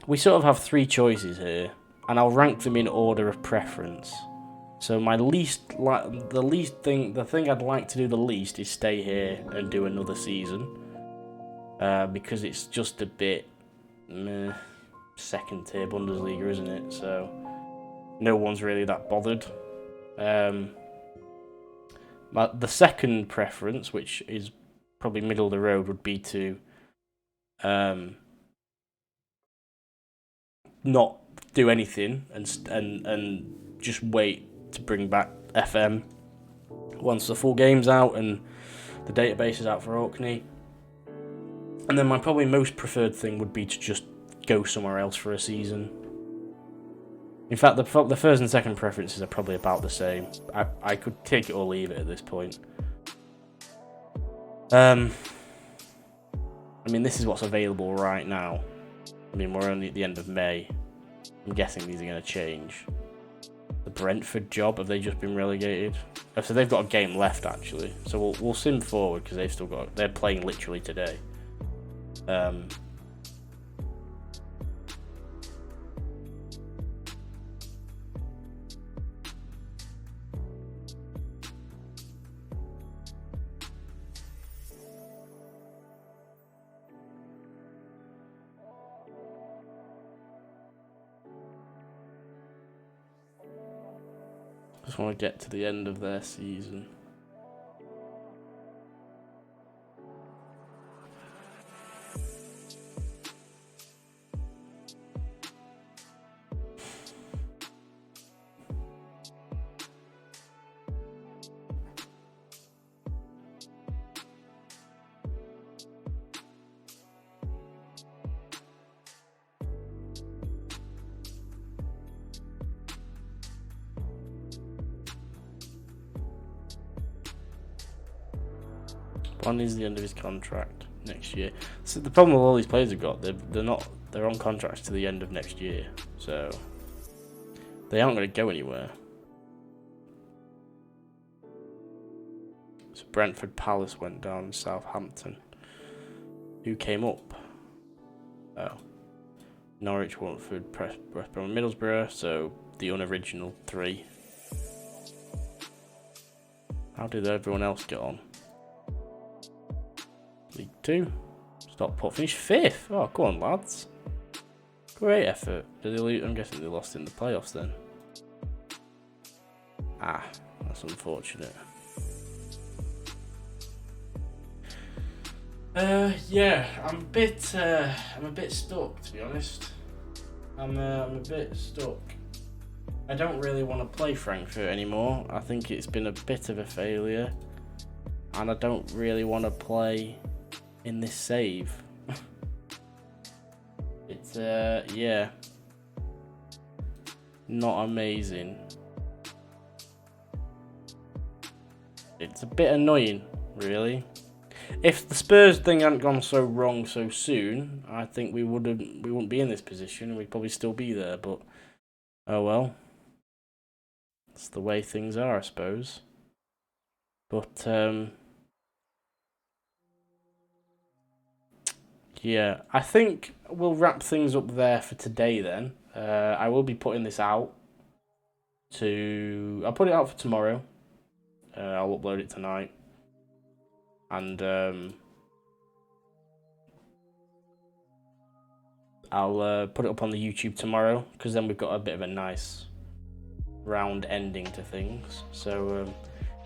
we sort of have three choices here, and I'll rank them in order of preference. So my the thing I'd like to do the least is stay here and do another season, because it's just a bit meh, second tier Bundesliga, isn't it? So no one's really that bothered. But the second preference, which is probably middle of the road, would be to not do anything and just wait to bring back FM once the full game's out and the database is out for Orkney. And then my probably most preferred thing would be to just go somewhere else for a season. In fact, the first and second preferences are probably about the same. I could take it or leave it at this point. I mean, this is what's available right now. I mean, we're only at the end of May. I'm guessing these are going to change. The Brentford job, have they just been relegated? Oh, so they've got a game left, actually. So we'll sim forward because they're playing literally today. Just want to get to the end of their season. When is the end of his contract next year? So the problem with all these players have got, they're on contracts to the end of next year, so they aren't going to go anywhere. So Brentford, Palace went down, Southampton. Who came up? Oh, Norwich, Watford, West Brom, Middlesbrough. So the unoriginal three. How did everyone else get on? League 2. Stockport finished 5th. Oh, go on, lads. Great effort. Did they lose? I'm guessing they lost in the playoffs then. Ah, that's unfortunate. Yeah, I'm a bit stuck, to be honest. I'm a bit stuck. I don't really want to play Frankfurt anymore. I think it's been a bit of a failure, and I don't really want to play in this save. It's yeah. not amazing. It's a bit annoying, really. If the Spurs thing hadn't gone so wrong so soon, I think we wouldn't be in this position. We'd probably still be there, but oh well. It's the way things are, I suppose. But yeah, I think we'll wrap things up there for today then. I will be putting this out I'll put it out for tomorrow. I'll upload it tonight. And I'll put it up on the YouTube tomorrow, because then we've got a bit of a nice round ending to things. So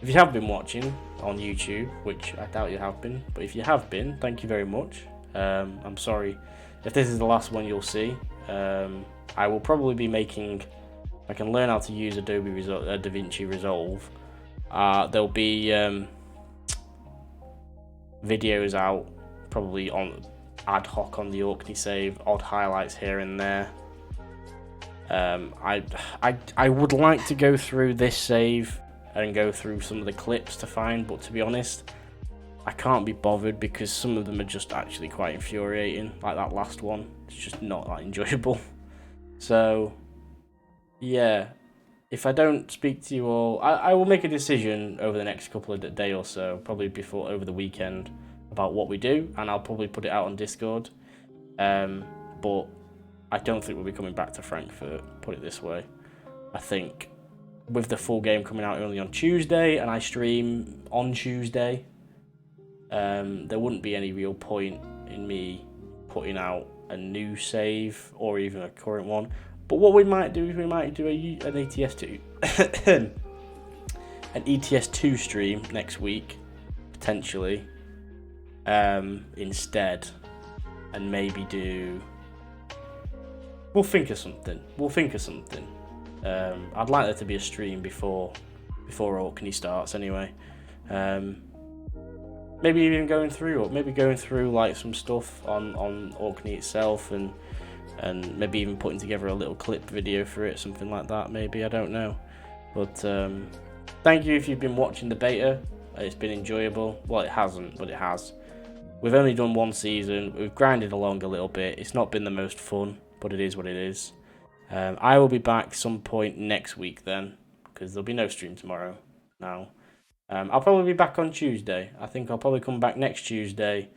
if you have been watching on YouTube, which I doubt you have been, but if you have been, thank you very much. I'm sorry if this is the last one you'll see. I will probably be making, I can learn how to use DaVinci Resolve. There'll be videos out probably on ad hoc on the Orkney save, odd highlights here and there. I would like to go through this save and go through some of the clips to find, but to be honest, I can't be bothered because some of them are just actually quite infuriating, like that last one. It's just not that enjoyable. So yeah, if I don't speak to you all, I will make a decision over the next couple of days or so, probably over the weekend, about what we do, and I'll probably put it out on Discord. But I don't think we'll be coming back to Frankfurt, put it this way. I think with the full game coming out only on Tuesday, and I stream on Tuesday, there wouldn't be any real point in me putting out a new save or even a current one. But what we might do is we might do an ETS2 an ETS2 stream next week, potentially, instead, and maybe we'll think of something. I'd like there to be a stream before Orkney starts anyway. Maybe even going through like some stuff on Orkney itself, and maybe even putting together a little clip video for it, something like that, maybe, I don't know. But thank you if you've been watching the beta. It's been enjoyable. Well, it hasn't, but it has. We've only done one season. We've grinded along a little bit. It's not been the most fun, but it is what it is. I will be back some point next week then, because there'll be no stream tomorrow now. I'll probably be back on Tuesday. I think I'll probably come back next Tuesday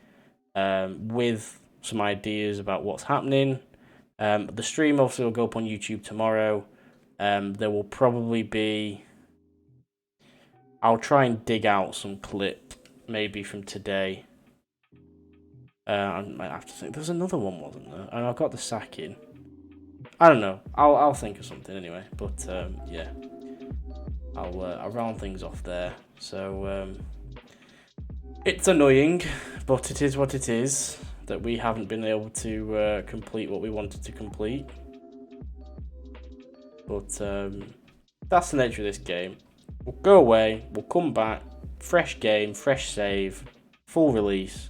with some ideas about what's happening. The stream obviously will go up on YouTube tomorrow. There will probably be... I'll try and dig out some clip, maybe from today. I might have to think. There's another one, wasn't there? And I've got the sacking. I don't know. I'll think of something anyway. But yeah, I'll round things off there. So it's annoying, but it is what it is that we haven't been able to complete what we wanted to complete. But that's the nature of this game. We'll go away. We'll come back. Fresh game, fresh save, full release.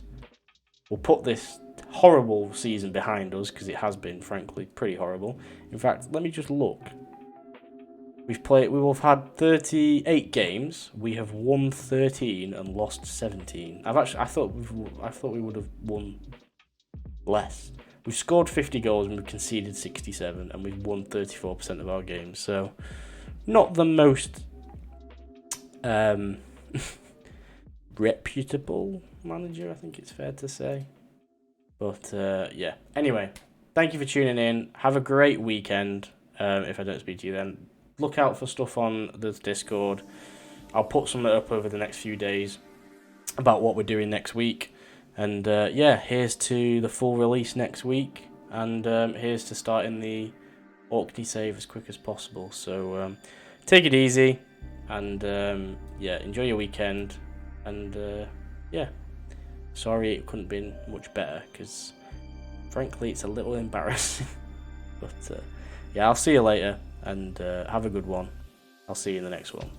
We'll put this horrible season behind us, because it has been, frankly, pretty horrible. In fact, let me just look. We will have had 38 games. We have won 13 and lost 17. I thought we would have won less. We've scored 50 goals and we've conceded 67, and we've won 34% of our games. So, not the most reputable manager, I think it's fair to say. But yeah, anyway, thank you for tuning in. Have a great weekend. If I don't speak to you then, look out for stuff on the Discord. I'll put something up over the next few days about what we're doing next week. And yeah, here's to the full release next week, and here's to starting the Orkney save as quick as possible. So take it easy, and yeah, enjoy your weekend. And yeah, sorry it couldn't be much better, because frankly it's a little embarrassing. But yeah, I'll see you later, and have a good one. I'll see you in the next one.